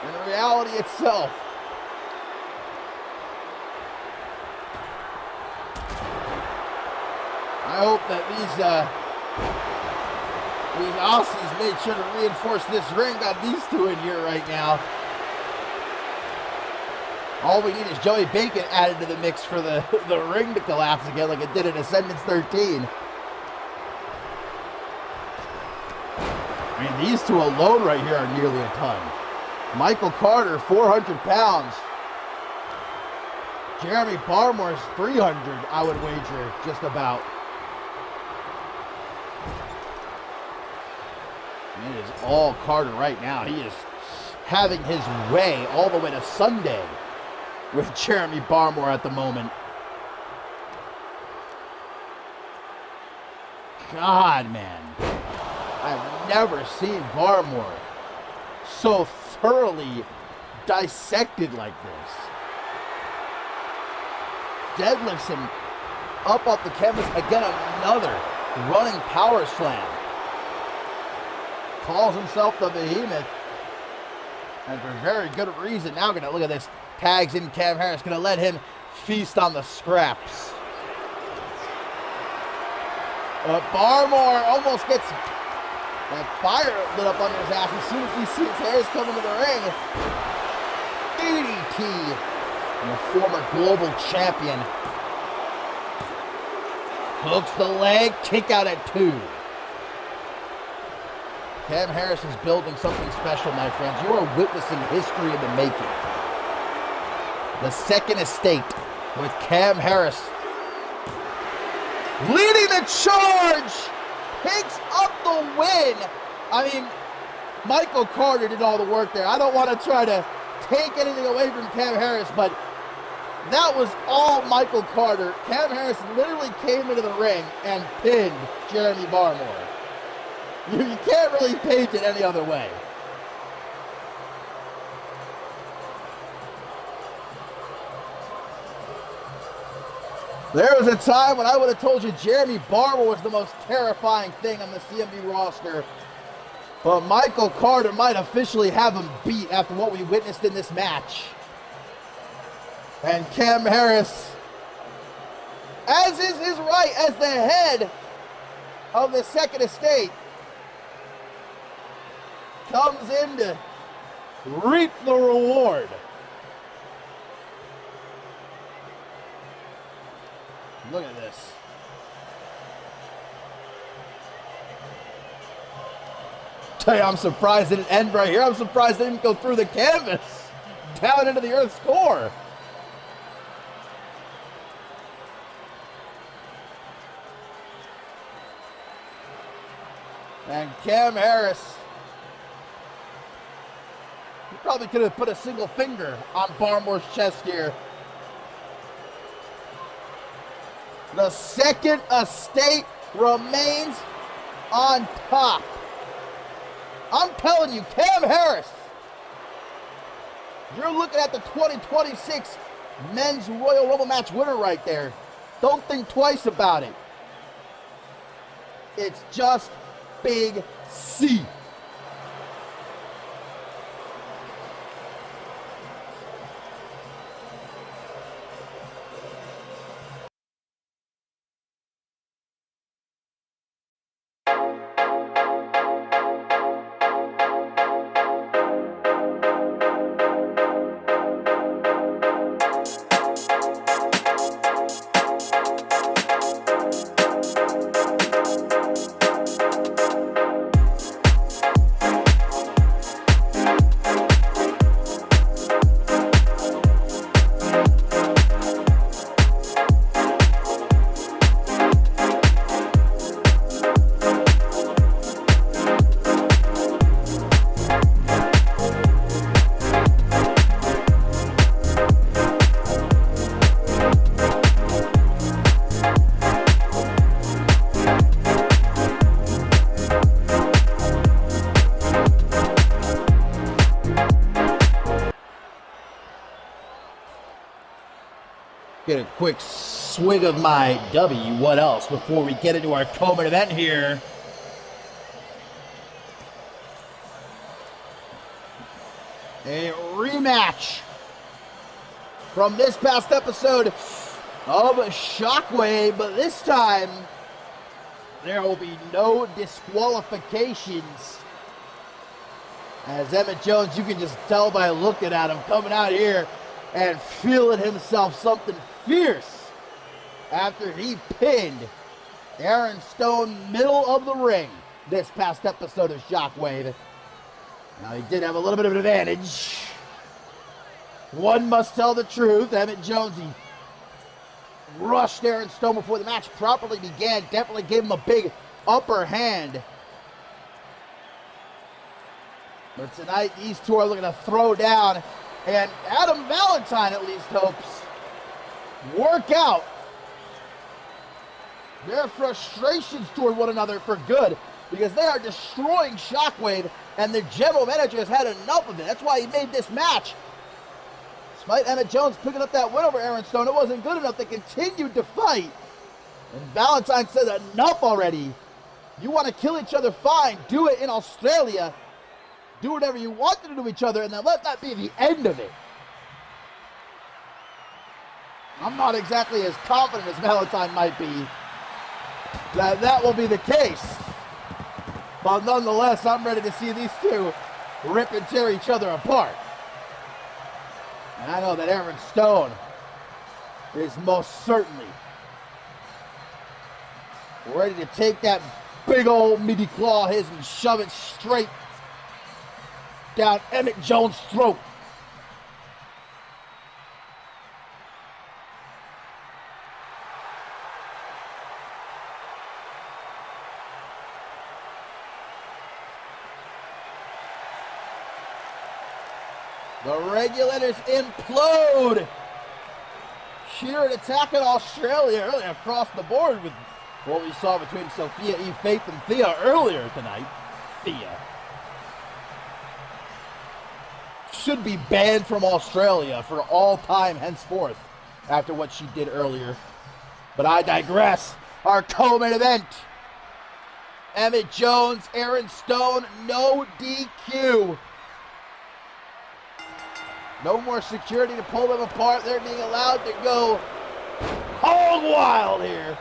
and reality itself. I hope that these Aussies made sure to reinforce this ring. Got these two in here right now. All we need is Joey Bacon added to the mix for the ring to collapse again like it did in Ascendance 13. I mean, these two alone right here are nearly a ton. Michael Carter, 400 pounds. Jeremy Barmore's 300, I would wager, just about. It is all Carter right now. He is having his way all the way to Sunday with Jeremy Barmore at the moment. God, man. I've never seen Barmore so thoroughly dissected like this. Deadlifts him up off the canvas. Again, another running power slam. Calls himself the Behemoth. And for very good reason. Now gonna look at this. Tags in Cam Harris. Gonna let him feast on the scraps. But Barmore almost gets That fire lit up under his ass as soon as he sees Harris coming to the ring. DDT. And the former global champion. Hooks the leg, kick out at 2. Cam Harris is building something special, my friends. You are witnessing history in the making. The second estate with Cam Harris leading the charge, picks up the win. I mean, Michael Carter did all the work there. I don't want to try to take anything away from Cam Harris, but that was all Michael Carter. Cam Harris literally came into the ring and pinned Jeremy Barmore. You can't really paint it any other way. There was a time when I would have told you Jeremy Barmore was the most terrifying thing on the CMV roster. But Michael Carter might officially have him beat after what we witnessed in this match. And Cam Harris, as is his right as the head of the second estate, comes in to reap the reward. Look at this. Tell you, I'm surprised it didn't end right here. I'm surprised it didn't go through the canvas down into the Earth's core. And Cam Harris, he probably could have put a single finger on Barmore's chest here. The second estate remains on top. I'm telling you, Cam Harris, you're looking at the 2026 Men's Royal Rumble match winner right there. Don't think twice about it. It's just Big C. Get a quick swig of my W, what else, before we get into our co-main event here. A rematch from this past episode of Shockwave, but this time there will be no disqualifications. As Emmett Jones, you can just tell by looking at him coming out here and feeling himself something fierce after he pinned Aaron Stone middle of the ring this past episode of Shockwave. Now he did have a little bit of an advantage. One must tell the truth. Emmett Jones, he rushed Aaron Stone before the match properly began. Definitely gave him a big upper hand. But tonight these two are looking to throw down. And Adam Valentine at least hopes work out their frustrations toward one another for good, because they are destroying Shockwave and the general manager has had enough of it. That's why he made this match. Despite Emmett Jones picking up that win over Aaron Stone, it wasn't good enough. They continued to fight. And Valentine said, enough already. You want to kill each other, fine. Do it in Australia. Do whatever you want to do to each other, and then let that be the end of it. I'm not exactly as confident as Valentine might be that will be the case. But nonetheless, I'm ready to see these two rip and tear each other apart. And I know that Aaron Stone is most certainly ready to take that big old meaty claw of his and shove it straight down Emmett Jones' throat. The Regulators implode. Sheer attack in Australia earlier across the board with what we saw between Sophia E. Faith and Thea earlier tonight. Thea should be banned from Australia for all time henceforth after what she did earlier. But I digress. Our co-main event. Emmett Jones, Aaron Stone, no DQ. No more security to pull them apart. They're being allowed to go hog wild here.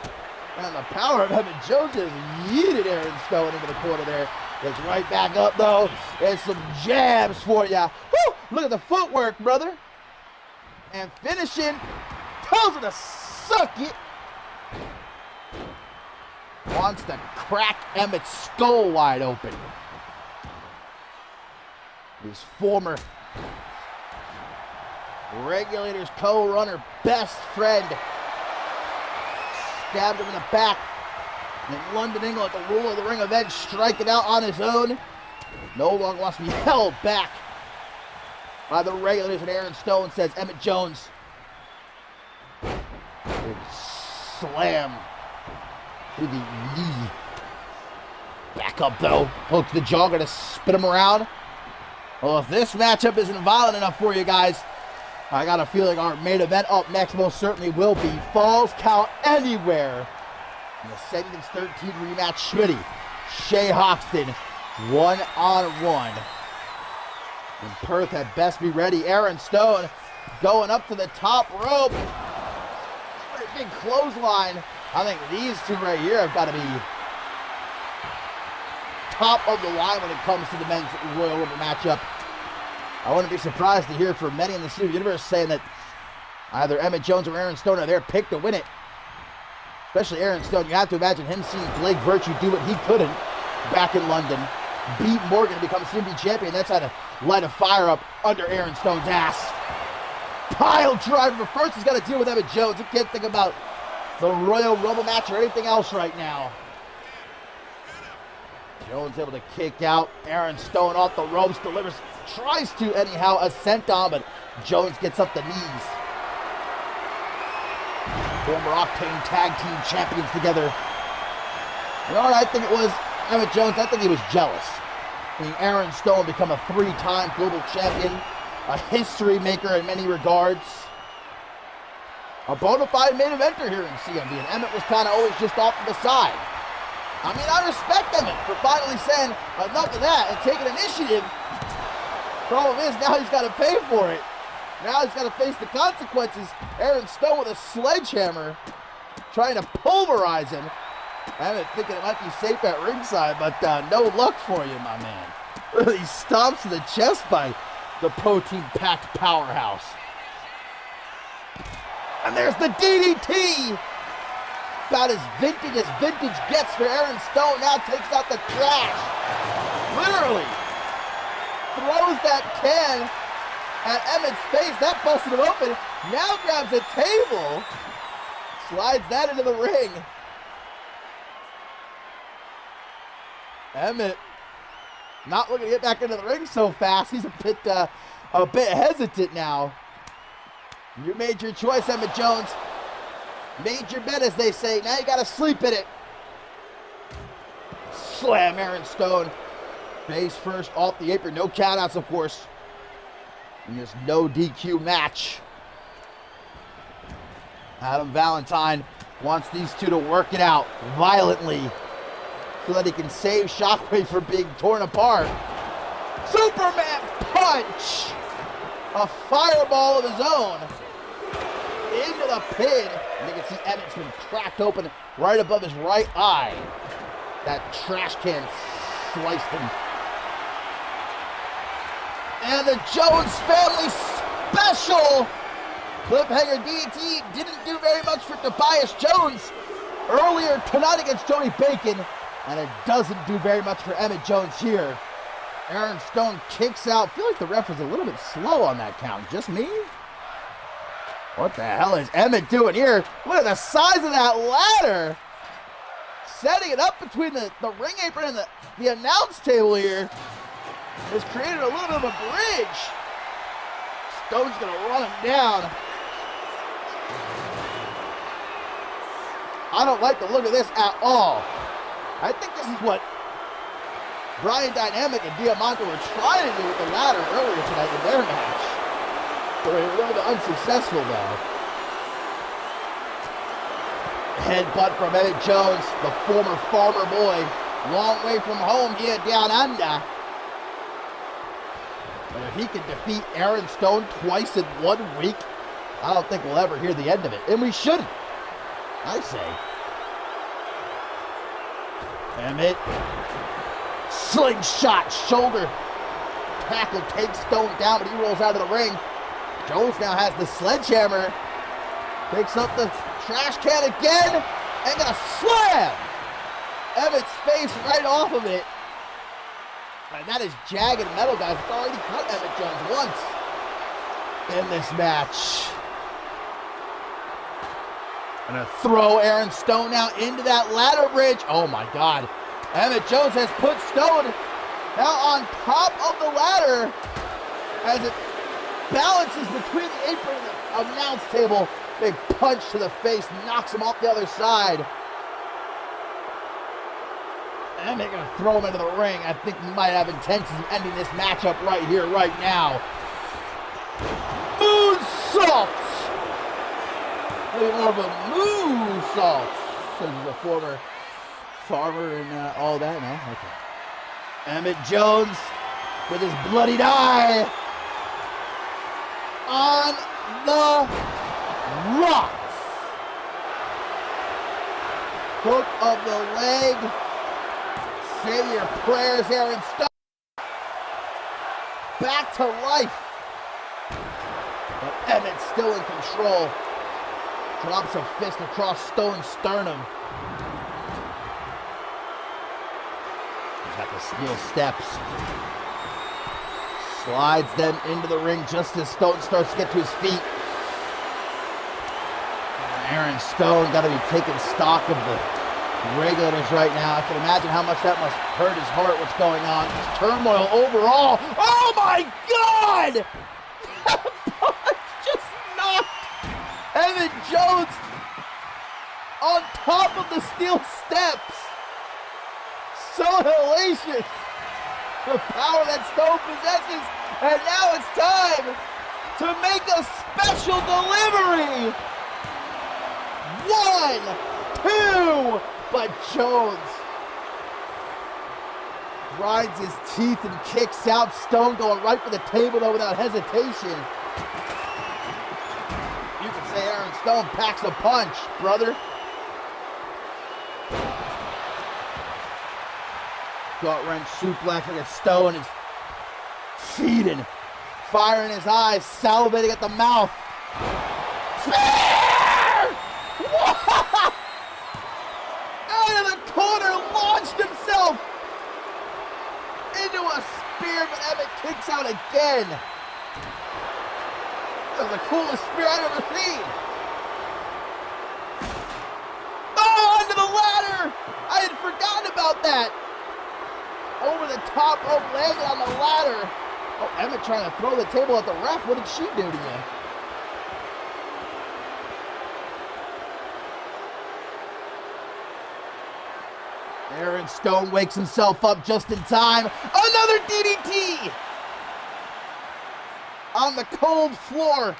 And the power of Emmett Jones has yeeted Aaron Stone into the corner there. Gets right back up though. There's some jabs for ya. Woo! Look at the footwork, brother. And finishing. Tells her to suck it. Wants to crack Emmett's skull wide open. His former Regulators co-runner, best friend, stabbed him in the back in London, England at the Rule of the Ring event, striking out on his own. No longer wants to be held back by the Regulators, and Aaron Stone says Emmett Jones. Big slam to the knee. Back up though, hooks the jogger to spin him around. Well, if this matchup isn't violent enough for you guys, I got a feeling our main event up next most certainly will be Falls Count Anywhere. In the Segments 13 rematch, Schmitty, Shea Hoxton, one-on-one. And Perth had best be ready. Aaron Stone going up to the top rope. Big clothesline. I think these two right here have got to be top of the line when it comes to the men's Royal Rumble matchup. I wouldn't be surprised to hear from many in the Steven Universe saying that either Emmett Jones or Aaron Stone are their pick to win it. Especially Aaron Stone. You have to imagine him seeing Blake Virtue do what he couldn't back in London. Beat Morgan to become CMV champion. That's how to light a fire up under Aaron Stone's ass. Pile driver. But first he's got to deal with Emmett Jones. He can't think about the Royal Rumble match or anything else right now. Jones able to kick out. Aaron Stone off the ropes. Delivers. Tries to anyhow ascent on, but Jones gets up the knees. Former Octane Tag Team champions together. You know what I think it was? Emmett Jones, I think he was jealous. Seeing Aaron Stone become a three-time global champion, a history maker in many regards. A bona fide main eventer here in CMV, and Emmett was kind of always just off to the side. I mean, I respect Emmett for finally saying enough of that and taking initiative. Problem is, now he's got to pay for it. Now he's got to face the consequences. Aaron Stone with a sledgehammer trying to pulverize him. Emmett thinking it might be safe at ringside, but no luck for you, my man. He stomps to the chest by the protein-packed powerhouse. And there's the DDT. About as vintage gets for Aaron Stone. Now takes out the trash. Literally. Throws that can at Emmett's face. That busted him open. Now grabs a table. Slides that into the ring. Emmett not looking to get back into the ring so fast. He's a bit hesitant now. You made your choice, Emmett Jones. Made your bed, as they say. Now you got to sleep in it. Slam Aaron Stone. Face first off the apron. No countouts, of course. In this no DQ match. Adam Valentine wants these two to work it out violently so that he can save Shockwave from being torn apart. Superman punch! A fireball of his own. Into the pin. And you can see Emmett's been cracked open right above his right eye. That trash can sliced him. And the Jones family special cliffhanger DDT didn't do very much for Tobias Jones earlier tonight against Joey Bacon, and it doesn't do very much for Emmett Jones here. Aaron Stone kicks out. I feel like the ref was a little bit slow on that count. Just me? What the hell is Emmett doing here? Look at the size of that ladder. Setting it up between the ring apron and the announce table here has created a little bit of a bridge. Stone's going to run him down. I don't like the look of this at all. I think this is what Brian Dynamic and Diamante were trying to do with the ladder earlier tonight in their match. They were a little bit unsuccessful though. Headbutt from Emmett Jones, the former farmer boy. Long way from home here down under. But if he can defeat Aaron Stone twice in 1 week, I don't think we'll ever hear the end of it. And we shouldn't, I say. Emmett. Slingshot shoulder tackle takes Stone down, but he rolls out of the ring. Jones now has the sledgehammer. Picks up the trash can again and gonna slam Emmett's face right off of it. And that is jagged metal, guys. It's already cut Emmett Jones once in this match. Gonna throw Aaron Stone now into that ladder bridge. Oh my God. Emmett Jones has put Stone now on top of the ladder as it balances between the apron and the announce table. Big punch to the face, knocks him off the other side. And they're going to throw him into the ring. I think he might have intentions of ending this matchup right here, right now. Moonsault! Maybe more of a moonsault. Since he's a former farmer and all that. No? Okay. Emmett Jones with his bloodied eye on the rocks. Hook of the leg. Say your prayers, Aaron Stone. Back to life. But Emmett's still in control. Drops a fist across Stone's sternum. He's got the steel steps. Slides them into the ring just as Stone starts to get to his feet. Aaron Stone got to be taking stock of the regulators right now. I can imagine how much that must hurt his heart, what's going on. It's turmoil overall. Oh my God! That punch just knocked Emmett Jones on top of the steel steps. So hellacious. The power that Stone possesses. And now it's time to make a special delivery. 1, 2, but Jones grinds his teeth and kicks out. Stone going right for the table though without hesitation. You can say Aaron Stone packs a punch, brother. Gut wrench suplex at Stone is feeding, fire in his eyes, salivating at the mouth. Spear! What? Out of the corner, launched himself into a spear, but Emmett kicks out again. That was the coolest spear I've ever seen. Oh, under the ladder! I had forgotten about that. Over the top rope, landed on the ladder. Oh, Emmett trying to throw the table at the ref. What did she do to you? Aaron Stone wakes himself up just in time. Another DDT! On the cold floor.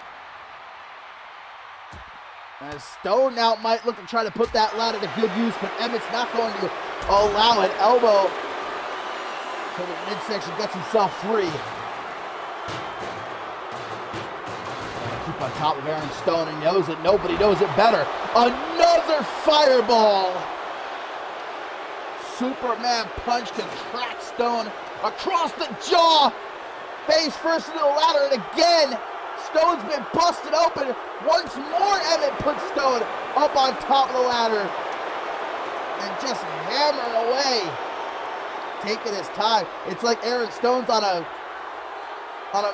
As Stone now might look to try to put that ladder to good use, but Emmett's not going to allow it. Elbow to the midsection, gets himself free. Keep on top of Aaron Stone, and knows it. Nobody knows it better. Another fireball. Superman punch can crack Stone across the jaw. Face first into the ladder, and again, Stone's been busted open. Once more, Emmett puts Stone up on top of the ladder and just hammering away, taking his time. It's like Aaron Stone's on a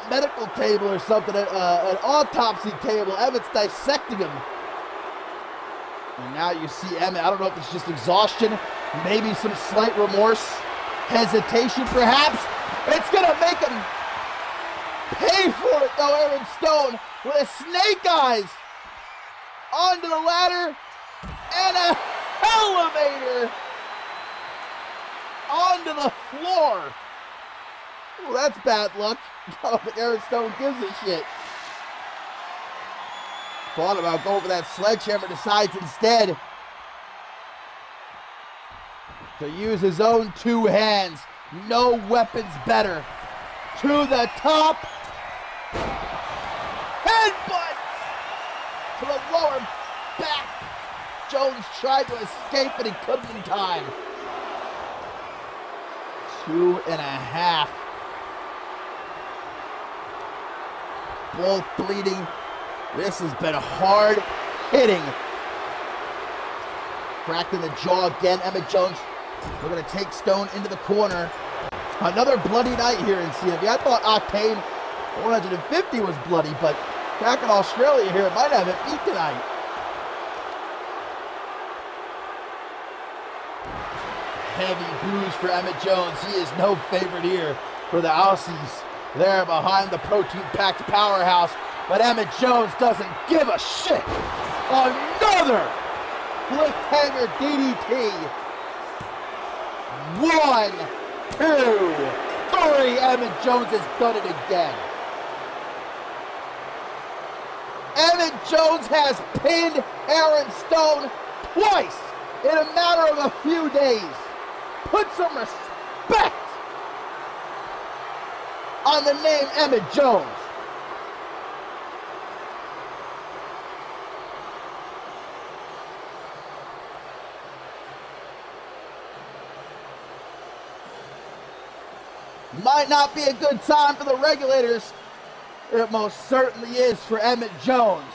medical table or something, an autopsy table. Emmett's dissecting him. And now you see Emmett, I don't know if it's just exhaustion, maybe some slight remorse, hesitation perhaps. It's gonna make him pay for it though, Aaron Stone, with a snake eyes onto the ladder and a elevator onto the floor. Ooh, that's bad luck. I don't think Aaron Stone gives a shit. Thought about going for that sledgehammer, decides instead to use his own two hands. No weapons better. To the top. Headbutt to the lower back. Jones tried to escape, but he couldn't in time. 2.5. Both bleeding. This has been hard hitting. Cracked in the jaw again. Emmett Jones, we're going to take Stone into the corner. Another bloody night here in CMV. I thought Octane 150 was bloody, but back in Australia here, it might have it beat tonight. Heavy bruise for Emmett Jones. He is no favorite here for the Aussies. There behind the protein-packed powerhouse. But Emmett Jones doesn't give a shit. Another cliffhanger DDT. 1, 2, 3. Emmett Jones has done it again. Emmett Jones has pinned Aaron Stone twice in a matter of a few days. Put some respect on the name Emmett Jones. Might not be a good time for the regulators. It most certainly is for Emmett Jones.